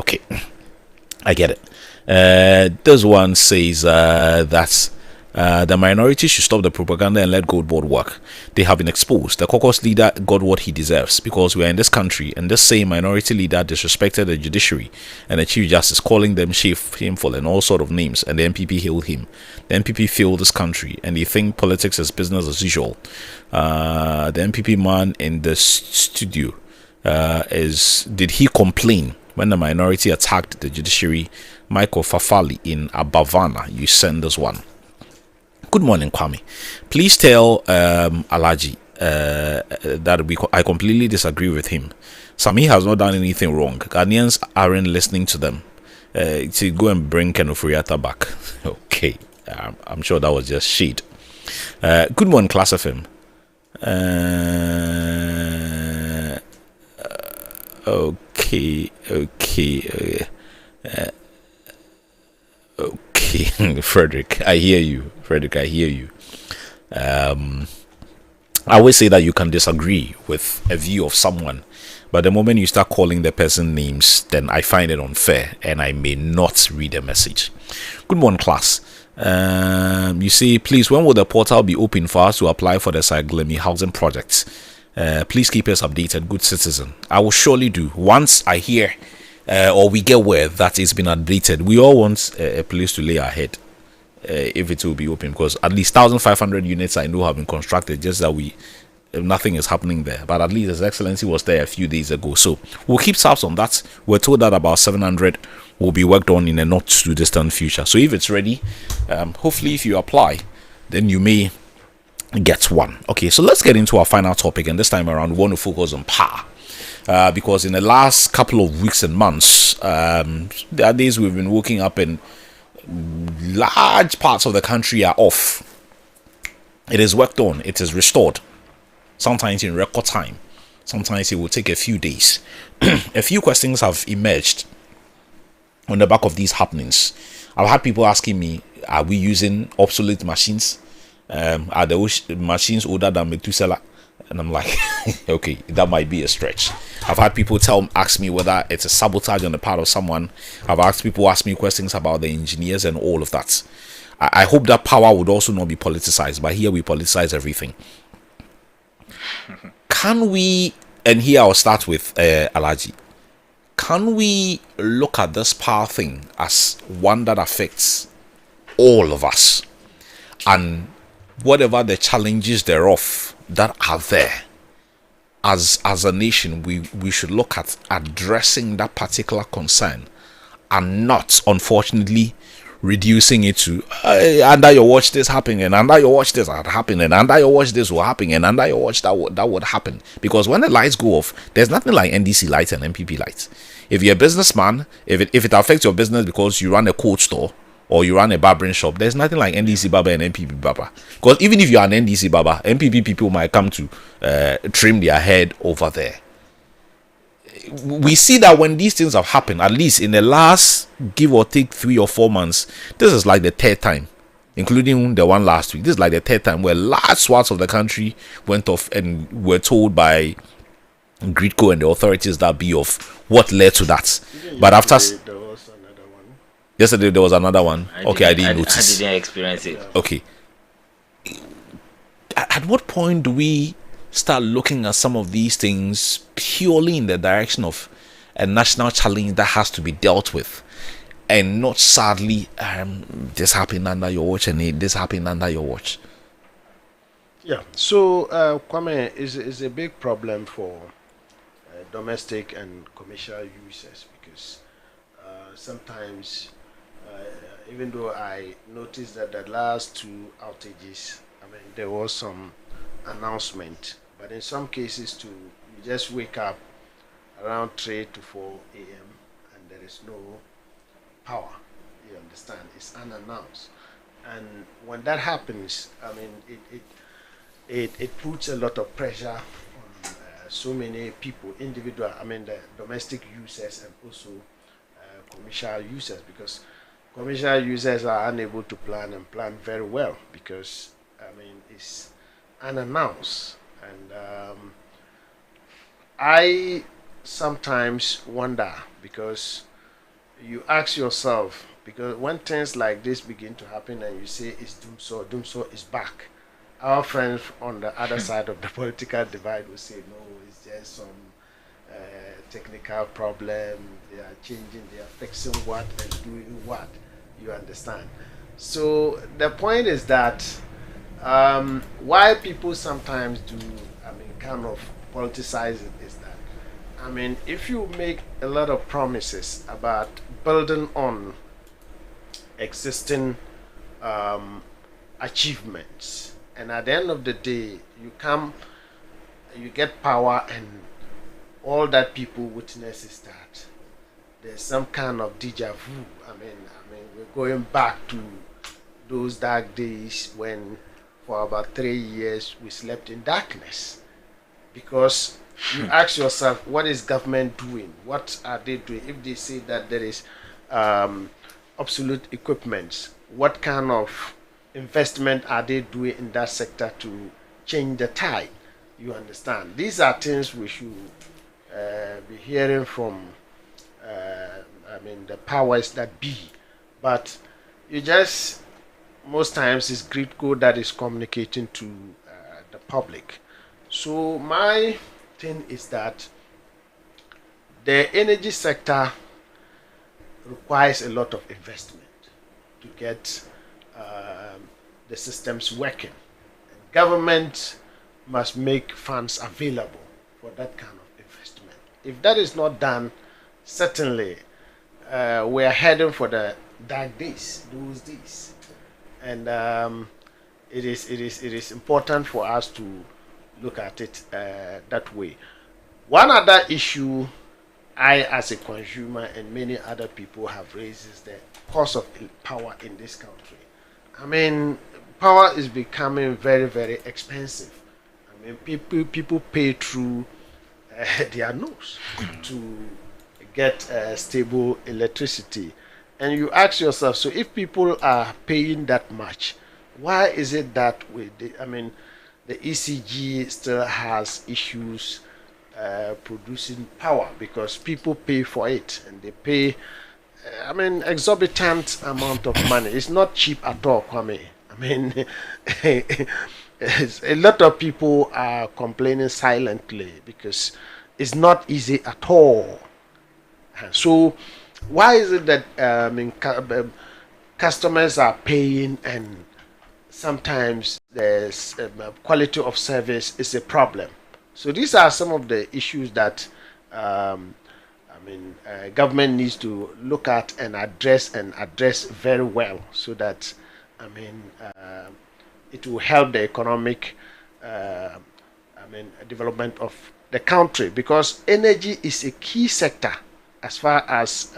Okay, I get it. This one says that the minority should stop the propaganda and let Gold Board work. They have been exposed. The caucus leader got what he deserves, because we are in this country and this same minority leader disrespected the judiciary and the Chief Justice, calling them shameful and all sort of names, and the MPP hailed him. The MPP failed this country and they think politics is business as usual. The MPP man in the studio did he complain when the minority attacked the judiciary? Michael Fafali in Abavana, you send us one. Good morning, Kwame. Please tell Alaji that I completely disagree with him. Sami has not done anything wrong. Ghanaians aren't listening to them. To go and bring Kenofuriata back. Okay, I'm sure that was just shade. Good morning, Class FM. Okay. Frederick, I hear you. I always say that you can disagree with a view of someone, but the moment you start calling the person names, then I find it unfair and I may not read a message. Good morning, class. You say, please, when will the portal be open for us to apply for the Saglemi housing projects? Please keep us updated, good citizen. I will surely do. Once I hear or we get word that it's been updated, we all want a place to lay our head, if it will be open, because at least 1,500 units I know have been constructed, just that nothing is happening there. But at least His Excellency was there a few days ago, so we'll keep tabs on that. We're told that about 700 will be worked on in a not too distant future, so if it's ready, hopefully if you apply, then you may get one. Okay, so let's get into our final topic, and this time around we want to focus on power. Because in the last couple of weeks and months, there are days we've been waking up and large parts of the country are off. It is worked on, it is restored, sometimes in record time, sometimes it will take a few days. A few questions have emerged on the back of these happenings. I've had people asking me, are we using obsolete machines? Are the machines older than Methuselah? And I'm like, okay, that might be a stretch. I've had people ask me whether it's a sabotage on the part of someone. I've asked people ask me questions about the engineers and all of that. I hope that power would also not be politicized, but here we politicize everything. Can we, and here I'll start with Alaji, can we look at this power thing as one that affects all of us, and whatever the challenges thereof that are there, as a nation, we should look at addressing that particular concern and not, unfortunately, reducing it to under your watch this happening, and under your watch this had happened, and under your watch this will happen, and under your watch that would happen. Because when the lights go off, there's nothing like NDC lights and MPP lights. If you're a businessman, if it affects your business because you run a coat store or you run a barbering shop, there's nothing like NDC barber and MPP barber. Because even if you're an NDC barber, MPP people might come to trim their head over there. We see that when these things have happened, at least in the last give or take 3 or 4 months, this is like the third time, including the one last week. This is like the third time where large swaths of the country went off and were told by Gridco and the authorities that be of what led to that. But after there was another one. yesterday there was another one. I didn't notice. I didn't experience it. Okay. At what point do we start looking at some of these things purely in the direction of a national challenge that has to be dealt with, and not sadly this happened under your watch and this happened under your watch? Yeah. So Kwame is a big problem for domestic and commercial users, because sometimes even though I noticed that the last 2 outages, there was some announcement, but in some cases too, you just wake up around 3 to 4 a.m. and there is no power. You understand? It's unannounced, and when that happens, it puts a lot of pressure on so many people, individual, the domestic users and also commercial users, because commercial users are unable to plan very well because it's unannounced. And I sometimes wonder, because you ask yourself, because when things like this begin to happen and you say it's Doomso is back, our friends on the other side of the political divide will say no, it's just some technical problem, they are changing, they are fixing what and doing what, you understand. So the point is that why people sometimes do kind of politicize it is that if you make a lot of promises about building on existing achievements, and at the end of the day you get power, and all that people witness is that there's some kind of deja vu. We're going back to those dark days when for about 3 years we slept in darkness, because you ask yourself, what is government doing? What are they doing? If they say that there is obsolete equipment, what kind of investment are they doing in that sector to change the tide? You understand? These are things we should be hearing from the powers that be. But you just, most times it's Gridco that is communicating to the public. So my thing is that the energy sector requires a lot of investment to get the systems working. And government must make funds available for that kind of investment. If that is not done, certainly we are heading for the dark days, those days. And it is important for us to look at it that way. One other issue I, as a consumer, and many other people have raised is the cost of power in this country. Power is becoming very, very expensive. People pay through their nose to get stable electricity. And you ask yourself, so if people are paying that much, why is it that the ECG still has issues producing power? Because people pay for it, and they pay exorbitant amount of money. It's not cheap at all, Kwame. A lot of people are complaining silently because it's not easy at all. So why is it that customers are paying, and sometimes there's quality of service is a problem? So these are some of the issues that government needs to look at and address very well, so that it will help the economic development of the country, because energy is a key sector as far as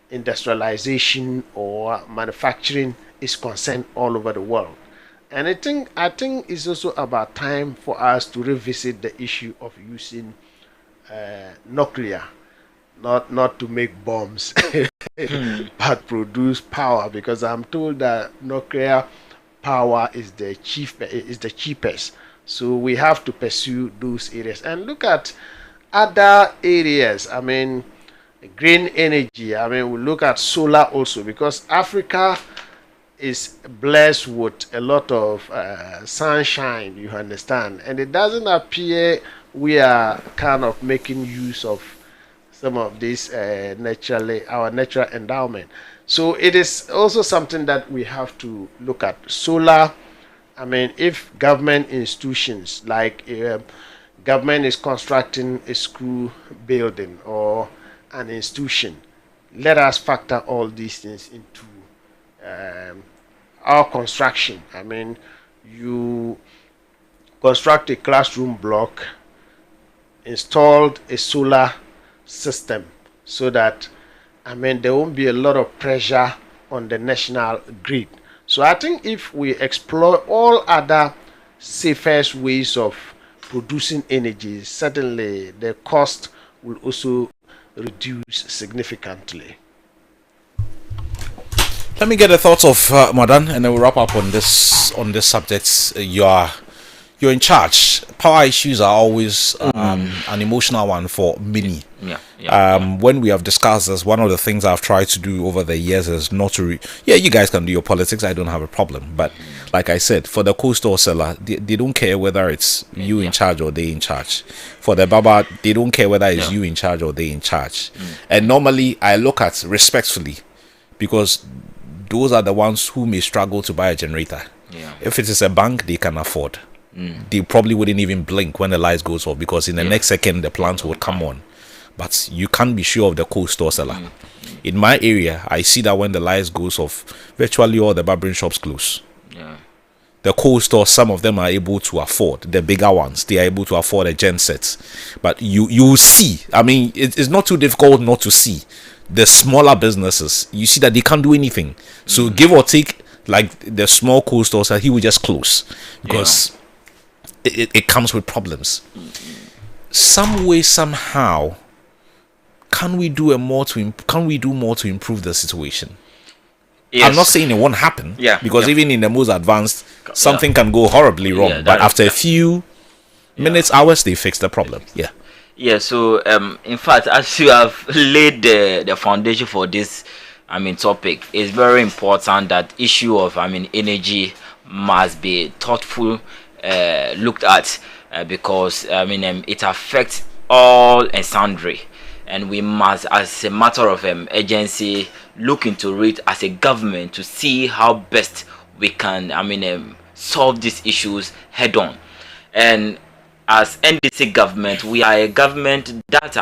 industrialization or manufacturing is concerned all over the world. And I think it's also about time for us to revisit the issue of using nuclear, not to make bombs, but produce power, because I'm told that nuclear power is the cheapest. So we have to pursue those areas and look at other areas. Green energy. We look at solar also, because Africa is blessed with a lot of sunshine, you understand, and it doesn't appear we are kind of making use of some of this our natural endowment. So it is also something that we have to look at. Solar, if government institutions, like government is constructing a school building or an institution, let us factor all these things into our construction. You construct a classroom block, installed a solar system, so that there won't be a lot of pressure on the national grid. So I think if we explore all other safest ways of producing energy, certainly the cost will also reduce significantly. Let me get the thoughts of Madan, and then we'll wrap up on this subject. You're in charge. Power issues are always an emotional one for many. When we have discussed this, one of the things I've tried to do over the years is not to you guys can do your politics, I don't have a problem, but like I said, for the coastal seller, they don't care whether it's you in charge or they in charge. For the Baba, they don't care whether it's you in charge or they in charge. And normally I look at respectfully, because those are the ones who may struggle to buy a generator. If it is a bank, they can afford. They probably wouldn't even blink when the lights goes off, because in the next second the plant would come on. But you can't be sure of the cold store seller. In my area, I see that when the lights goes off, virtually all the barbering shops close. The cold store, some of them are able to afford, the bigger ones, they are able to afford a gen set. But you see, it's not too difficult not to see the smaller businesses. You see that they can't do anything. So give or take, like the small cold stores, he will just close, because it comes with problems. Some way, somehow, can we do more to improve the situation? I'm not saying it won't happen, because even in the most advanced, something can go horribly wrong. But after a few minutes, hours, they fix the problem. So in fact, as you have laid the foundation for this topic, it's very important that issue of energy must be thoughtful looked at, because it affects all and sundry, and we must, as a matter of urgency, look into it as a government to see how best we can solve these issues head on. And as NDC government, we are a government that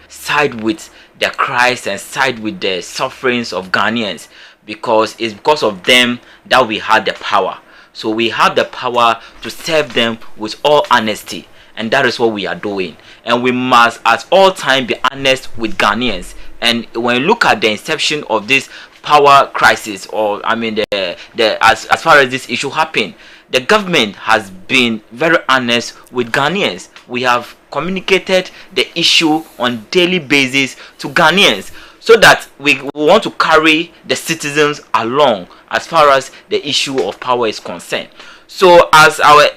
side with the cries and side with the sufferings of Ghanaians, because it's because of them that we had the power. So we have the power to serve them with all honesty, and that is what we are doing. And we must at all time be honest with Ghanaians. And when you look at the inception of this power crisis, or as far as this issue happened, the government has been very honest with Ghanaians. We have communicated the issue on daily basis to Ghanaians, so that we want to carry the citizens along as far as the issue of power is concerned. So as our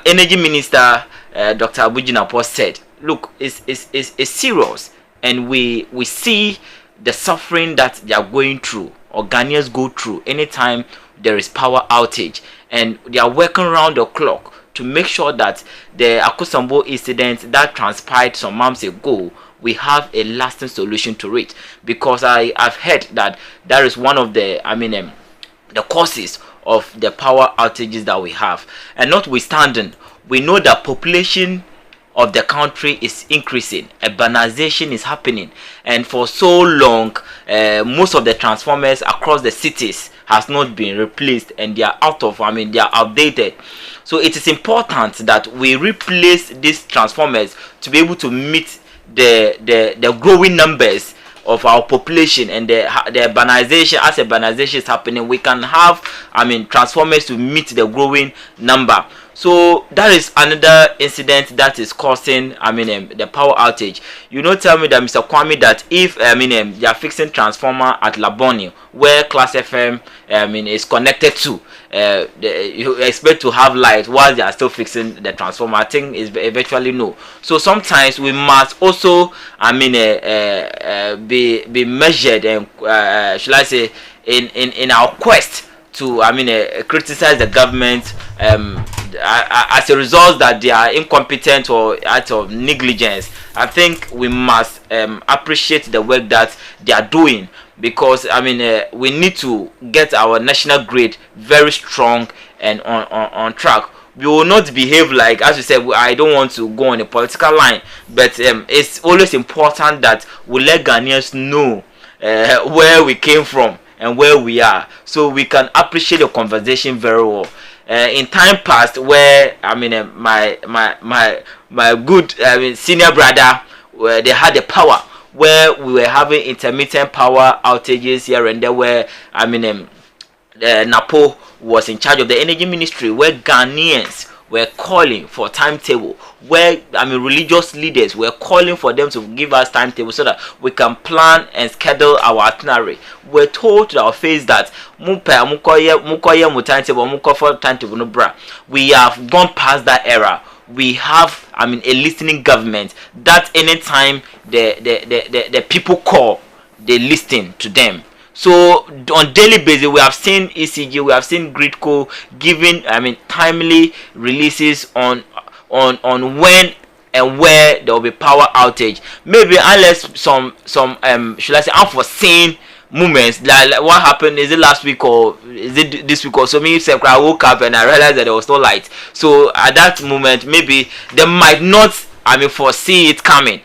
energy minister, Dr. Abu-Jinapor, said, look, it's serious, and we see the suffering that they are going through, or Ghanaians go through, anytime there is power outage, and they are working around the clock to make sure that the Akusambo incident that transpired some months ago, we have a lasting solution to it. Because I've heard that is one of the the causes of the power outages that we have. And notwithstanding, we know that population of the country is increasing, urbanization is happening, and for so long most of the transformers across the cities has not been replaced, and they are they are outdated. So it is important that we replace these transformers to be able to meet the growing numbers of our population, and the urbanization. As urbanization is happening, we can have transformers to meet the growing number. So that is another incident that is causing the power outage. You know, tell me that, Mr. Kwame, that if they are fixing transformer at Laboni, where Class FM is connected to, you expect to have light while they are still fixing the transformer? I think is eventually no. So sometimes we must also be measured, and should I say, in our quest to criticize the government as a result that they are incompetent or out of negligence. I think we must appreciate the work that they are doing, because we need to get our national grid very strong and on track. We will not behave like, as you said, I don't want to go on a political line, but it's always important that we let Ghanaians know where we came from and where we are, so we can appreciate the conversation very well. In time past, where my good senior brother, where they had the power, where we were having intermittent power outages here and there, where Napo was in charge of the energy ministry, where Ghanaians were calling for timetable, where religious leaders were calling for them to give us timetable so that we can plan and schedule our itinerary. We're told to our face that we have gone past that era. We have a listening government that anytime the people call, they listen to them. So on daily basis, we have seen ECG, we have seen Gridco giving timely releases on when and where there will be power outage. Maybe unless some should I say unforeseen moments, like what happened, is it last week or is it this week or so? Me, I woke up and I realized that there was no light. So at that moment, maybe they might not foresee it coming.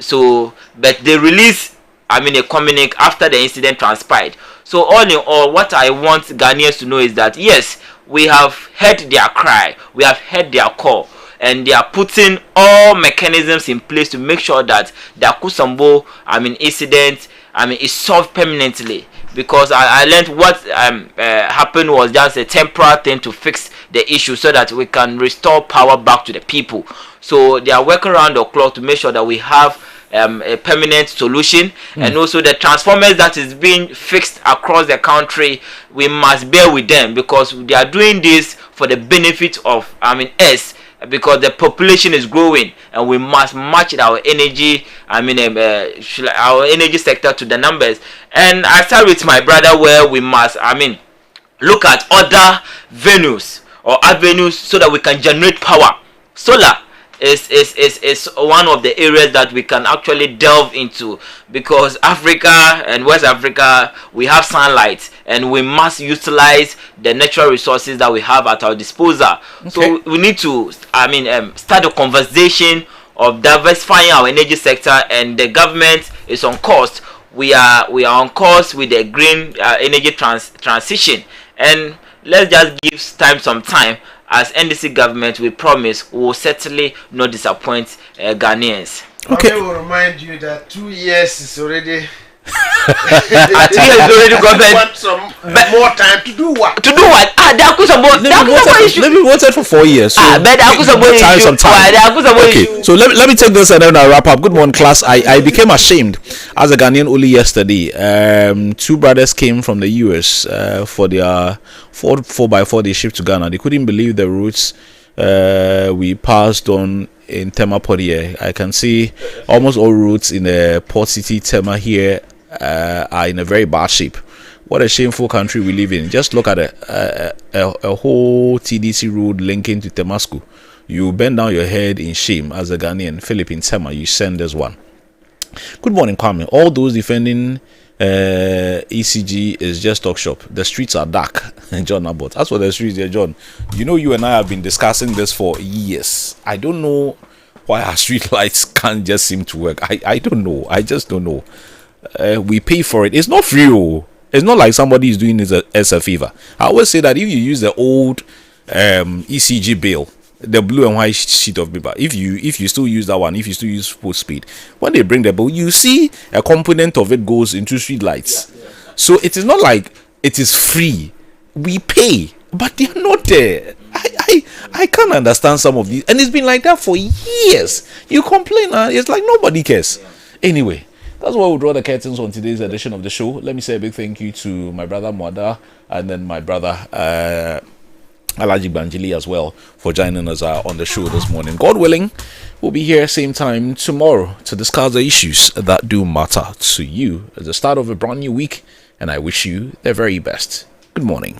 So but they release a communique after the incident transpired. So all in all, what I want Ghanaians to know is that yes, we have heard their cry, we have heard their call, and they are putting all mechanisms in place to make sure that the Akusambo incident is solved permanently. Because I learned what happened was just a temporary thing to fix the issue so that we can restore power back to the people. So they are working around the clock to make sure that we have a permanent solution, and also the transformers that is being fixed across the country, we must bear with them, because they are doing this for the benefit of us, because the population is growing and we must match our energy our energy sector to the numbers. And I start with my brother, where we must look at other venues or avenues so that we can generate power. Solar is one of the areas that we can actually delve into, because Africa and West Africa, we have sunlight and we must utilize the natural resources that we have at our disposal. Okay. So we need to start a conversation of diversifying our energy sector, and the government is on course. We are on course with the green energy transition, and let's just give some time. As NDC government, we promise we will certainly not disappoint Ghanaians. Okay. I will remind you that 2 years is already. I think it's already government. Want some more time to do what? To do what? Let me voted for 4 years. So but some time. Okay, so let me take this and then I'll wrap up. Good morning, class. I became ashamed as a Ghanaian only yesterday. Two brothers came from the US for their 4x4 they shipped to Ghana. They couldn't believe the routes we passed on in Tema Port here. I can see almost all routes in the port city Tema here are in a very bad shape. What a shameful country we live in. Just look at a whole TDC road linking to Temasco. You bend down your head in shame as a Ghanaian. Philippine Tema, you send us one. Good morning, Kwame. All those defending ECG is just talk shop. The streets are dark. John Abbott. As for the streets there, John, you know you and I have been discussing this for years. I don't know why our street lights can't just seem to work. I don't know. I just don't know. We pay for it. It's not free. It's not like somebody is doing it as a favor. I always say that if you use the old ECG bill, the blue and white sheet of paper, if you still use that one, if you still use postpaid, when they bring the bill, you see a component of it goes into street lights. So it is not like it is free. We pay, but they are not there. I can't understand some of these, and it's been like that for years. You complain, it's like nobody cares. Anyway, that's why we'll draw the curtains on today's edition of the show. Let me say a big thank you to my brother Mwada and then my brother Alaji Banjili as well for joining us on the show this morning. God willing, we'll be here same time tomorrow to discuss the issues that do matter to you at the start of a brand new week, and I wish you the very best. Good morning.